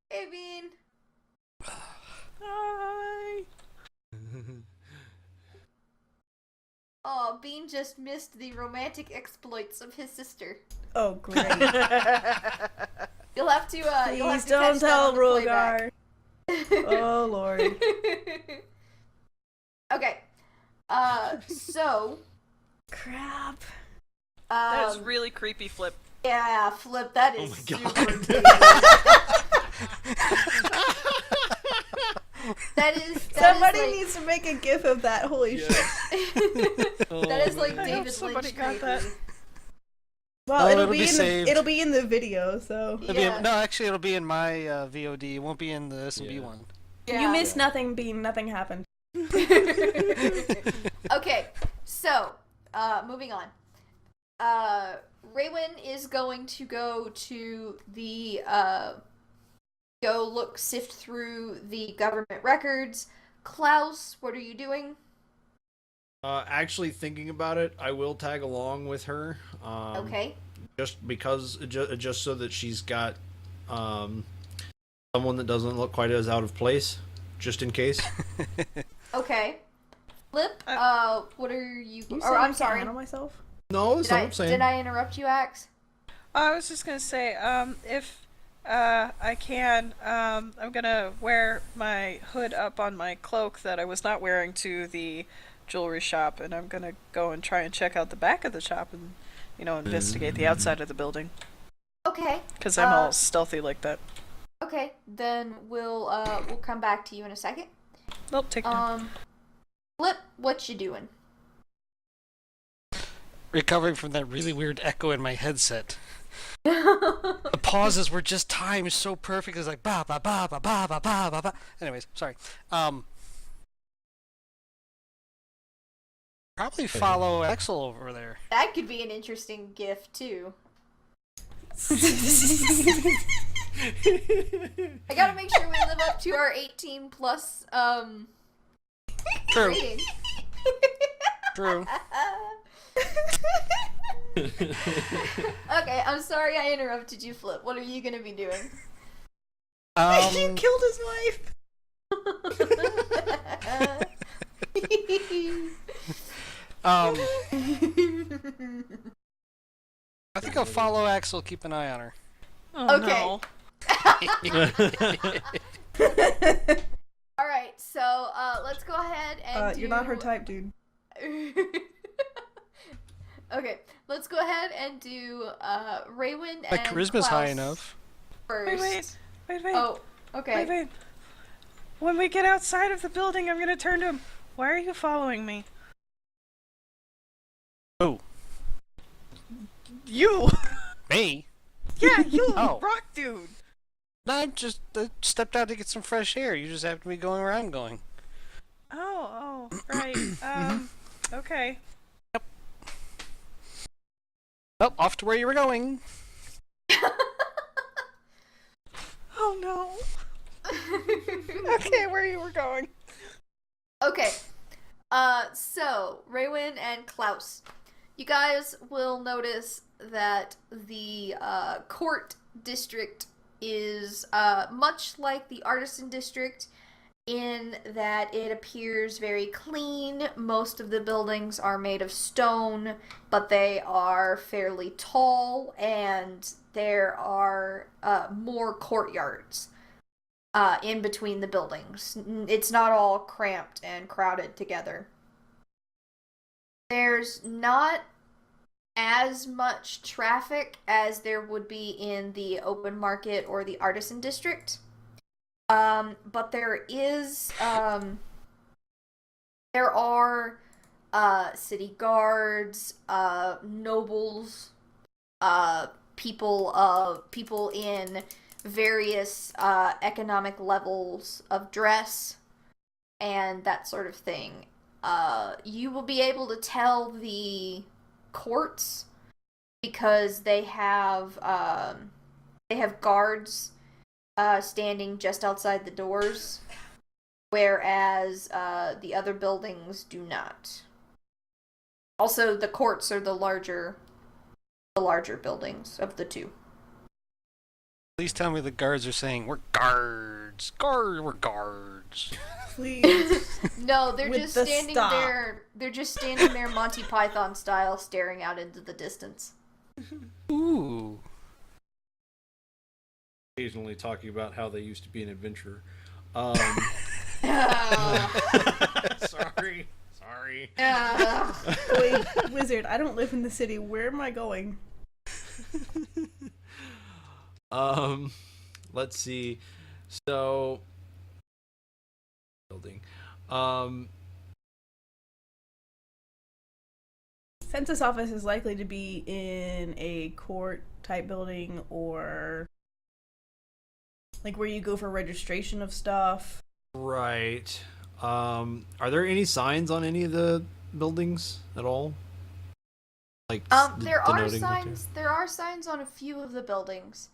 Speaker 5: Hey, Bean.
Speaker 6: Hi.
Speaker 5: Oh, Bean just missed the romantic exploits of his sister.
Speaker 4: Oh, great.
Speaker 5: You'll have to. You'll have
Speaker 4: Please
Speaker 5: to
Speaker 4: don't
Speaker 5: catch that
Speaker 4: tell
Speaker 5: on the playback.
Speaker 4: Rogar. Oh, Lord.
Speaker 5: Okay. So.
Speaker 4: Crap.
Speaker 6: That is really creepy, Flip.
Speaker 5: Yeah, Flip. That is
Speaker 3: Oh my
Speaker 5: super
Speaker 3: God.
Speaker 5: creepy. That is
Speaker 4: Somebody
Speaker 5: like,
Speaker 4: needs to make a gif of that. Holy shit.
Speaker 5: that is like
Speaker 6: I hope
Speaker 5: David
Speaker 6: somebody
Speaker 5: Lynch
Speaker 6: got
Speaker 5: creepy.
Speaker 6: that.
Speaker 4: Well,
Speaker 2: Oh,
Speaker 4: it'll
Speaker 2: it'll
Speaker 4: be
Speaker 2: be
Speaker 4: in
Speaker 2: saved.
Speaker 4: it'll be in the video, so
Speaker 5: Yeah.
Speaker 2: No, actually, it'll be in my VOD. It won't be in the SMB one.
Speaker 5: Yeah.
Speaker 4: you missed nothing, Bean. Nothing happened.
Speaker 5: Okay, so moving on. Raywin is going to go to the sift through the government records. Klaus, what are you doing?
Speaker 3: Actually, thinking about it, I will tag along with her.
Speaker 5: Okay.
Speaker 3: Just because, just so that she's got someone that doesn't look quite as out of place, just in case.
Speaker 5: Okay. Flip, what are you?
Speaker 4: You
Speaker 5: Or I'm
Speaker 4: I
Speaker 5: sorry.
Speaker 4: handle myself.
Speaker 3: No, that's
Speaker 5: Did
Speaker 3: not
Speaker 5: I,
Speaker 3: what I'm saying.
Speaker 5: did I interrupt you, Axe?
Speaker 6: I was just gonna say, if I can, I'm gonna wear my hood up on my cloak that I was not wearing to the jewelry shop, and I'm gonna go and try and check out the back of the shop and, investigate the outside of the building.
Speaker 5: Okay.
Speaker 6: Because I'm all stealthy like that.
Speaker 5: Okay, then we'll come back to you in a second.
Speaker 6: Nope, take time.
Speaker 5: Flip, what you doing?
Speaker 2: Recovering from that really weird echo in my headset. The pauses were just timed so perfect. It's like ba ba ba ba ba ba ba ba ba. Anyways, sorry. Probably follow Axel over there.
Speaker 5: That could be an interesting gift too. I gotta make sure we live up to our 18 plus
Speaker 2: True.
Speaker 5: rating.
Speaker 2: True.
Speaker 5: Okay, I'm sorry I interrupted you, Flip. What are you gonna be doing?
Speaker 4: You killed his wife.
Speaker 2: I think I'll follow Axel. Keep an eye on her.
Speaker 6: Oh,
Speaker 5: okay.
Speaker 6: no.
Speaker 5: All right, so let's go ahead and
Speaker 4: You're not her type, dude.
Speaker 5: Okay, let's go ahead and do Raywin
Speaker 2: My
Speaker 5: and
Speaker 2: charisma's
Speaker 5: Klaus
Speaker 2: high enough.
Speaker 5: first.
Speaker 6: Wait.
Speaker 5: Oh, okay.
Speaker 6: Wait. When we get outside of the building, I'm gonna turn to him. Why are you following me?
Speaker 2: Oh,
Speaker 6: You!
Speaker 2: me?
Speaker 6: Yeah, you,
Speaker 2: Oh.
Speaker 6: rock dude!
Speaker 2: No, I just stepped out to get some fresh air. You just have to be going where I'm going.
Speaker 6: Oh, right. Okay.
Speaker 2: Oh, off to where you were going.
Speaker 6: Oh no. Okay, where you were going.
Speaker 5: Okay. So, Raywin and Klaus, you guys will notice that the court district is much like the artisan district in that it appears very clean. Most of the buildings are made of stone, but they are fairly tall, and there are more courtyards in between the buildings. It's not all cramped and crowded together. There's not as much traffic as there would be in the open market or the artisan district. But there are city guards, nobles, people in various economic levels of dress and that sort of thing. You will be able to tell the courts because they have guards standing just outside the doors, whereas the other buildings do not. Also, the courts are the larger buildings of the two.
Speaker 2: Please tell me the guards are saying, we're guards. We're guards.
Speaker 4: Please.
Speaker 5: No, they're
Speaker 4: With
Speaker 5: just
Speaker 4: the
Speaker 5: standing
Speaker 4: stop.
Speaker 5: there. They're just standing there Monty Python style, staring out into the distance.
Speaker 2: Ooh.
Speaker 3: Occasionally talking about how they used to be an adventurer. Sorry.
Speaker 4: Wait, wizard, I don't live in the city. Where am I going?
Speaker 3: Let's see. So, building.
Speaker 4: Census office is likely to be in a court type building, or like where you go for registration of stuff.
Speaker 3: Right. Are there any signs on any of the buildings at all? Like
Speaker 5: There are
Speaker 3: denoting what
Speaker 5: signs. There are signs on a few of the buildings.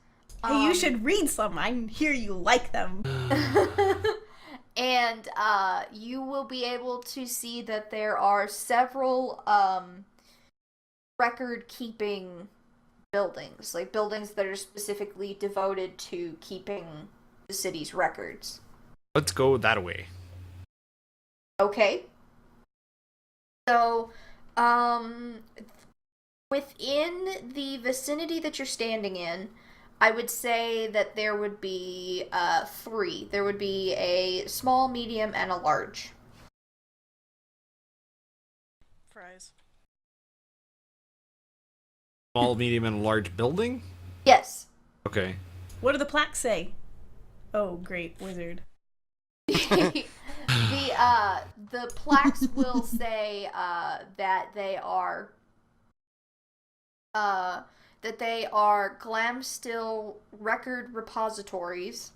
Speaker 4: Hey, you should read some. I hear you like them.
Speaker 5: And you will be able to see that there are several record-keeping buildings, like buildings that are specifically devoted to keeping the city's records.
Speaker 3: Let's go that way.
Speaker 5: Okay. So, within the vicinity that you're standing in, I would say that there would be 3. There would be a small, medium, and a large.
Speaker 6: Fries.
Speaker 3: Small, medium, and a large building?
Speaker 5: Yes.
Speaker 3: Okay.
Speaker 4: What do the plaques say? Oh, great, wizard.
Speaker 5: The plaques will say that they are Glamstill record repositories,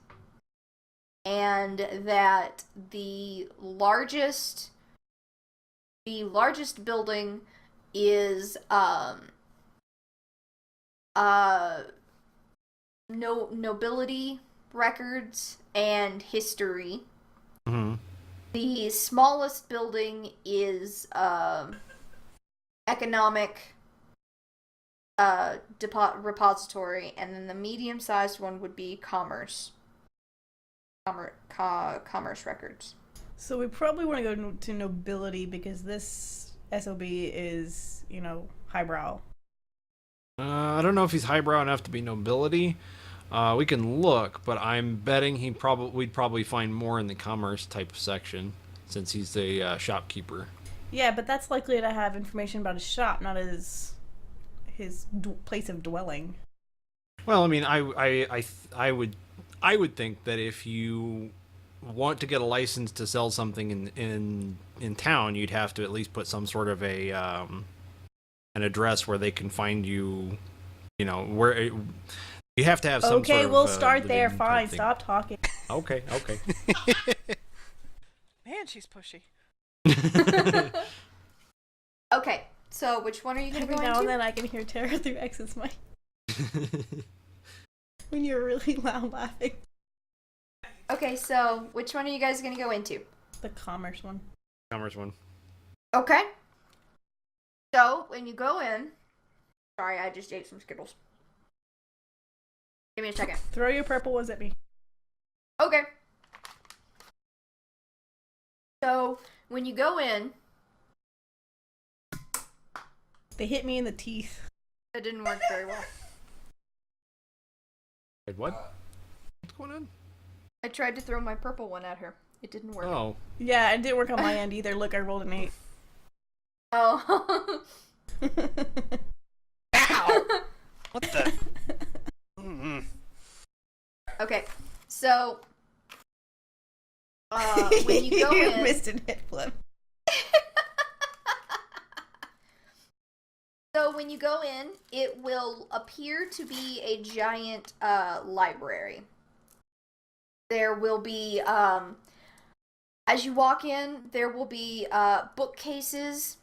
Speaker 5: and that the largest building is nobility records and history.
Speaker 3: Mm-hmm.
Speaker 5: The smallest building is economic repository, and then the medium-sized one would be commerce records.
Speaker 4: So we probably want to go to nobility because this SOB is, highbrow.
Speaker 3: I don't know if he's highbrow enough to be nobility. We can look, but I'm betting we'd probably find more in the commerce type of section since he's the shopkeeper.
Speaker 4: Yeah, but that's likely to have information about his shop, not his place of dwelling.
Speaker 3: Well, I mean, I would think that if you want to get a license to sell something in town, you'd have to at least put some sort of an address where they can find you. Where you have to have some.
Speaker 4: Okay,
Speaker 3: sort of,
Speaker 4: we'll start there.
Speaker 3: living
Speaker 4: Fine,
Speaker 3: thing.
Speaker 4: stop talking.
Speaker 3: Okay.
Speaker 6: Man, she's pushy.
Speaker 5: Okay, so which one are you going to
Speaker 4: Every
Speaker 5: go
Speaker 4: now and
Speaker 5: into?
Speaker 4: then I can hear Tara through X's mic when you're really loud laughing.
Speaker 5: Okay, so which one are you guys gonna go into?
Speaker 4: The commerce one.
Speaker 3: Commerce one.
Speaker 5: Okay. So when you go in, sorry, I just ate some Skittles. Give me a second.
Speaker 4: Throw your purple ones at me.
Speaker 5: Okay. So when you go in,
Speaker 4: They hit me in the teeth.
Speaker 5: it didn't work very well.
Speaker 3: Wait, what? What's going on?
Speaker 5: I tried to throw my purple one at her. It didn't work.
Speaker 3: Oh.
Speaker 4: Yeah, it didn't work on my end either. Look, I rolled an 8.
Speaker 5: Oh.
Speaker 2: Ow! What the? Mm-hmm.
Speaker 5: Okay, so when you go
Speaker 4: you
Speaker 5: in,
Speaker 4: missed an hit flip.
Speaker 5: so when you go in, it will appear to be a giant library. There will be, as you walk in, there will be bookcases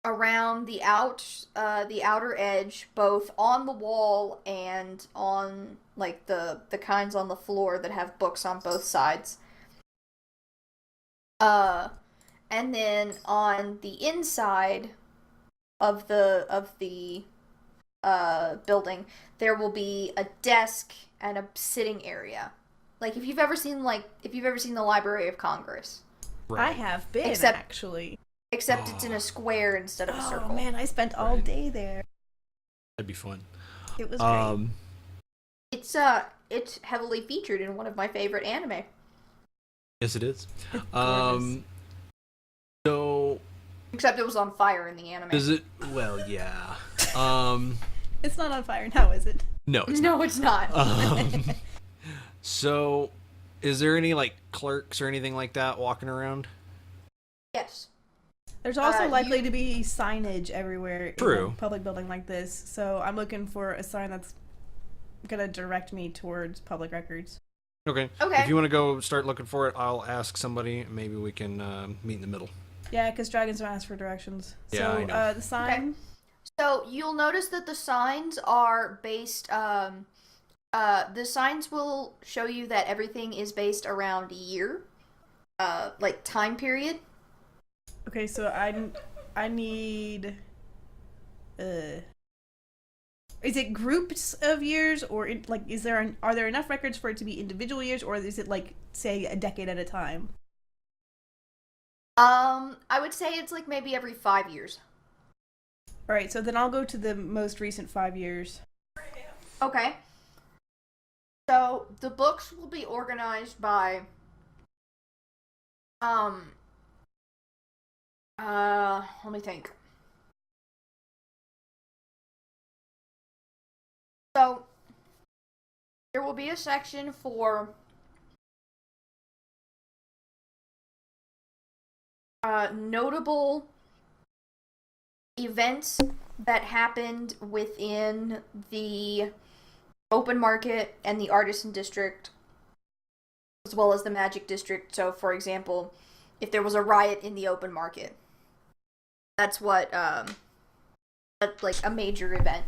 Speaker 5: around the outer edge, both on the wall and on like the kinds on the floor that have books on both sides. And then on the inside of the building, there will be a desk and a sitting area. Like if you've ever seen the Library of Congress.
Speaker 4: I have been,
Speaker 5: Except-
Speaker 4: actually.
Speaker 5: Except it's in a square instead of a
Speaker 4: Oh,
Speaker 5: circle.
Speaker 4: man, I spent all
Speaker 3: Right.
Speaker 4: day there.
Speaker 3: That'd be fun.
Speaker 4: It was great.
Speaker 5: It's heavily featured in one of my favorite anime.
Speaker 3: Yes, it is.
Speaker 4: Gorgeous.
Speaker 3: So
Speaker 5: Except it was on fire in the anime.
Speaker 3: is it? Well, yeah.
Speaker 4: It's not on fire now, is it?
Speaker 3: No, it's
Speaker 5: No, it's not.
Speaker 3: So, is there any like clerks or anything like that walking around?
Speaker 5: Yes.
Speaker 4: There's also likely
Speaker 5: you-
Speaker 4: to be signage everywhere in
Speaker 3: True.
Speaker 4: a public building like this, so I'm looking for a sign that's gonna direct me towards public records.
Speaker 3: Okay.
Speaker 5: Okay.
Speaker 3: If you want to go start looking for it, I'll ask somebody. Maybe we can meet in the middle.
Speaker 4: Yeah, because dragons don't ask for directions.
Speaker 3: Yeah,
Speaker 4: so,
Speaker 3: I know.
Speaker 4: The sign...
Speaker 5: So you'll notice that the signs are based. The signs will show you that everything is based around year, like time period.
Speaker 4: Okay, so I need... Is it groups of years, or are there enough records for it to be individual years, or is it like, say, a decade at a time?
Speaker 5: I would say it's like maybe every 5 years.
Speaker 4: All right, so then I'll go to the most recent 5 years.
Speaker 5: Okay. So the books will be organized by let me think. So there will be a section for notable events that happened within the open market and the artisan district, as well as the magic district. So, for example, if there was a riot in the open market, that's what that's like a major event.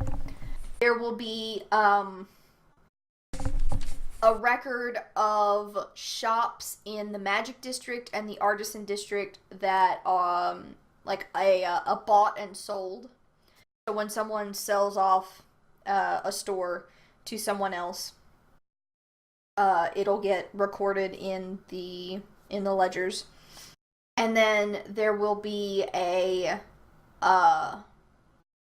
Speaker 5: There will be a record of shops in the magic district and the artisan district that like a bought and sold. So when someone sells off a store to someone else, it'll get recorded in the ledgers. And then there will be a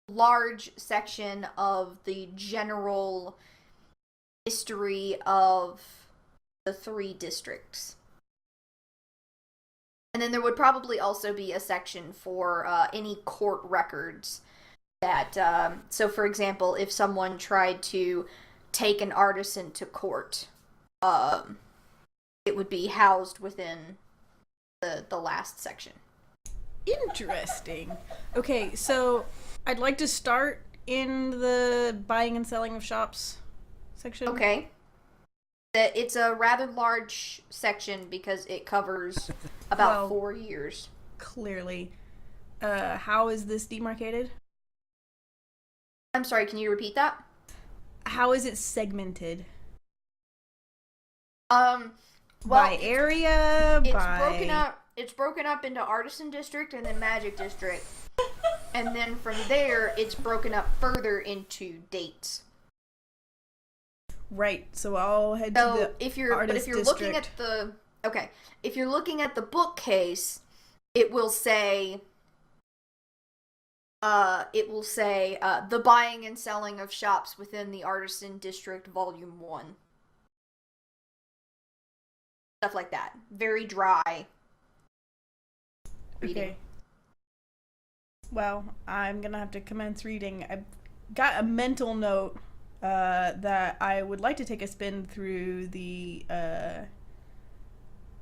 Speaker 5: large section of the general history of the 3 districts. And then there would probably also be a section for any court records that, so for example, if someone tried to take an artisan to court, it would be housed within the last section.
Speaker 4: Interesting. Okay, so I'd like to start in the buying and selling of shops section.
Speaker 5: Okay. It's a rather large section because it covers about
Speaker 4: Well-
Speaker 5: 4 years.
Speaker 4: Clearly. How is this demarcated?
Speaker 5: I'm sorry, can you repeat that?
Speaker 4: How is it segmented?
Speaker 5: Well,
Speaker 4: by area,
Speaker 5: it's
Speaker 4: by
Speaker 5: broken up. It's broken up into Artisan District and then Magic District, and then from there, it's broken up further into dates.
Speaker 4: Right. So I'll head to
Speaker 5: So
Speaker 4: the
Speaker 5: if you're looking at the if you're looking at the bookcase, it will say the buying and selling of shops within the Artisan District Volume 1. Stuff like that. Very dry reading.
Speaker 4: Okay. Well, I'm gonna have to commence reading. I've got a mental note that I would like to take a spin through the.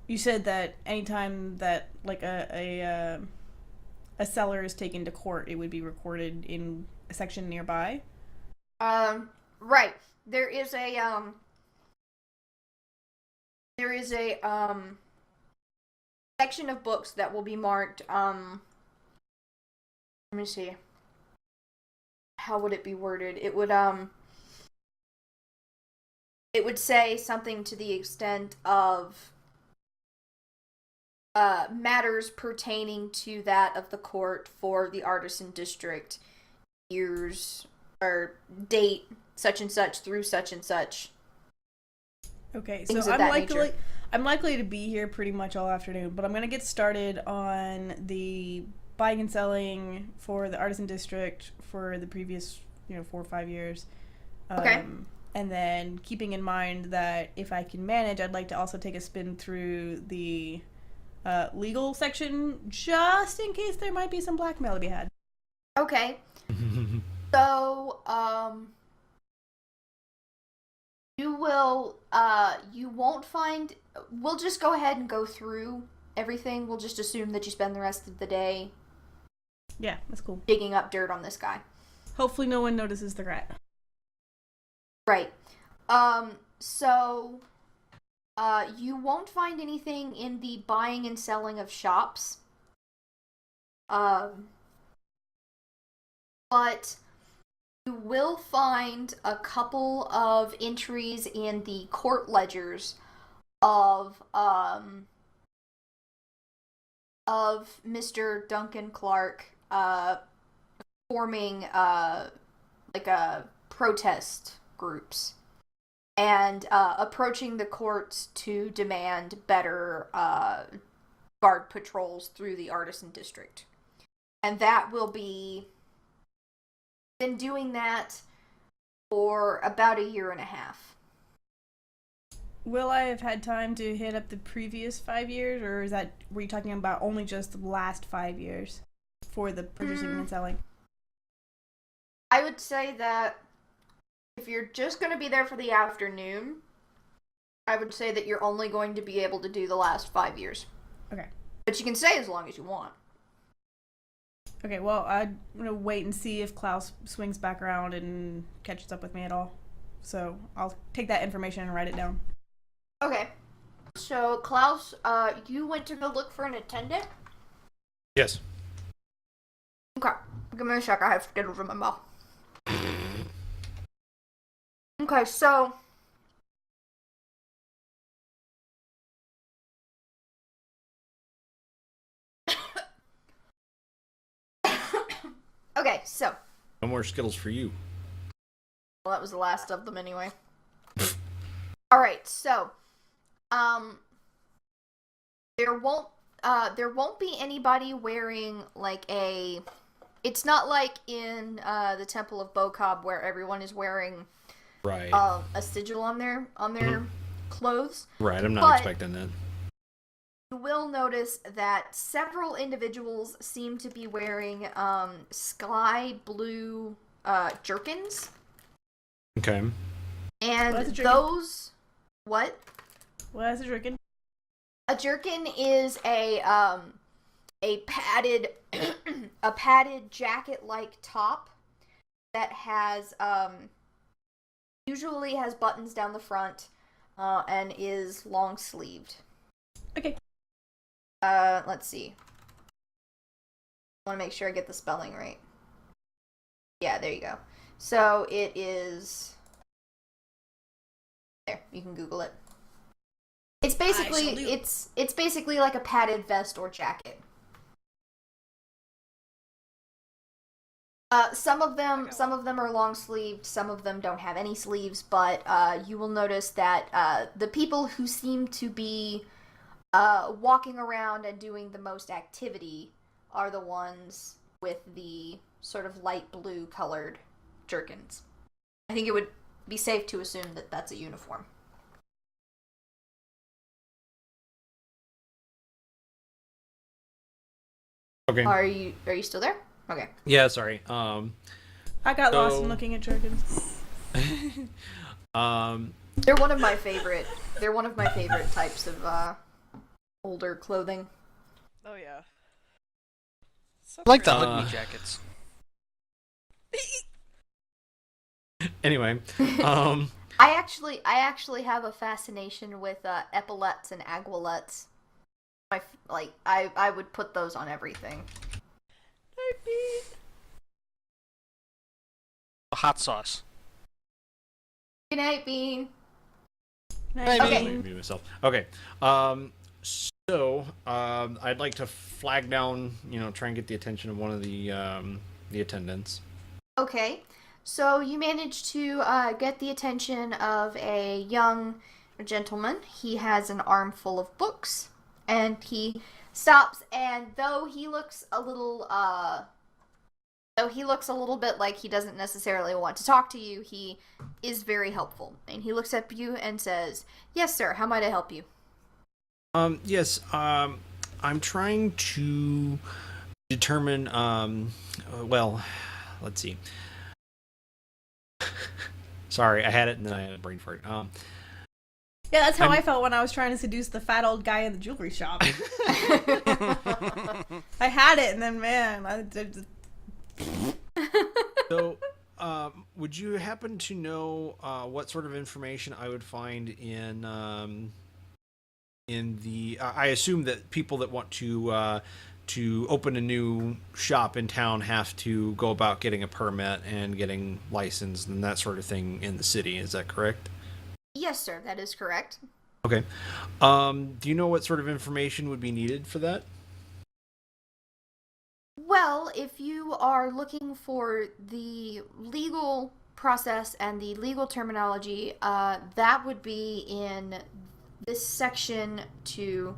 Speaker 4: You said that anytime that like a seller is taken to court, it would be recorded in a section nearby.
Speaker 5: Right. There is a section of books that will be marked. Let me see. How would it be worded? It would say something to the extent of matters pertaining to that of the court for the Artisan District, years or date such and such through such and such.
Speaker 4: Okay,
Speaker 5: Things
Speaker 4: so
Speaker 5: of that nature.
Speaker 4: I'm likely to be here pretty much all afternoon, but I'm gonna get started on the buying and selling for the Artisan District for the previous 4 or 5 years.
Speaker 5: Okay.
Speaker 4: And then keeping in mind that if I can manage, I'd like to also take a spin through the legal section just in case there might be some blackmail to be had.
Speaker 5: Okay. So, you won't find, we'll just go ahead and go through everything. We'll just assume that you spend the rest of the day
Speaker 4: Yeah, that's cool.
Speaker 5: digging up dirt on this guy.
Speaker 4: Hopefully no one notices the rat.
Speaker 5: Right. So, you won't find anything in the buying and selling of shops. But you will find a couple of entries in the court ledgers of Mr. Duncan Clark forming like a protest groups and approaching the courts to demand better guard patrols through the Artisan District. And that will be been doing that for about 1.5 years.
Speaker 4: Will I have had time to hit up the previous 5 years, or were you talking about only just the last 5 years for the purchasing and selling?
Speaker 5: I would say that if you're just going to be there for the afternoon, I would say that you're only going to be able to do the last 5 years.
Speaker 4: Okay.
Speaker 5: But you can stay as long as you want.
Speaker 4: Okay, well, I'm going to wait and see if Klaus swings back around and catches up with me at all. So I'll take that information and write it down.
Speaker 5: Okay. So, Klaus, you went to go look for an attendant?
Speaker 3: Yes.
Speaker 5: Okay. Give me a sec. I have to get over my mouth. Okay, so... Okay, so...
Speaker 3: No more Skittles for you.
Speaker 5: Well, that was the last of them anyway. Alright, so... There won't be anybody wearing, like, a... It's not like in, the Temple of Bokob where everyone is wearing...
Speaker 3: Right.
Speaker 5: A sigil on their clothes.
Speaker 3: Right, I'm not
Speaker 5: but
Speaker 3: expecting that.
Speaker 5: you will notice that several individuals seem to be wearing sky blue jerkins.
Speaker 3: Okay.
Speaker 5: And
Speaker 4: What's a jerkin?
Speaker 5: those... What?
Speaker 4: What is a jerkin?
Speaker 5: A jerkin is a padded a padded jacket-like top that has usually has buttons down the front and is long-sleeved.
Speaker 4: Okay.
Speaker 5: Let's see. I want to make sure I get the spelling right. Yeah, there you go. So it is... There, you can Google it. It's basically
Speaker 4: salute.
Speaker 5: it's basically like a padded vest or jacket. Some of them are long sleeved, some of them don't have any sleeves, but you will notice that the people who seem to be walking around and doing the most activity are the ones with the sort of light blue colored jerkins. I think it would be safe to assume that that's a uniform.
Speaker 3: Okay.
Speaker 5: Are you still there? Okay.
Speaker 3: Yeah, sorry.
Speaker 4: I got lost in
Speaker 3: So-
Speaker 4: looking at Jerkins.
Speaker 5: They're one of my favorite. They're one of my favorite types of older clothing.
Speaker 6: Oh yeah. So
Speaker 2: I like the
Speaker 6: pretty.
Speaker 2: hug me jackets.
Speaker 3: Anyway,
Speaker 5: I actually have a fascination with epaulets and aguilettes. I would put those on everything.
Speaker 2: Hot sauce.
Speaker 5: Good night, Bean.
Speaker 2: Hey,
Speaker 5: Okay.
Speaker 2: Bean.
Speaker 3: mute myself. Okay. So I'd like to flag down, try and get the attention of one of the attendants.
Speaker 5: Okay, so you managed to get the attention of a young gentleman. He has an armful of books, and he stops. And though he looks a little bit like he doesn't necessarily want to talk to you, he is very helpful. And he looks at you and says, "Yes, sir. How might I help you?"
Speaker 3: Yes. I'm trying to determine. Well, let's see. Sorry, I had it and then I had a brain fart.
Speaker 4: Yeah, that's how
Speaker 3: I'm-
Speaker 4: I felt when I was trying to seduce the fat old guy in the jewelry shop. I had it, and then
Speaker 3: So, would you happen to know what sort of information I would find in the? I assume that people that want to open a new shop in town have to go about getting a permit and getting licensed and that sort of thing in the city. Is that correct?
Speaker 5: Yes, sir. That is correct.
Speaker 3: Okay. Do you know what sort of information would be needed for that?
Speaker 5: Well, if you are looking for the legal process and the legal terminology, that would be in this section to.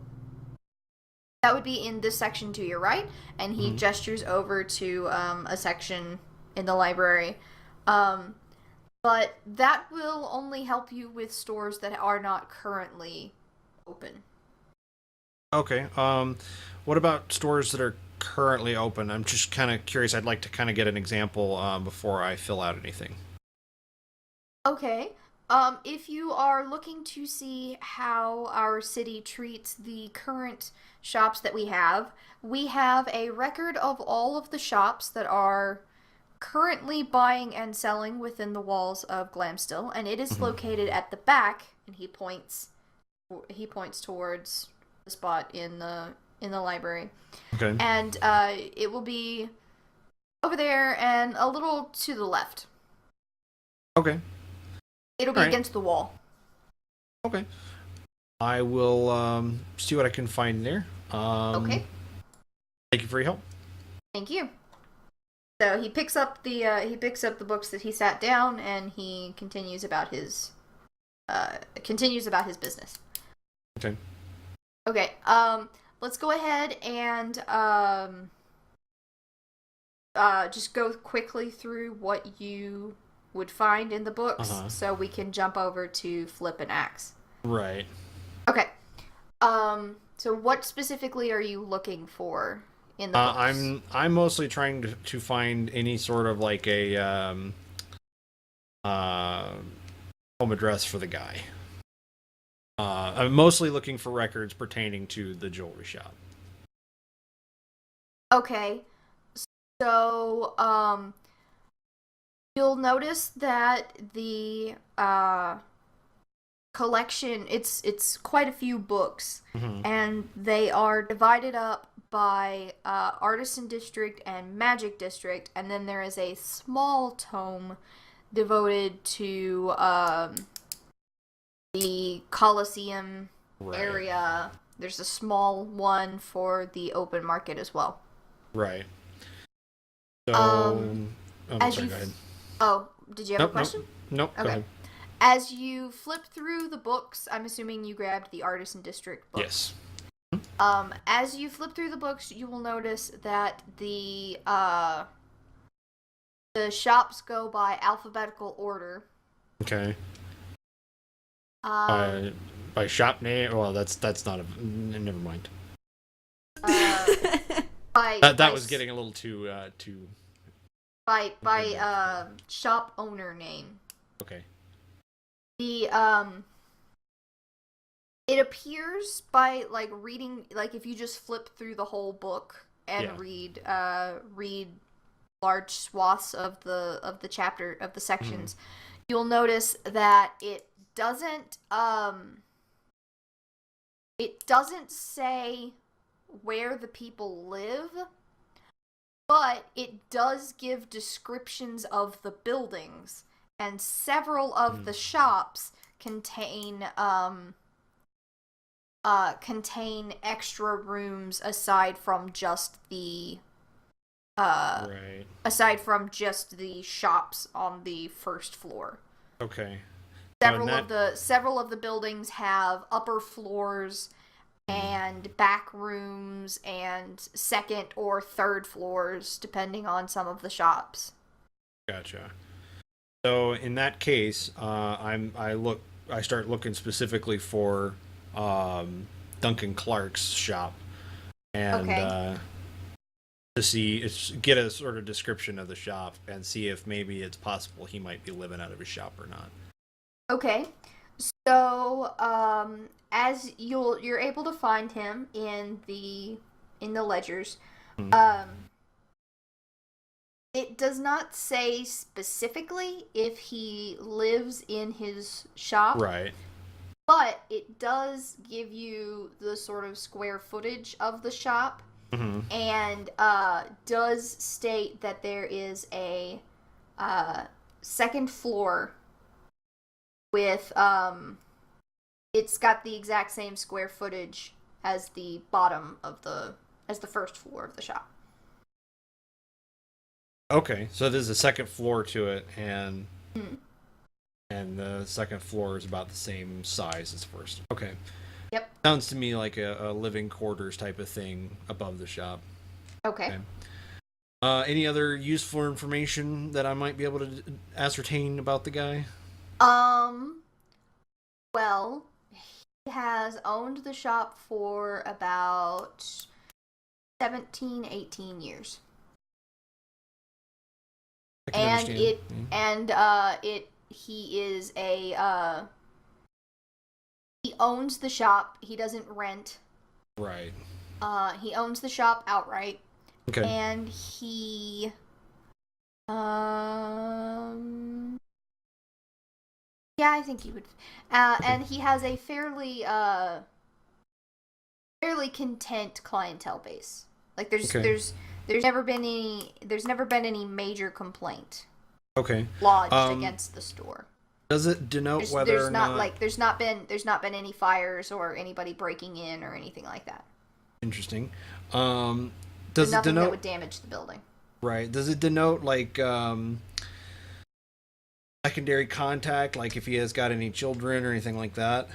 Speaker 5: That would be in this section to your right, and he gestures over to a section in the library. But that will only help you with stores that are not currently open.
Speaker 3: Okay. What about stores that are currently open? I'm just kind of curious. I'd like to kind of get an example before I fill out anything.
Speaker 5: Okay. If you are looking to see how our city treats the current shops that we have a record of all of the shops that are currently buying and selling within the walls of Glamstill, and it is located at the back, and he points towards the spot in the library.
Speaker 3: Okay.
Speaker 5: And it will be over there and a little to the left.
Speaker 3: Okay.
Speaker 5: It'll be
Speaker 3: Alright.
Speaker 5: against the wall.
Speaker 3: Okay. I will see what I can find there.
Speaker 5: Okay.
Speaker 3: Thank you for your help.
Speaker 5: Thank you. So he picks up the books that he sat down, and he continues about his business.
Speaker 3: Okay.
Speaker 5: Okay. Let's go ahead and just go quickly through what you would find in the books, so we can jump over to flip and axe.
Speaker 3: Right.
Speaker 5: Okay. So what specifically are you looking for in the books?
Speaker 3: I'm mostly trying to find any sort of like a home address for the guy. I'm mostly looking for records pertaining to the jewelry shop.
Speaker 5: Okay. So, you'll notice that the collection, it's quite a few books, and they are divided up by Artisan District and Magic District, and then there is a small tome devoted to the Colosseum
Speaker 3: Right.
Speaker 5: area. There's a small one for the open market as well.
Speaker 3: Right. So,
Speaker 5: as
Speaker 3: sorry,
Speaker 5: you
Speaker 3: go ahead.
Speaker 5: Oh, did you have
Speaker 3: Nope,
Speaker 5: a question?
Speaker 3: Nope, go
Speaker 5: Okay.
Speaker 3: ahead.
Speaker 5: As you flip through the books, I'm assuming you grabbed the Artisan District book.
Speaker 3: Yes.
Speaker 5: As you flip through the books, you will notice that the shops go by alphabetical order.
Speaker 3: Okay.
Speaker 5: Um,
Speaker 3: By shop name? Well, that's not a... Never mind. That was getting a little too...
Speaker 5: by shop owner name.
Speaker 3: Okay.
Speaker 5: The it appears by like reading, like if you just flip through the whole book and read large swaths of the chapter of the sections, you'll notice that it doesn't say where the people live, but it does give descriptions of the buildings, and several of the shops contain extra rooms aside from just the shops on the first floor.
Speaker 3: Okay.
Speaker 5: Several of the buildings have upper floors and back rooms and second or third floors, depending on some of the shops.
Speaker 3: Gotcha. So in that case, I start looking specifically for Duncan Clark's shop, and get a sort of description of the shop and see if maybe it's possible he might be living out of his shop or not.
Speaker 5: Okay, so as you're able to find him in the ledgers, it does not say specifically if he lives in his shop,
Speaker 3: right?
Speaker 5: But it does give you the sort of square footage of the shop, and does state that there is a second floor with it's got the exact same square footage as the bottom of the first floor of the shop.
Speaker 3: Okay, so there's a second floor to it, and the second floor is about the same size as first. Okay.
Speaker 5: Yep.
Speaker 3: Sounds to me like a living quarters type of thing above the shop.
Speaker 5: Okay.
Speaker 3: Any other useful information that I might be able to ascertain about the guy?
Speaker 5: Well, he has owned the shop for about 17, 18 years. And he is he owns the shop. He doesn't rent.
Speaker 3: Right.
Speaker 5: He owns the shop outright.
Speaker 3: Okay.
Speaker 5: And he yeah, I think he would. And he has a fairly content clientele base. Like there's never been any major complaint lodged against the store.
Speaker 3: Does it denote whether or not
Speaker 5: there's not been any fires or anybody breaking in or anything like that?
Speaker 3: Interesting.
Speaker 5: There's nothing that would damage the building.
Speaker 3: Right. Does it denote like secondary contact, like if he has got any children or anything like that?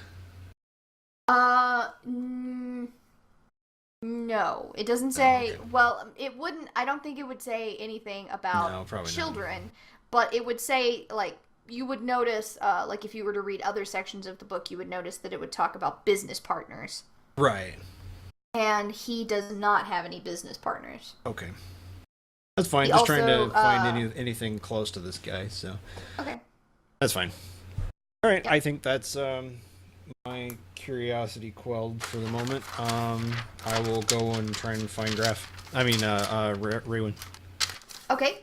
Speaker 5: No, it doesn't say.
Speaker 3: Okay.
Speaker 5: Well, it wouldn't. I don't think it would say anything about children, but it would say, like, you would notice, like if you were to read other sections of the book, you would notice that it would talk about business partners.
Speaker 3: Right.
Speaker 5: And he does not have any business partners.
Speaker 3: Okay. That's fine. Just trying to find anything close to this guy, so.
Speaker 5: Okay.
Speaker 3: That's fine. All right,
Speaker 5: Yep.
Speaker 3: I think that's my curiosity quelled for the moment. I will go and try and find Raywin.
Speaker 5: Okay.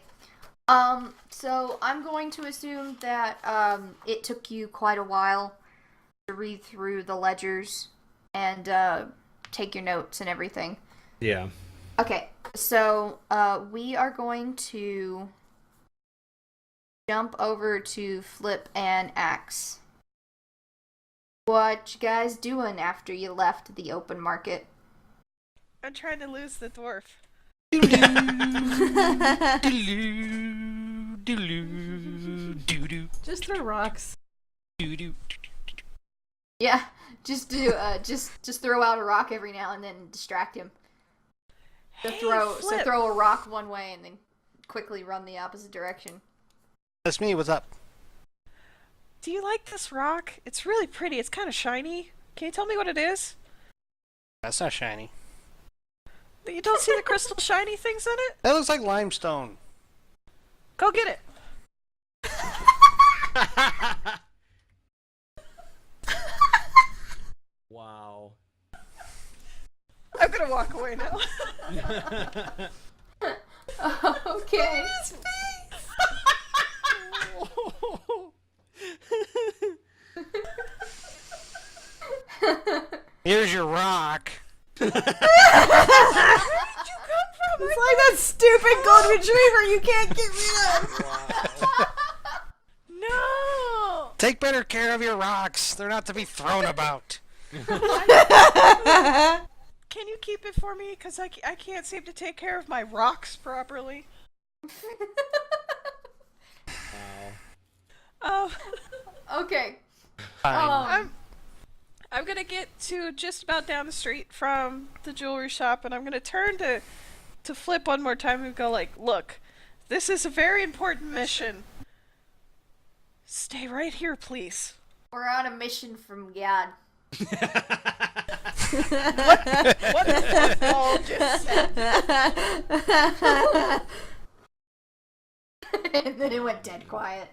Speaker 5: So I'm going to assume that it took you quite a while to read through the ledgers and take your notes and everything.
Speaker 3: Yeah.
Speaker 5: Okay, so we are going to jump over to Flip and Axe. What you guys doing after you left the open market?
Speaker 6: I'm trying to lose the dwarf.
Speaker 4: Just throw rocks.
Speaker 5: Yeah, just do just throw out a rock every now and then and distract him. So
Speaker 6: Flip.
Speaker 5: throw a rock one way and then quickly run the opposite direction.
Speaker 2: That's me. What's up?
Speaker 6: Do you like this rock? It's really pretty. It's kind of shiny. Can you tell me what it is?
Speaker 2: That's not shiny.
Speaker 6: You don't see the crystal shiny things in it?
Speaker 2: That looks like limestone.
Speaker 6: Go get it.
Speaker 3: Wow.
Speaker 6: I'm gonna walk away now.
Speaker 5: Okay.
Speaker 2: Here's your rock.
Speaker 4: It's like that stupid golden retriever you can't get rid of.
Speaker 6: No!
Speaker 2: Take better care of your rocks. They're not to be thrown about.
Speaker 6: Can you keep it for me? Because I can't seem to take care of my rocks properly.
Speaker 3: Wow.
Speaker 5: Okay.
Speaker 2: Fine.
Speaker 6: I'm gonna get to just about down the street from the jewelry shop, and I'm gonna turn to Flip one more time and go like, "Look, this is a very important mission. Stay right here, please."
Speaker 5: We're on a mission from God.
Speaker 6: What the ball just said.
Speaker 5: And then it went dead quiet.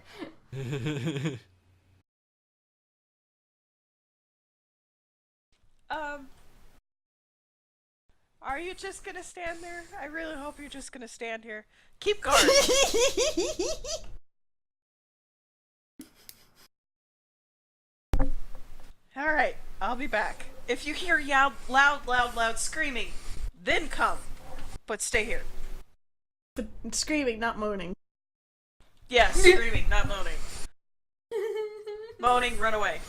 Speaker 6: Are you just gonna stand there? I really hope you're just gonna stand here. Keep guard. Alright, I'll be back. If you hear loud screaming, then come. But stay here.
Speaker 4: But screaming, not moaning.
Speaker 6: Yes, screaming, not moaning. Moaning, run away.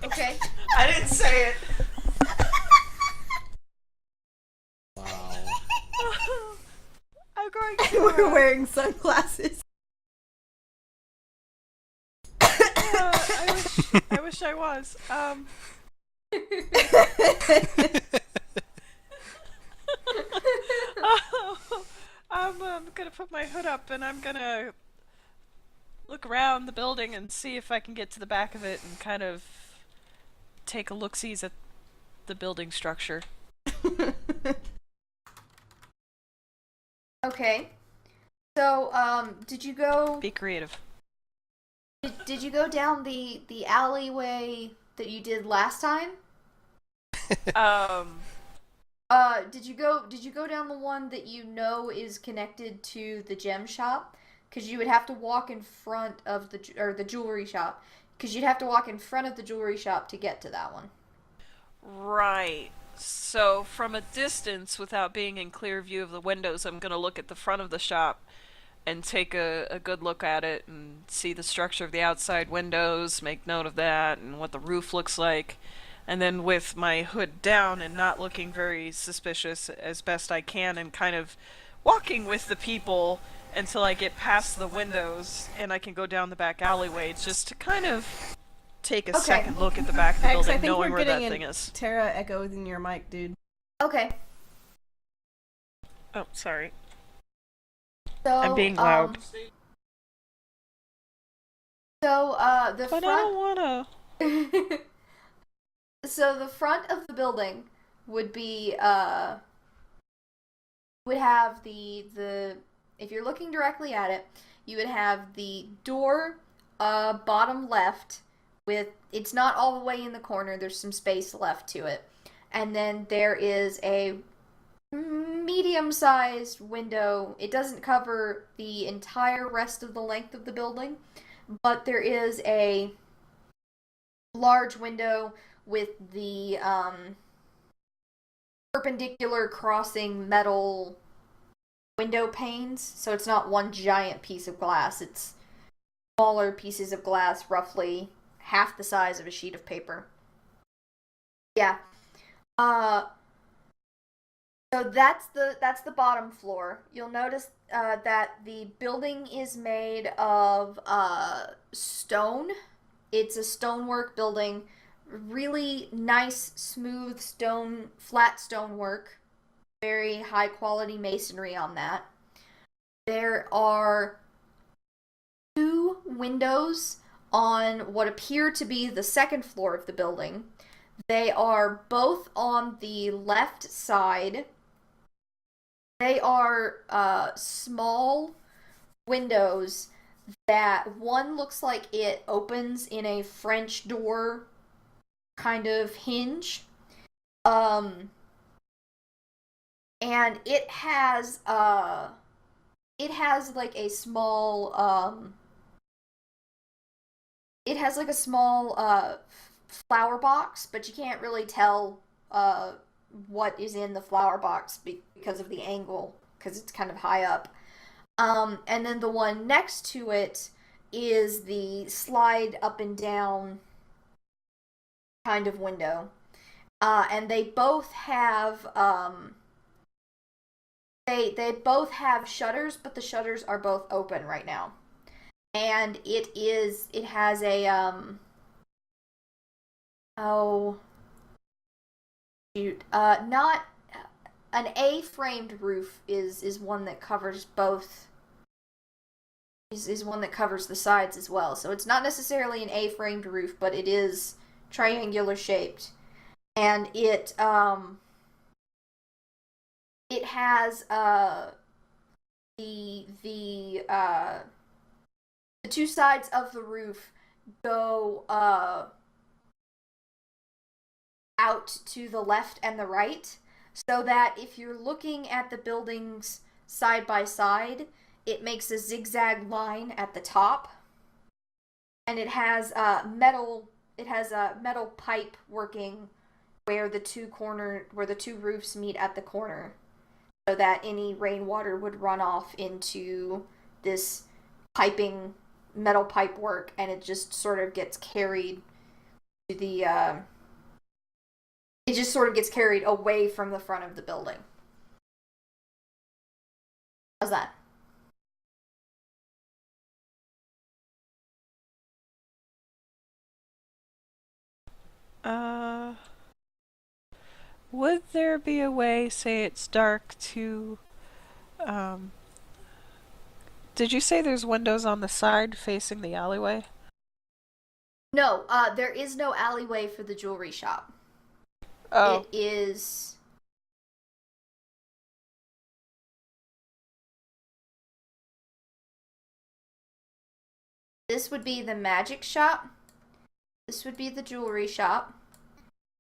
Speaker 5: Okay.
Speaker 6: I didn't say it.
Speaker 3: Wow.
Speaker 6: I'm going
Speaker 4: We're
Speaker 6: to.
Speaker 4: wearing sunglasses.
Speaker 6: I wish I was. I'm gonna put my hood up and I'm gonna look around the building and see if I can get to the back of it and kind of take a look-sees at the building structure.
Speaker 5: Okay. So, did you go?
Speaker 6: Be creative.
Speaker 5: Did you go down the alleyway that you did last time? Did you go down the one that you know is connected to the gem shop? Because you would have to walk in front of the jewelry shop. Because you'd have to walk in front of the jewelry shop to get to that one.
Speaker 6: Right. So from a distance, without being in clear view of the windows, I'm gonna look at the front of the shop and take a good look at it and see the structure of the outside windows, make note of that, and what the roof looks like. And then with my hood down and not looking very suspicious as best I can, and kind of walking with the people until I get past the windows and I can go down the back alleyway, just to kind of take a second look at the back of the
Speaker 4: X,
Speaker 6: building,
Speaker 4: I think
Speaker 6: knowing
Speaker 4: we're
Speaker 6: where that
Speaker 4: getting
Speaker 6: thing is.
Speaker 4: Terra echoes in your mic, dude.
Speaker 5: Okay.
Speaker 6: Oh, sorry.
Speaker 5: So
Speaker 6: I'm being loud.
Speaker 5: The
Speaker 6: But I don't wanna.
Speaker 5: So the front of the building would be would have the if you're looking directly at it, you would have the door bottom left with, it's not all the way in the corner, there's some space left to it. And then there is a medium-sized window. It doesn't cover the entire rest of the length of the building, but there is a large window with the perpendicular crossing metal window panes, so it's not one giant piece of glass. It's smaller pieces of glass, roughly half the size of a sheet of paper. Yeah. So that's the bottom floor. You'll notice that the building is made of stone. It's a stonework building. Really nice, smooth stone, flat stonework. Very high quality masonry on that. There are 2 windows on what appear to be the second floor of the building. They are both on the left side. They are small windows that one looks like it opens in a French door kind of hinge. And it has like a small it has like a small flower box, but you can't really tell what is in the flower box because of the angle, because it's kind of high up. And then the one next to it is the slide up and down kind of window. And they both have they both have shutters, but the shutters are both open right now. And it has a not an A-framed roof is one that covers both. Is one that covers the sides as well. So it's not necessarily an A-framed roof, but it is triangular shaped, and it has the 2 sides of the roof go out to the left and the right, so that if you're looking at the buildings side by side, it makes a zigzag line at the top, and it has metal pipe working where the 2 roofs meet at the corner, so that any rainwater would run off into this metal pipe work, and it just sort of gets carried to the it just sort of gets carried away from the front of the building. How's that?
Speaker 6: Would there be a way, say it's dark, to, did you say there's windows on the side facing the alleyway?
Speaker 5: No, there is no alleyway for the jewelry shop.
Speaker 6: Oh.
Speaker 5: It is... This would be the magic shop. This would be the jewelry shop.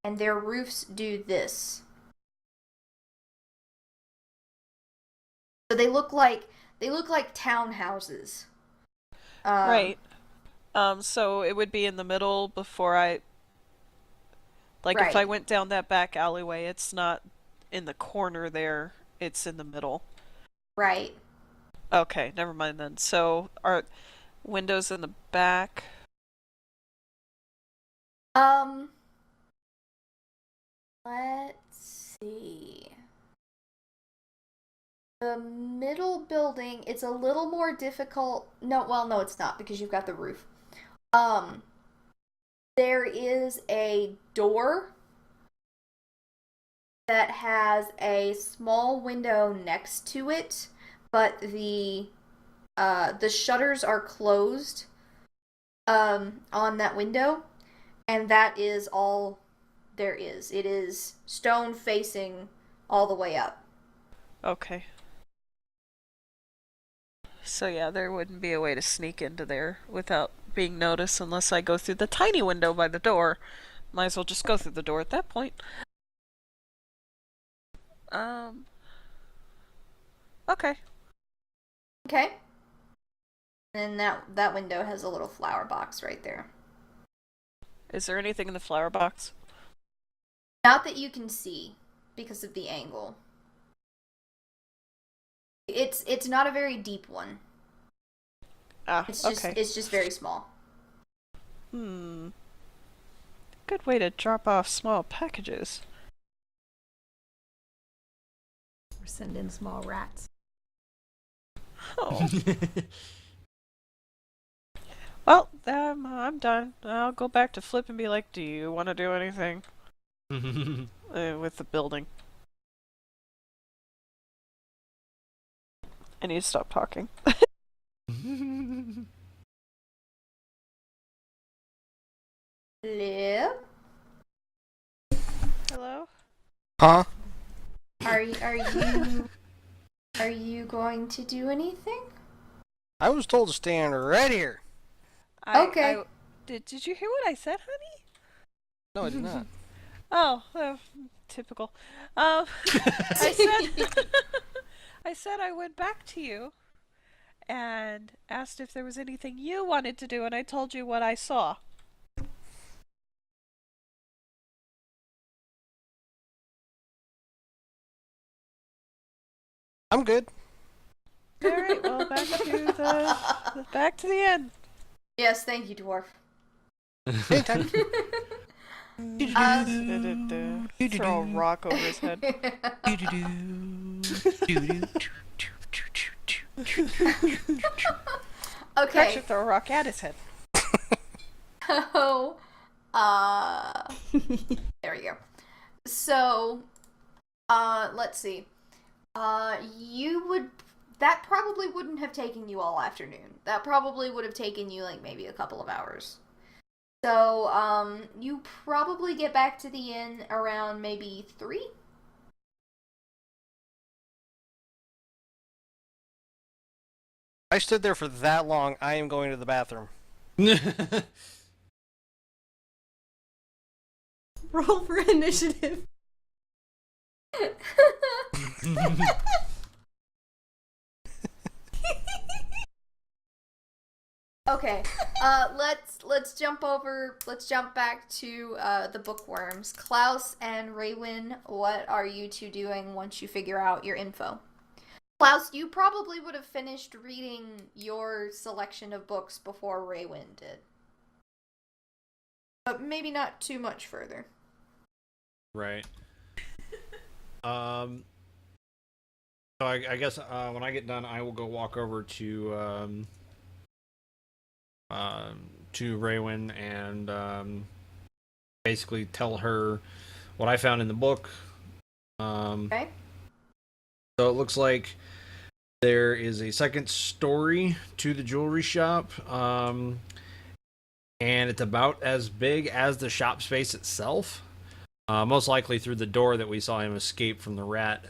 Speaker 5: And their roofs do this. So they look like townhouses.
Speaker 6: Right. So it would be in the middle before I... Like, if I
Speaker 5: Right.
Speaker 6: went down that back alleyway, it's not in the corner there, it's in the middle.
Speaker 5: Right.
Speaker 6: Okay, never mind then. So, are windows in the back?
Speaker 5: Let's see. The middle building, it's a little more difficult. No, well, no, it's not, because you've got the roof. There is a door that has a small window next to it, but the shutters are closed on that window, and that is all there is. It is stone facing all the way up.
Speaker 6: Okay. So yeah, there wouldn't be a way to sneak into there without being noticed unless I go through the tiny window by the door. Might as well just go through the door at that point. Okay.
Speaker 5: Okay. And that window has a little flower box right there.
Speaker 6: Is there anything in the flower box?
Speaker 5: Not that you can see because of the angle. It's not a very deep one.
Speaker 6: Ah,
Speaker 5: It's just
Speaker 6: okay.
Speaker 5: it's just very small.
Speaker 6: Good way to drop off small packages.
Speaker 4: Or send in small rats.
Speaker 6: Oh. Well, I'm done. I'll go back to Flip and be like, do you want to do anything with the building? I need to stop talking.
Speaker 5: Hello?
Speaker 6: Hello?
Speaker 2: Huh?
Speaker 5: Are you are you going to do anything?
Speaker 2: I was told to stand right here.
Speaker 5: Okay.
Speaker 6: Did you hear what I said, honey?
Speaker 2: No, I did not.
Speaker 6: Oh, typical. I said I said I went back to you and asked if there was anything you wanted to do, and I told you what I saw.
Speaker 2: I'm good.
Speaker 6: All right, well, back to the end.
Speaker 5: Yes, thank you, dwarf.
Speaker 2: Anytime.
Speaker 6: Throw a rock over his head.
Speaker 5: Okay.
Speaker 6: Actually, throw a rock at his head.
Speaker 5: So, there we go. So, let's see. That probably wouldn't have taken you all afternoon. That probably would have taken you, like, maybe a couple of hours. So, you probably get back to the inn around maybe 3?
Speaker 2: I stood there for that long. I am going to the bathroom.
Speaker 4: Roll for initiative.
Speaker 5: Okay, let's jump back to the bookworms. Klaus and Raywin, what are you two doing once you figure out your info? Klaus, you probably would have finished reading your selection of books before Raywin did. But maybe not too much further.
Speaker 3: Right. So I guess when I get done, I will go walk over to Raywin and basically tell her what I found in the book.
Speaker 5: Okay.
Speaker 3: So it looks like there is a second story to the jewelry shop, and it's about as big as the shop space itself. Most likely through the door that we saw him escape from the rat.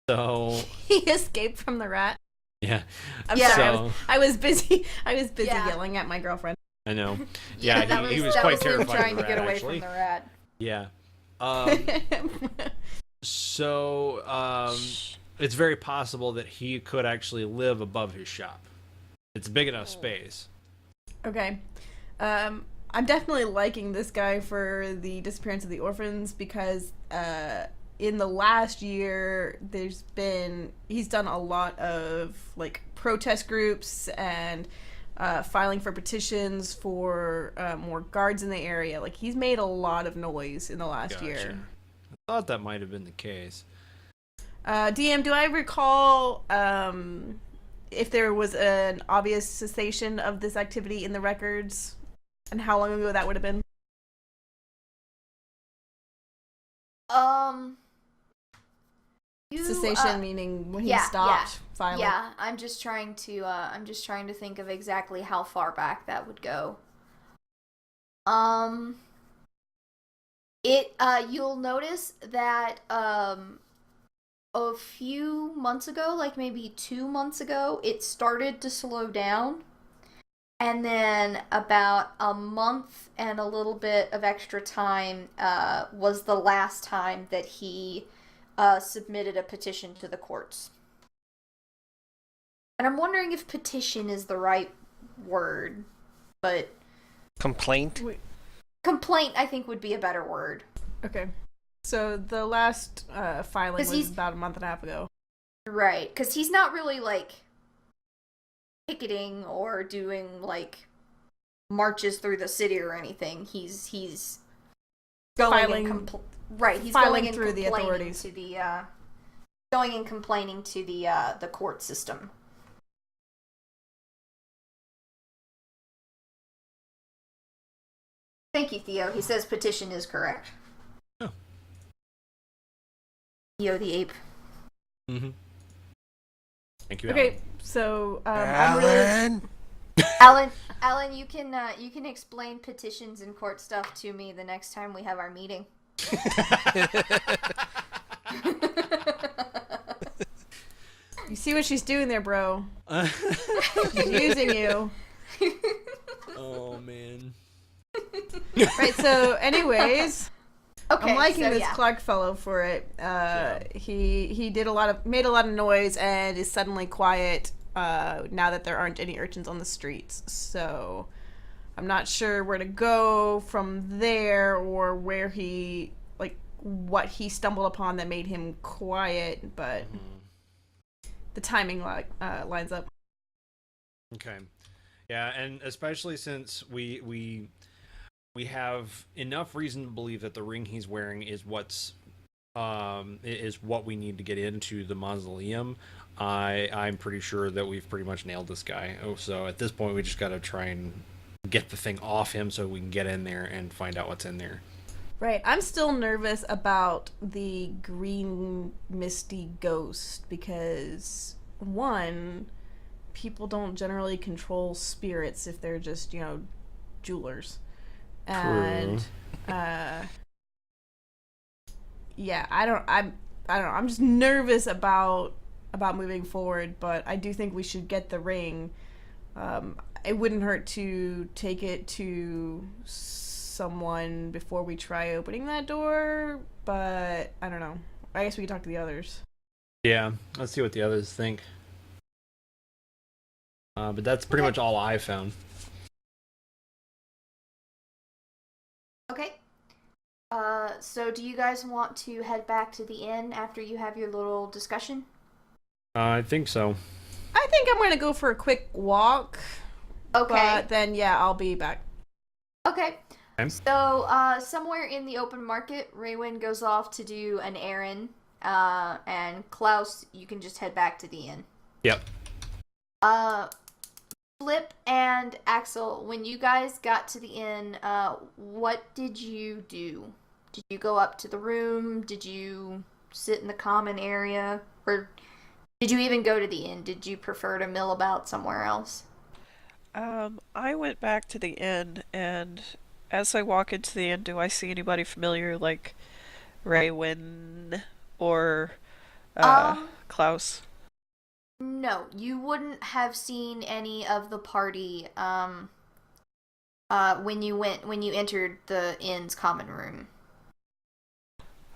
Speaker 3: So
Speaker 4: He escaped from the rat.
Speaker 3: yeah,
Speaker 4: I'm
Speaker 5: Yeah.
Speaker 4: sorry.
Speaker 3: So
Speaker 4: I was busy.
Speaker 5: Yeah.
Speaker 4: Yelling at my girlfriend.
Speaker 3: I know. Yeah,
Speaker 5: that
Speaker 3: he was
Speaker 5: that
Speaker 3: quite
Speaker 5: him
Speaker 3: terrified
Speaker 5: trying
Speaker 3: of the
Speaker 5: to get
Speaker 3: rat,
Speaker 5: away
Speaker 3: actually.
Speaker 5: from the rat.
Speaker 3: Yeah. So it's very possible that he could actually live above his shop. It's big enough space.
Speaker 4: Okay. I'm definitely liking this guy for the disappearance of the orphans because in the last year he's done a lot of like protest groups and filing for petitions for more guards in the area. Like he's made a lot of noise in the last year.
Speaker 3: I thought that might have been the case.
Speaker 4: DM, do I recall if there was an obvious cessation of this activity in the records? And how long ago that would have been? Cessation meaning when he stopped filing.
Speaker 5: Yeah, I'm just trying to think of exactly how far back that would go. You'll notice that a few months ago, like maybe 2 months ago, it started to slow down. And then about a month and a little bit of extra time was the last time that he submitted a petition to the courts. And I'm wondering if petition is the right word, but...
Speaker 2: Complaint?
Speaker 5: Complaint, I think, would be a better word.
Speaker 4: Okay. So the last filing
Speaker 5: 'Cause
Speaker 4: was about a month and a half ago.
Speaker 5: Right, because he's not really, like... picketing or doing like marches through the city or anything. He's going
Speaker 4: Filing-
Speaker 5: and right. He's
Speaker 4: filing
Speaker 5: going and
Speaker 4: through the
Speaker 5: complaining
Speaker 4: authorities.
Speaker 5: to the going and complaining to the court system. Thank you, Theo. He says petition is correct.
Speaker 3: Oh.
Speaker 5: Theo the ape.
Speaker 3: Mm-hmm. Thank you.
Speaker 4: Okay, so I'm really
Speaker 5: Alan, you can explain petitions and court stuff to me the next time we have our meeting.
Speaker 4: You see what she's doing there, bro? She's using you.
Speaker 3: Oh man.
Speaker 4: Right. So, anyways,
Speaker 5: Okay,
Speaker 4: I'm liking
Speaker 5: so
Speaker 4: this
Speaker 5: yeah.
Speaker 4: Clark fellow for it. He made a lot of noise and is suddenly quiet now that there aren't any urchins on the streets. So I'm not sure where to go from there or where what he stumbled upon that made him quiet, but the timing lines up.
Speaker 3: Okay. Yeah, and especially since we have enough reason to believe that the ring he's wearing is what we need to get into the mausoleum. I'm pretty sure that we've pretty much nailed this guy. Oh, so at this point we just got to try and get the thing off him so we can get in there and find out what's in there.
Speaker 4: Right. I'm still nervous about the green misty ghost because, one, people don't generally control spirits if they're just, jewelers. And yeah, I don't know. I'm just nervous about moving forward, but I do think we should get the ring. It wouldn't hurt to take it to someone before we try opening that door, but I don't know. I guess we could talk to the others.
Speaker 3: Yeah, let's see what the others think. But that's pretty much all I found.
Speaker 5: Okay. So do you guys want to head back to the inn after you have your little discussion?
Speaker 3: I think so.
Speaker 4: I think I'm gonna go for a quick walk.
Speaker 5: Okay.
Speaker 4: But then, yeah, I'll be back.
Speaker 5: Okay.
Speaker 3: Okay.
Speaker 5: So, somewhere in the open market, Raywin goes off to do an errand, and Klaus, you can just head back to the inn.
Speaker 3: Yep.
Speaker 5: Flip and Axel, when you guys got to the inn, what did you do? Did you go up to the room? Did you sit in the common area? Or did you even go to the inn? Did you prefer to mill about somewhere else?
Speaker 6: I went back to the inn, and as I walk into the inn, do I see anybody familiar like Raywin or Klaus?
Speaker 5: No, you wouldn't have seen any of the party when you entered the inn's common room.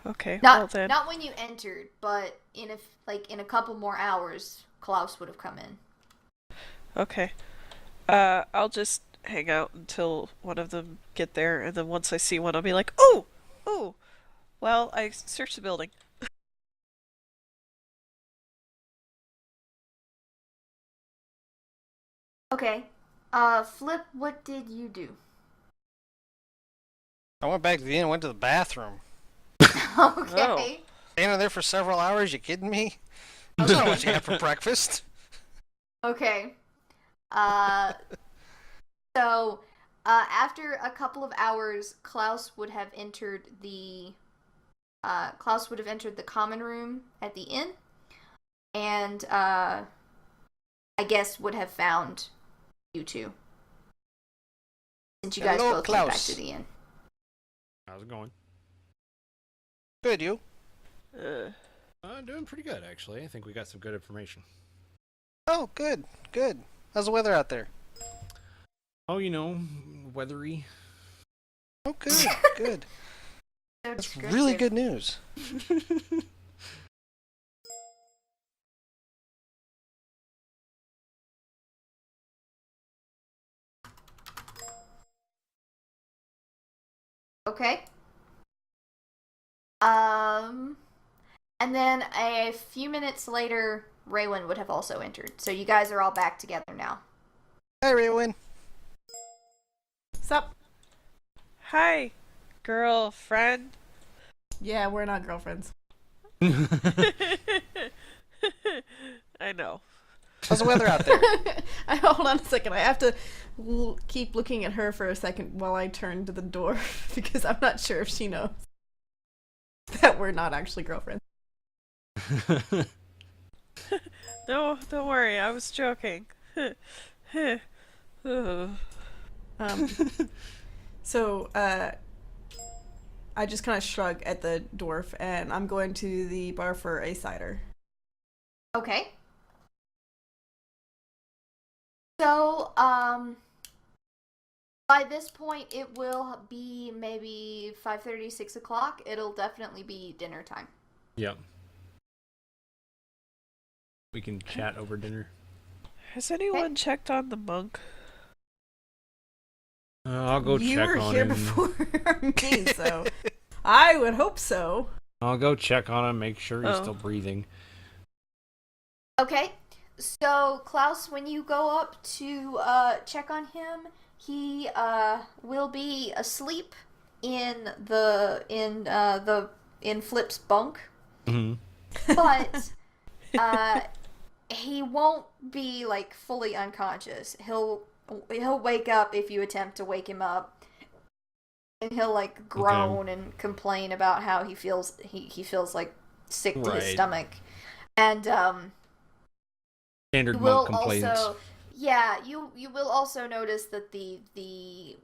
Speaker 6: Okay, well then.
Speaker 5: Not when you entered, but in a couple more hours, Klaus would have come in.
Speaker 6: Okay. I'll just hang out until one of them get there, and then once I see one, I'll be like, "Oh! Oh! Well, I searched the building."
Speaker 5: Okay. Flip, what did you do?
Speaker 2: I went back to the inn and went to the bathroom.
Speaker 5: Okay.
Speaker 2: Standing there for several hours, you kidding me? I don't know what you had for breakfast.
Speaker 5: Okay. So, after a couple of hours, Klaus would have entered the common room at the inn, and I guess would have found you two, since you guys
Speaker 2: Hello,
Speaker 5: both went back
Speaker 2: Klaus.
Speaker 5: to the inn.
Speaker 3: How's it going?
Speaker 2: Good, you?
Speaker 3: Doing pretty good, actually. I think we got some good information.
Speaker 2: Oh, good, good. How's the weather out there?
Speaker 3: Oh, weathery.
Speaker 2: Oh, good, good.
Speaker 5: So
Speaker 2: That's
Speaker 5: descriptive.
Speaker 2: really good news.
Speaker 5: Okay. And then a few minutes later, Raywin would have also entered. So you guys are all back together now.
Speaker 7: Hi, Raywin.
Speaker 4: Sup?
Speaker 6: Hi, girlfriend.
Speaker 4: Yeah, we're not girlfriends.
Speaker 6: I know.
Speaker 7: How's the weather out there?
Speaker 4: Hold on a second. I have to keep looking at her for a second while I turn to the door because I'm not sure if she knows that we're not actually girlfriends.
Speaker 6: No, don't worry. I was joking.
Speaker 4: So, I just kind of shrug at the dwarf, and I'm going to the bar for a cider.
Speaker 5: Okay. So, by this point, it will be maybe 5:30, 6 o'clock. It'll definitely be dinner time.
Speaker 3: Yep. We can chat over dinner.
Speaker 6: Has anyone checked on the monk?
Speaker 3: I'll go
Speaker 4: You
Speaker 3: check
Speaker 4: were
Speaker 3: on
Speaker 4: here
Speaker 3: him.
Speaker 4: before me, so I would hope so.
Speaker 3: I'll go check on him, make sure he's
Speaker 6: Oh.
Speaker 3: still breathing.
Speaker 5: Okay. So, Klaus, when you go up to check on him, he will be asleep in Flip's bunk,
Speaker 3: Hmm.
Speaker 5: but he won't be like fully unconscious. He'll wake up if you attempt to wake him up, and he'll like groan and complain about how he feels. He feels like sick to his
Speaker 3: Right.
Speaker 5: stomach, and
Speaker 3: Standard
Speaker 5: you will
Speaker 3: monk complaints.
Speaker 5: also, yeah, you will also notice that the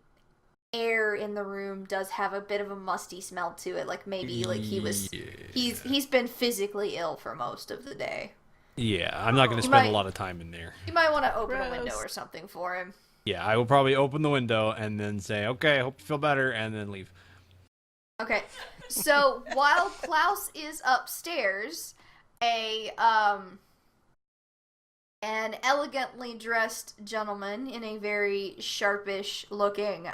Speaker 5: air in the room does have a bit of a musty smell to it. Like maybe like he's been physically ill for most of the day.
Speaker 3: Yeah, I'm not going to
Speaker 5: You
Speaker 3: spend
Speaker 5: might-
Speaker 3: a lot of time in there.
Speaker 5: You might want to open a
Speaker 4: Gross.
Speaker 5: window or something for him.
Speaker 3: Yeah, I will probably open the window and then say, okay, I hope you feel better, and then leave.
Speaker 5: Okay, so while Klaus is upstairs, an elegantly dressed gentleman in a very sharpish looking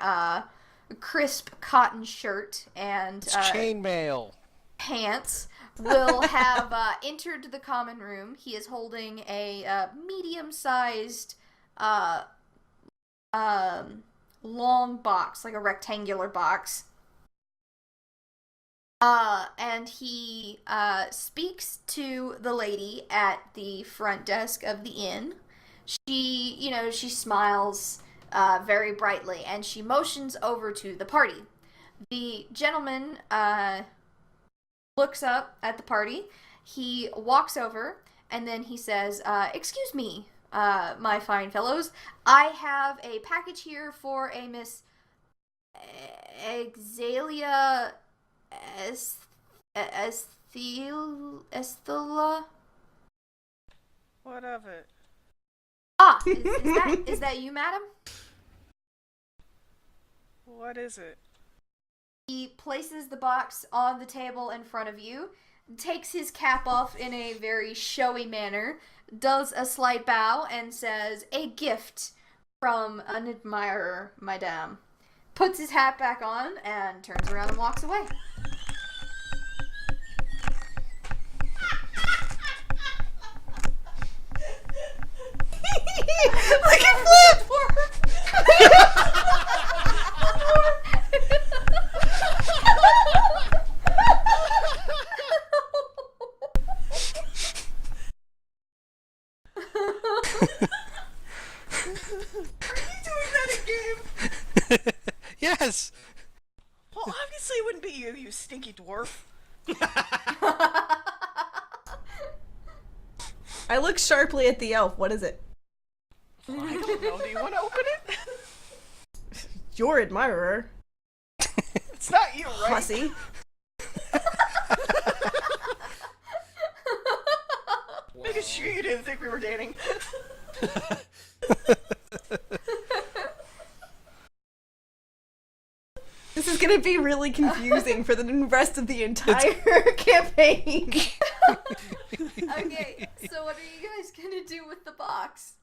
Speaker 5: crisp cotton shirt and
Speaker 7: It's chainmail.
Speaker 5: pants will have entered the common room. He is holding a medium-sized long box, like a rectangular box. And he speaks to the lady at the front desk of the inn. She smiles very brightly, and she motions over to the party. The gentleman looks up at the party. He walks over, and then he says, "Excuse me, my fine fellows. I have a package here for a Miss Exalia Estella."
Speaker 6: What of it?
Speaker 5: Ah, is that you, madam?
Speaker 6: What is it?
Speaker 5: He places the box on the table in front of you, takes his cap off in a very showy manner, does a slight bow, and says, "A gift from an admirer, madame." Puts his hat back on and turns around and walks away.
Speaker 4: Look at Flip!
Speaker 7: Yes.
Speaker 6: Well, obviously it wouldn't be you, you stinky dwarf.
Speaker 4: I look sharply at the elf. What is it?
Speaker 6: I don't know. Do you want to open it?
Speaker 4: Your admirer,
Speaker 6: It's not you, right?
Speaker 4: hussy.
Speaker 6: Making sure you didn't think we were dating.
Speaker 4: This is gonna be really confusing for the rest of the entire campaign.
Speaker 5: Okay, so what are you guys gonna do with the box?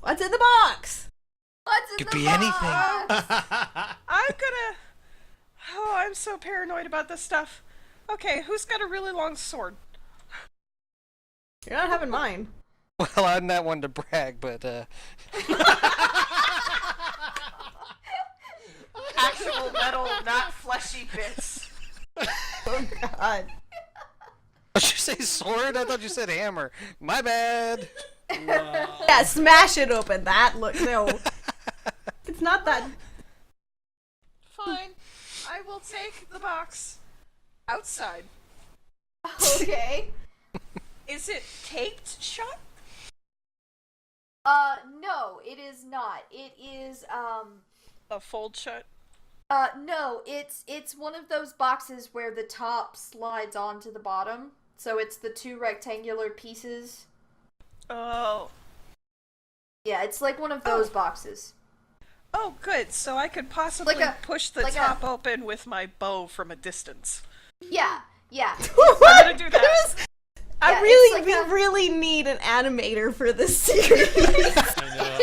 Speaker 4: What's in the box?
Speaker 5: What's in
Speaker 7: Could
Speaker 5: the
Speaker 7: be
Speaker 5: box?
Speaker 7: anything.
Speaker 6: I'm gonna... Oh, I'm so paranoid about this stuff. Okay, who's got a really long sword?
Speaker 4: You're not having mine.
Speaker 7: Well, I'm not one to brag, but
Speaker 6: Actual metal, not fleshy bits.
Speaker 4: Oh god.
Speaker 7: did you say sword? I thought you said hammer. My bad.
Speaker 4: Yeah, smash it open. That look no. It's not that.
Speaker 6: Fine. I will take the box outside.
Speaker 5: Okay.
Speaker 6: Is it taped shut?
Speaker 5: No, it is not. It is,
Speaker 6: A fold shut?
Speaker 5: no, it's one of those boxes where the top slides onto the bottom. So it's the two rectangular pieces.
Speaker 6: Oh.
Speaker 5: Yeah, it's like one of those boxes.
Speaker 6: Oh, good. So I could possibly push the
Speaker 5: like
Speaker 6: top open with my bow from a distance.
Speaker 5: Yeah.
Speaker 6: I'm gonna do that.
Speaker 4: I
Speaker 5: Yeah,
Speaker 4: really,
Speaker 5: it's
Speaker 4: we
Speaker 5: like
Speaker 4: really need an animator for this series.
Speaker 3: I know.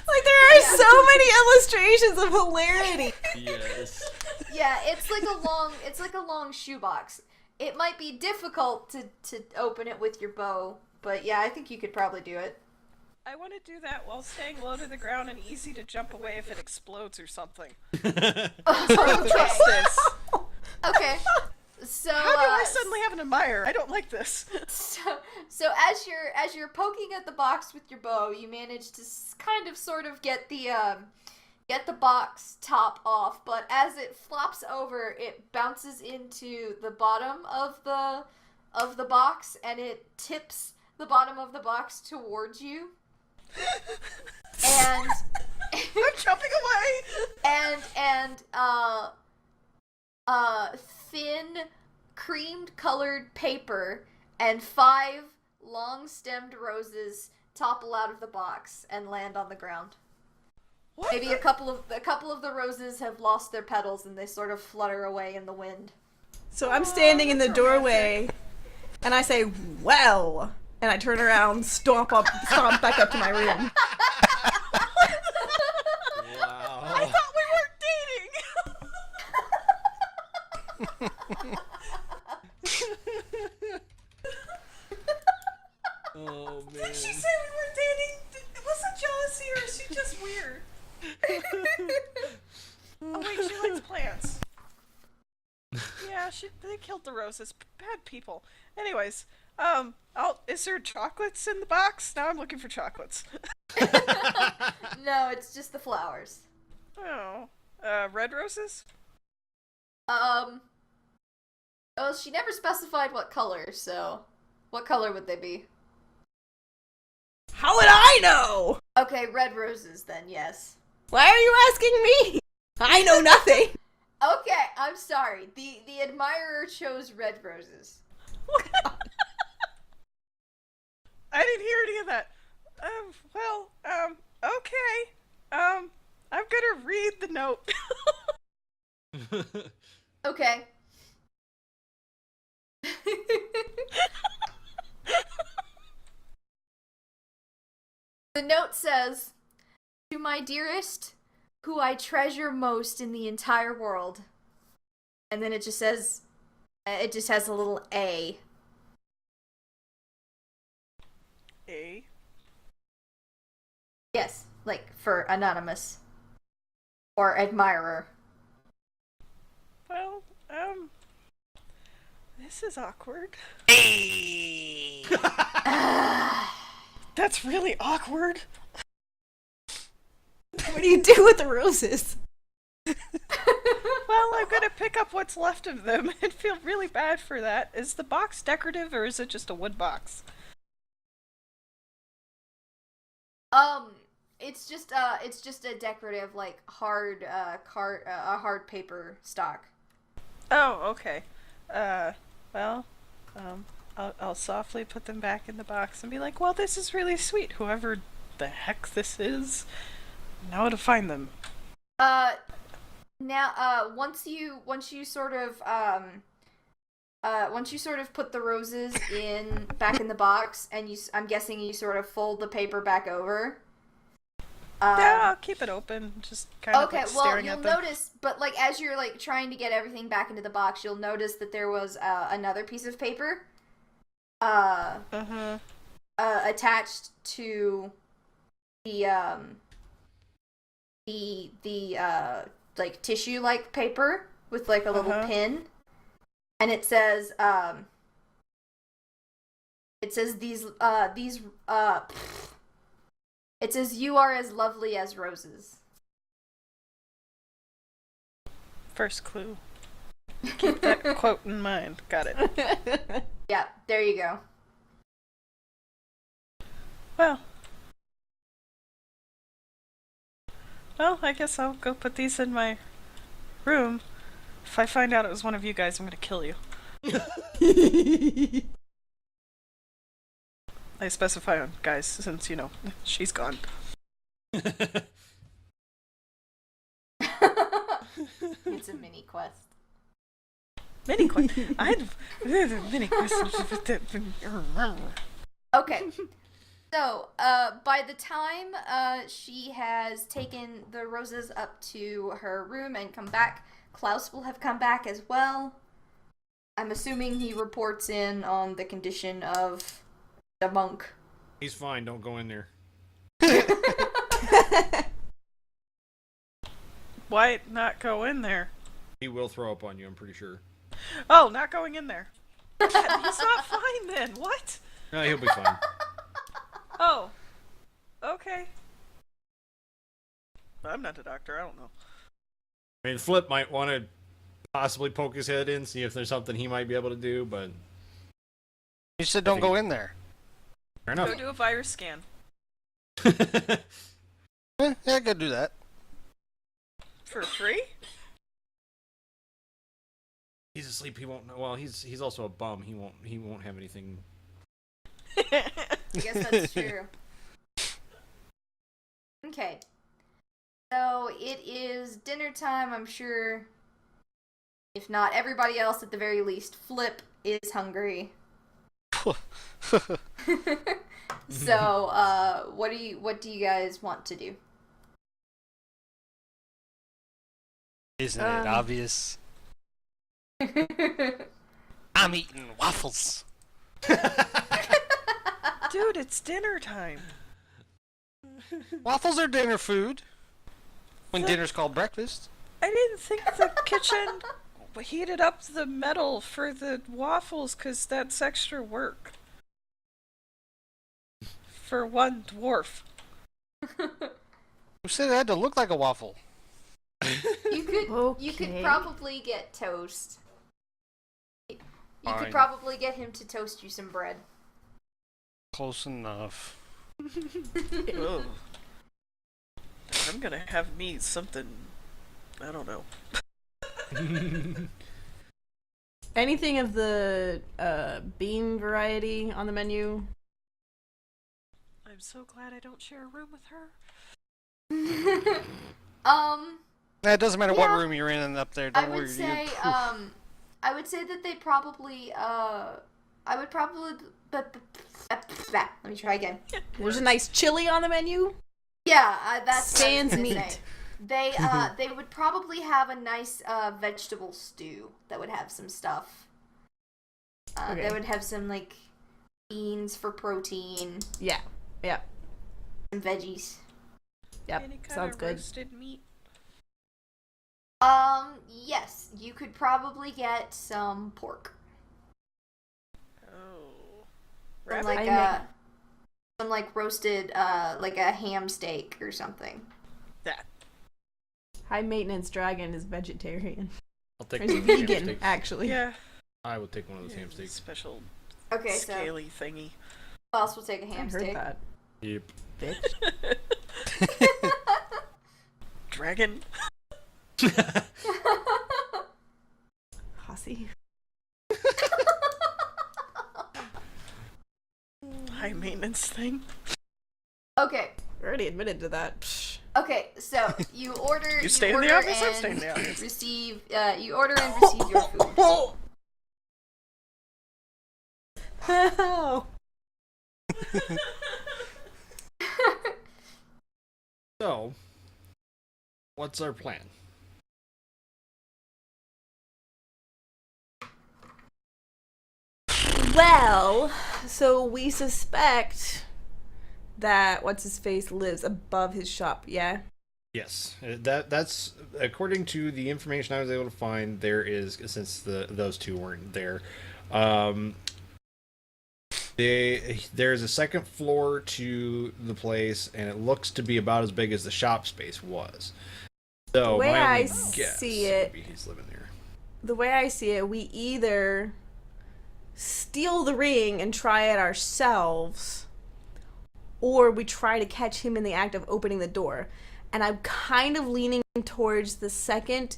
Speaker 4: Like there are so many illustrations of hilarity.
Speaker 3: Yes.
Speaker 5: Yeah, it's like a long shoebox. It might be difficult to open it with your bow, but yeah, I think you could probably do it.
Speaker 6: I want to do that while staying low to the ground and easy to jump away if it explodes or something.
Speaker 5: Okay.
Speaker 6: Trust this.
Speaker 5: Okay. So
Speaker 6: How do I suddenly have an admirer? I don't like this.
Speaker 5: So as you're poking at the box with your bow, you manage to kind of sort of get the box top off, but as it flops over, it bounces into the bottom of the box, and it tips the bottom of the box towards you. And
Speaker 6: I'm jumping away.
Speaker 5: and thin creamed colored paper and 5 long stemmed roses topple out of the box and land on the ground.
Speaker 6: What?
Speaker 5: Maybe a couple of the roses have lost their petals and they sort of flutter away in the wind.
Speaker 4: So I'm standing in the doorway, and I say, "Well," and I turn around, stomp back up to my room.
Speaker 3: Wow.
Speaker 6: I thought we weren't dating.
Speaker 3: Oh
Speaker 6: Did
Speaker 3: man.
Speaker 6: she say we weren't dating? Was it jealousy or is she just weird? Oh wait, she likes plants. Yeah, they killed the roses. Bad people. Anyways, is there chocolates in the box? Now I'm looking for chocolates.
Speaker 5: No, it's just the flowers.
Speaker 6: Oh, red roses?
Speaker 5: Oh, she never specified what color, so what color would they be?
Speaker 4: How would I know?
Speaker 5: Okay, red roses then, yes.
Speaker 4: Why are you asking me? I know nothing.
Speaker 5: Okay, I'm sorry. The admirer chose red roses.
Speaker 6: I didn't hear any of that. Okay. I'm gonna read the note.
Speaker 5: Okay. The note says, "To my dearest, who I treasure most in the entire world." And then it just says, it just has a little A.
Speaker 6: A.
Speaker 5: Yes, like for anonymous. Or admirer.
Speaker 6: Well, this is awkward.
Speaker 7: Hey.
Speaker 6: That's really awkward.
Speaker 4: What do you do with the roses?
Speaker 6: Well, I'm gonna pick up what's left of them and feel really bad for that. Is the box decorative or is it just a wood box?
Speaker 5: It's just a decorative, like hard, a hard paper stock.
Speaker 6: Oh, okay. I'll softly put them back in the box and be like, well, this is really sweet. Whoever the heck this is, now to find them.
Speaker 5: Now, once you sort of put the roses back in the box, and I'm guessing you sort of fold the paper back over.
Speaker 6: Yeah, I'll keep it open, just kind of like staring at them.
Speaker 5: You'll notice, but like as you're like trying to get everything back into the box, you'll notice that there was another piece of paper attached to the like tissue like paper with like a little pin, and it says it says you are as lovely as roses.
Speaker 6: First clue. Keep that quote in mind. Got it.
Speaker 5: Yeah, there you go.
Speaker 6: Well, I guess I'll go put these in my room. If I find out it was one of you guys, I'm gonna kill you. I specify on guys since, you know, she's gone.
Speaker 5: It's a mini quest.
Speaker 6: Mini quest. Mini quest.
Speaker 5: Okay. So, by the time she has taken the roses up to her room and come back, Klaus will have come back as well. I'm assuming he reports in on the condition of the monk.
Speaker 3: He's fine. Don't go in there.
Speaker 6: Why not go in there?
Speaker 3: He will throw up on you, I'm pretty sure.
Speaker 6: Oh, not going in there. He's not fine then. What?
Speaker 3: No, he'll be fine.
Speaker 6: Oh. Okay. I'm not a doctor. I don't know.
Speaker 3: I mean, Flip might want to possibly poke his head in, see if there's something he might be able to do, but...
Speaker 7: You said don't go in there.
Speaker 3: Fair enough.
Speaker 6: Go do a virus scan.
Speaker 7: Yeah, go do that.
Speaker 6: For free?
Speaker 3: He's asleep, he won't know. Well, he's also a bum. He won't have anything.
Speaker 5: I guess that's true. Okay. So it is dinner time, I'm sure. If not everybody else, at the very least, Flip is hungry. So, what do you guys want to do?
Speaker 7: Isn't it obvious? I'm eating waffles.
Speaker 6: Dude, it's dinner time.
Speaker 7: Waffles are dinner food. When dinner's called breakfast.
Speaker 6: I didn't think the kitchen heated up the metal for the waffles because that's extra work. For one dwarf.
Speaker 7: Who said it had to look like a waffle?
Speaker 5: You could
Speaker 4: Okay.
Speaker 5: probably get toast. You
Speaker 7: Fine.
Speaker 5: could probably get him to toast you some bread.
Speaker 7: Close enough.
Speaker 6: Ugh. I'm gonna have me something. I don't know.
Speaker 4: Anything of the bean variety on the menu?
Speaker 6: I'm so glad I don't share a room with her.
Speaker 7: It doesn't matter what
Speaker 5: Yeah.
Speaker 7: room you're in and up there.
Speaker 5: I
Speaker 7: Don't worry.
Speaker 5: would say, I would say that they probably, let me try again.
Speaker 4: There's a nice chili on the menu.
Speaker 5: Yeah, that's what I was
Speaker 4: Sans
Speaker 5: gonna
Speaker 4: meat.
Speaker 5: say. They would probably have a nice vegetable stew that would have some stuff.
Speaker 4: Okay.
Speaker 5: They would have some like beans for protein,
Speaker 4: Yeah. Yeah.
Speaker 5: some veggies.
Speaker 4: Yep.
Speaker 6: Any kind
Speaker 4: Sounds
Speaker 6: of
Speaker 4: good.
Speaker 6: roasted meat.
Speaker 5: Yes, you could probably get some pork.
Speaker 6: Oh.
Speaker 5: Some
Speaker 6: Rabbit?
Speaker 5: like
Speaker 4: I
Speaker 5: some like roasted like a ham steak or something.
Speaker 6: That.
Speaker 4: High maintenance dragon is vegetarian.
Speaker 3: I'll take
Speaker 4: Or
Speaker 3: one of those ham
Speaker 4: vegan,
Speaker 3: steaks.
Speaker 4: actually.
Speaker 6: Yeah.
Speaker 3: I would take one of those ham steaks.
Speaker 6: Special
Speaker 5: Okay, so
Speaker 6: scaly thingy.
Speaker 5: Klaus will take a
Speaker 4: I
Speaker 5: ham
Speaker 4: heard
Speaker 5: steak.
Speaker 4: that.
Speaker 3: Yep.
Speaker 4: Bitch.
Speaker 6: Dragon.
Speaker 4: Hussy.
Speaker 6: High maintenance thing.
Speaker 5: Okay.
Speaker 4: Already admitted to that. Psh.
Speaker 5: Okay, so you order.
Speaker 6: You stay in the
Speaker 5: order
Speaker 6: office, I'm
Speaker 5: and
Speaker 6: staying in the office.
Speaker 5: Receive. You order and receive your food.
Speaker 4: Oh.
Speaker 3: So, what's our plan?
Speaker 4: Well, So we suspect that what's his face lives above his shop. Yeah.
Speaker 3: Yes, that's according to the information I was able to find. There is, since those two weren't there, there's a second floor to the place, and it looks to be about as big as the shop space was. So
Speaker 4: The way
Speaker 3: my
Speaker 4: I
Speaker 3: only guess
Speaker 4: see it-
Speaker 3: would be he's living there.
Speaker 4: The way I see it, we either steal the ring and try it ourselves, or we try to catch him in the act of opening the door. And I'm kind of leaning towards the second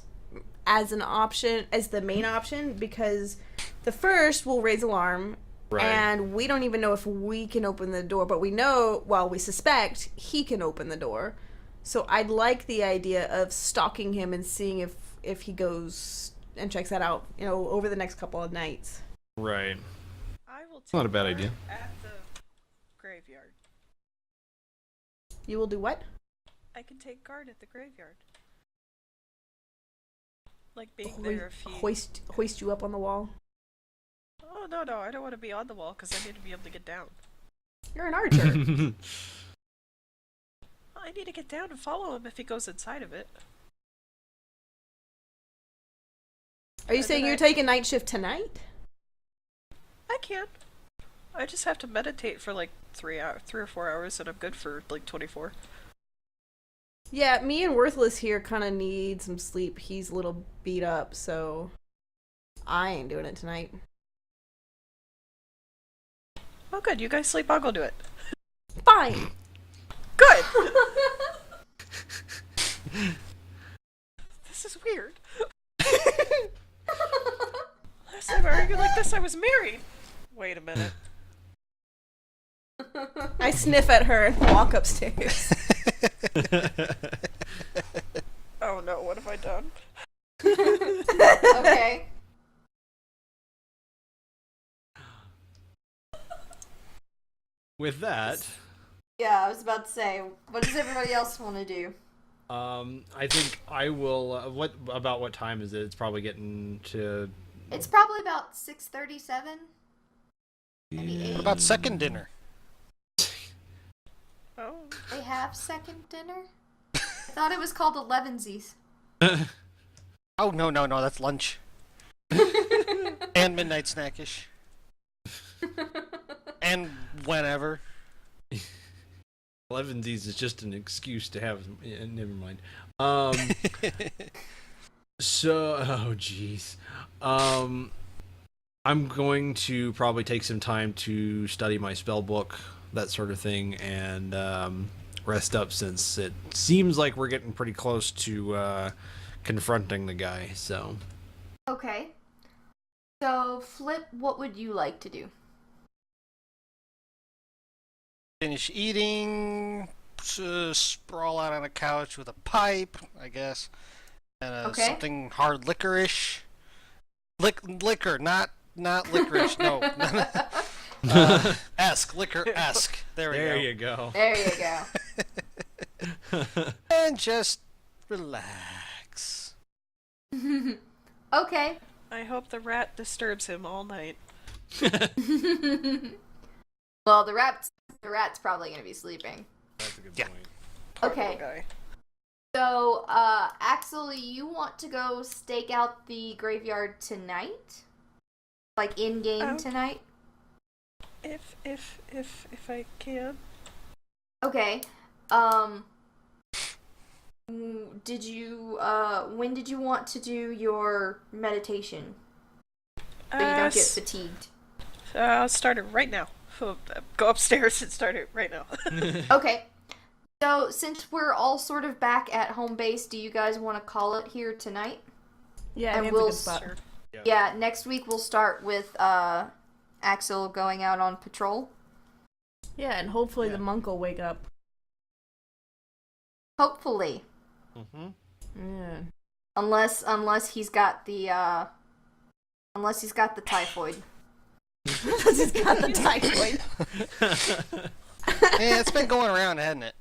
Speaker 4: as an option, as the main option, because the first will raise alarm,
Speaker 3: Right.
Speaker 4: and we don't even know if we can open the door, but we know, well, we suspect he can open the door. So I'd like the idea of stalking him and seeing if he goes and checks that out, over the next couple of nights.
Speaker 3: Right.
Speaker 6: I will take
Speaker 3: Not a bad
Speaker 6: guard
Speaker 3: idea.
Speaker 6: at the graveyard.
Speaker 4: You will do what?
Speaker 6: I can take guard at the graveyard. Like being there if he...
Speaker 4: Hoist you up on the wall.
Speaker 6: Oh, no, I don't want to be on the wall because I need to be able to get down.
Speaker 4: You're an archer.
Speaker 6: I need to get down and follow him if he goes inside of it.
Speaker 4: Are you saying you're taking night shift tonight?
Speaker 6: I can. I just have to meditate for like 3 or 4 hours, and I'm good for like 24.
Speaker 4: Yeah, me and Worthless here kind of need some sleep. He's a little beat up, so I ain't doing it tonight.
Speaker 6: Oh, good. You guys sleep. I'll go do it.
Speaker 4: Fine.
Speaker 6: Good. This is weird. Last time I argued like this, I was married. Wait a minute.
Speaker 4: I sniff at her and walk upstairs.
Speaker 6: Oh no, what have I done?
Speaker 5: Okay.
Speaker 3: With that,
Speaker 5: Yeah, I was about to say, what does everybody else want to do?
Speaker 3: I think I will. What time is it? It's probably getting to.
Speaker 5: It's probably about 6:37. Maybe
Speaker 3: Yeah.
Speaker 5: 8.
Speaker 7: What about second dinner?
Speaker 6: Oh.
Speaker 5: They have second dinner? I thought it was called 11sies.
Speaker 7: Oh, no, that's lunch. And midnight snackish. And whenever.
Speaker 3: 11Ds is just an excuse to have. Never mind. So, oh jeez. I'm going to probably take some time to study my spell book, that sort of thing, and rest up since it seems like we're getting pretty close to confronting the guy. So.
Speaker 5: Okay. So, Flip, what would you like to do?
Speaker 7: Finish eating, sprawl out on a couch with a pipe, I guess, and
Speaker 5: Okay.
Speaker 7: something hard liquorish. Liquor, not licorice. No. Liquor-esque. There we go.
Speaker 3: There you go.
Speaker 5: There you go.
Speaker 7: And just relax.
Speaker 5: Okay.
Speaker 6: I hope the rat disturbs him all night.
Speaker 5: Well, the rat's probably gonna be sleeping.
Speaker 3: That's a good
Speaker 7: Yeah.
Speaker 3: point.
Speaker 6: Poor
Speaker 5: Okay.
Speaker 6: little guy.
Speaker 5: So, Axel, you want to go stake out the graveyard tonight? Like in game tonight?
Speaker 6: If I can.
Speaker 5: Okay. Did you when did you want to do your meditation? So you don't get fatigued.
Speaker 6: I'll start it right now. Go upstairs and start it right now.
Speaker 5: Okay. So, since we're all sort of back at home base, do you guys want to call it here tonight?
Speaker 4: Yeah,
Speaker 5: And
Speaker 4: it's
Speaker 5: we'll
Speaker 4: a good spot.
Speaker 6: Sure.
Speaker 5: Yeah, next week we'll start with Axel going out on patrol.
Speaker 4: Yeah, and hopefully
Speaker 3: Yeah.
Speaker 4: the monk will wake up.
Speaker 5: Hopefully.
Speaker 3: Mm-hmm.
Speaker 4: Yeah.
Speaker 5: Unless he's got the typhoid.
Speaker 4: Unless he's got the typhoid.
Speaker 7: Yeah, it's been going around, hasn't it?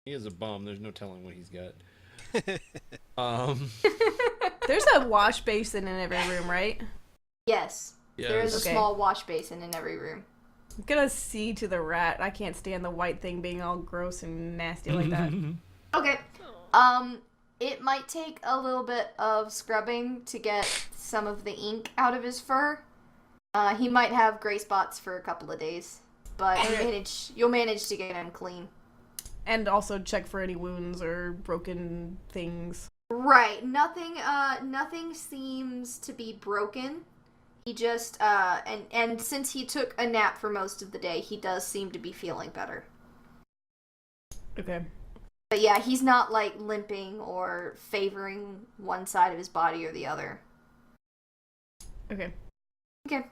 Speaker 3: He is a bum. There's no telling what he's got.
Speaker 4: There's a wash basin in every room, right?
Speaker 5: Yes. There is a
Speaker 4: Okay.
Speaker 5: small wash basin in every room.
Speaker 4: I'm gonna see to the rat. I can't stand the white thing being all gross and nasty like that.
Speaker 5: Okay. It might take a little bit of scrubbing to get some of the ink out of his fur. He might have gray spots for a couple of days, but you'll manage to get him clean.
Speaker 4: And also check for any wounds or broken things.
Speaker 5: Right. Nothing seems to be broken. He just, and since he took a nap for most of the day, he does seem to be feeling better.
Speaker 4: Okay.
Speaker 5: But yeah, he's not, like, limping or favoring one side of his body or the other.
Speaker 4: Okay.
Speaker 5: Okay.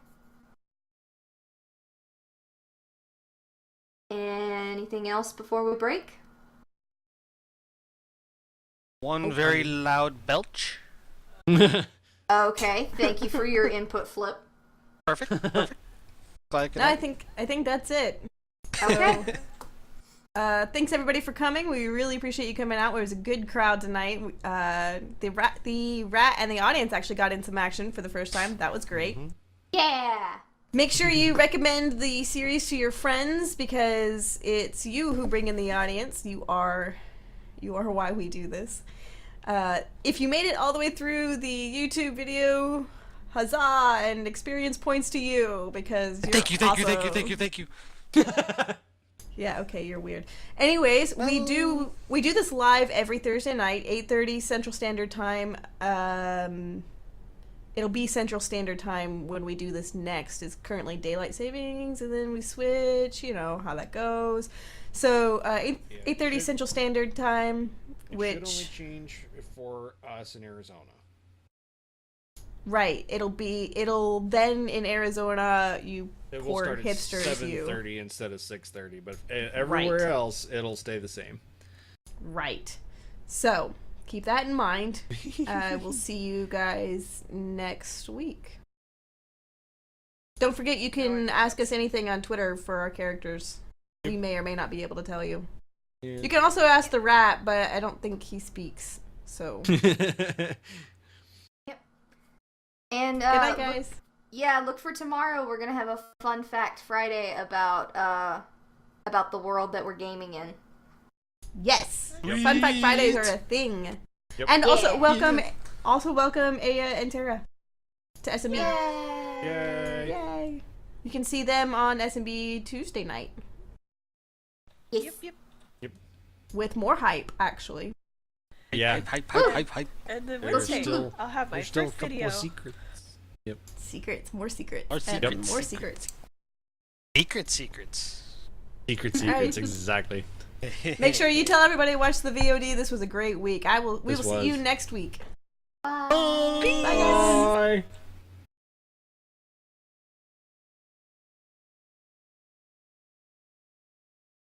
Speaker 5: Anything else before we break?
Speaker 7: One very loud belch.
Speaker 5: Okay, thank you for your input, Flip.
Speaker 7: Perfect. Perfect. Glad I could
Speaker 4: No,
Speaker 7: help.
Speaker 4: I think that's it.
Speaker 5: Okay.
Speaker 4: Thanks everybody for coming. We really appreciate you coming out. It was a good crowd tonight. The rat and the audience actually got in some action for the first time. That was great.
Speaker 5: Yeah!
Speaker 4: Make sure you recommend the series to your friends because it's you who bring in the audience. You are why we do this. If you made it all the way through the YouTube video, huzzah and experience points to you because you're
Speaker 7: Thank you.
Speaker 4: Yeah, okay, you're weird. Anyways, we do this live every Thursday night, 8:30 Central Standard Time. It'll be Central Standard Time when we do this next. It's currently daylight savings, and then we switch. You know how that goes. So 8:30 Central Standard Time, which
Speaker 3: should only change for us in Arizona.
Speaker 4: right, it'll then in Arizona you
Speaker 3: It will
Speaker 4: poor
Speaker 3: start at
Speaker 4: hipsters
Speaker 3: 7:30 instead of 6:30, but everywhere
Speaker 4: Right.
Speaker 3: else it'll stay the same.
Speaker 4: Right. So keep that in mind. We'll see you guys next week. Don't forget you can ask us anything on Twitter for our characters. We may or may not be able to tell you.
Speaker 3: Yeah.
Speaker 4: You can also ask the rat, but I don't think he speaks. So good
Speaker 5: And,
Speaker 4: night, guys.
Speaker 5: look for tomorrow. We're gonna have a Fun Fact Friday about the world that we're gaming in.
Speaker 4: Yes. Fun Fact Fridays are a thing.
Speaker 3: Yep.
Speaker 4: And also
Speaker 5: Yeah.
Speaker 4: welcome Aya and Tara to SMB.
Speaker 5: Yay!
Speaker 4: Yay. You can see them on SMB Tuesday night
Speaker 5: Yes.
Speaker 4: with more hype, actually.
Speaker 3: Yeah.
Speaker 7: Hype.
Speaker 6: And then
Speaker 3: There's
Speaker 6: Wednesday,
Speaker 3: still-
Speaker 6: I'll have my
Speaker 3: There's still a
Speaker 6: first
Speaker 3: couple
Speaker 6: video.
Speaker 3: of secrets.
Speaker 4: Secrets, more secrets,
Speaker 7: More
Speaker 4: and
Speaker 7: secrets.
Speaker 4: more secrets.
Speaker 7: Secrets.
Speaker 3: Secrets,
Speaker 4: Alright.
Speaker 3: exactly.
Speaker 4: Make sure you tell everybody to watch the VOD. This was a great week. We will
Speaker 3: This
Speaker 4: see you
Speaker 3: was.
Speaker 4: next week.
Speaker 5: Bye.
Speaker 4: Bye, guys.
Speaker 3: Bye.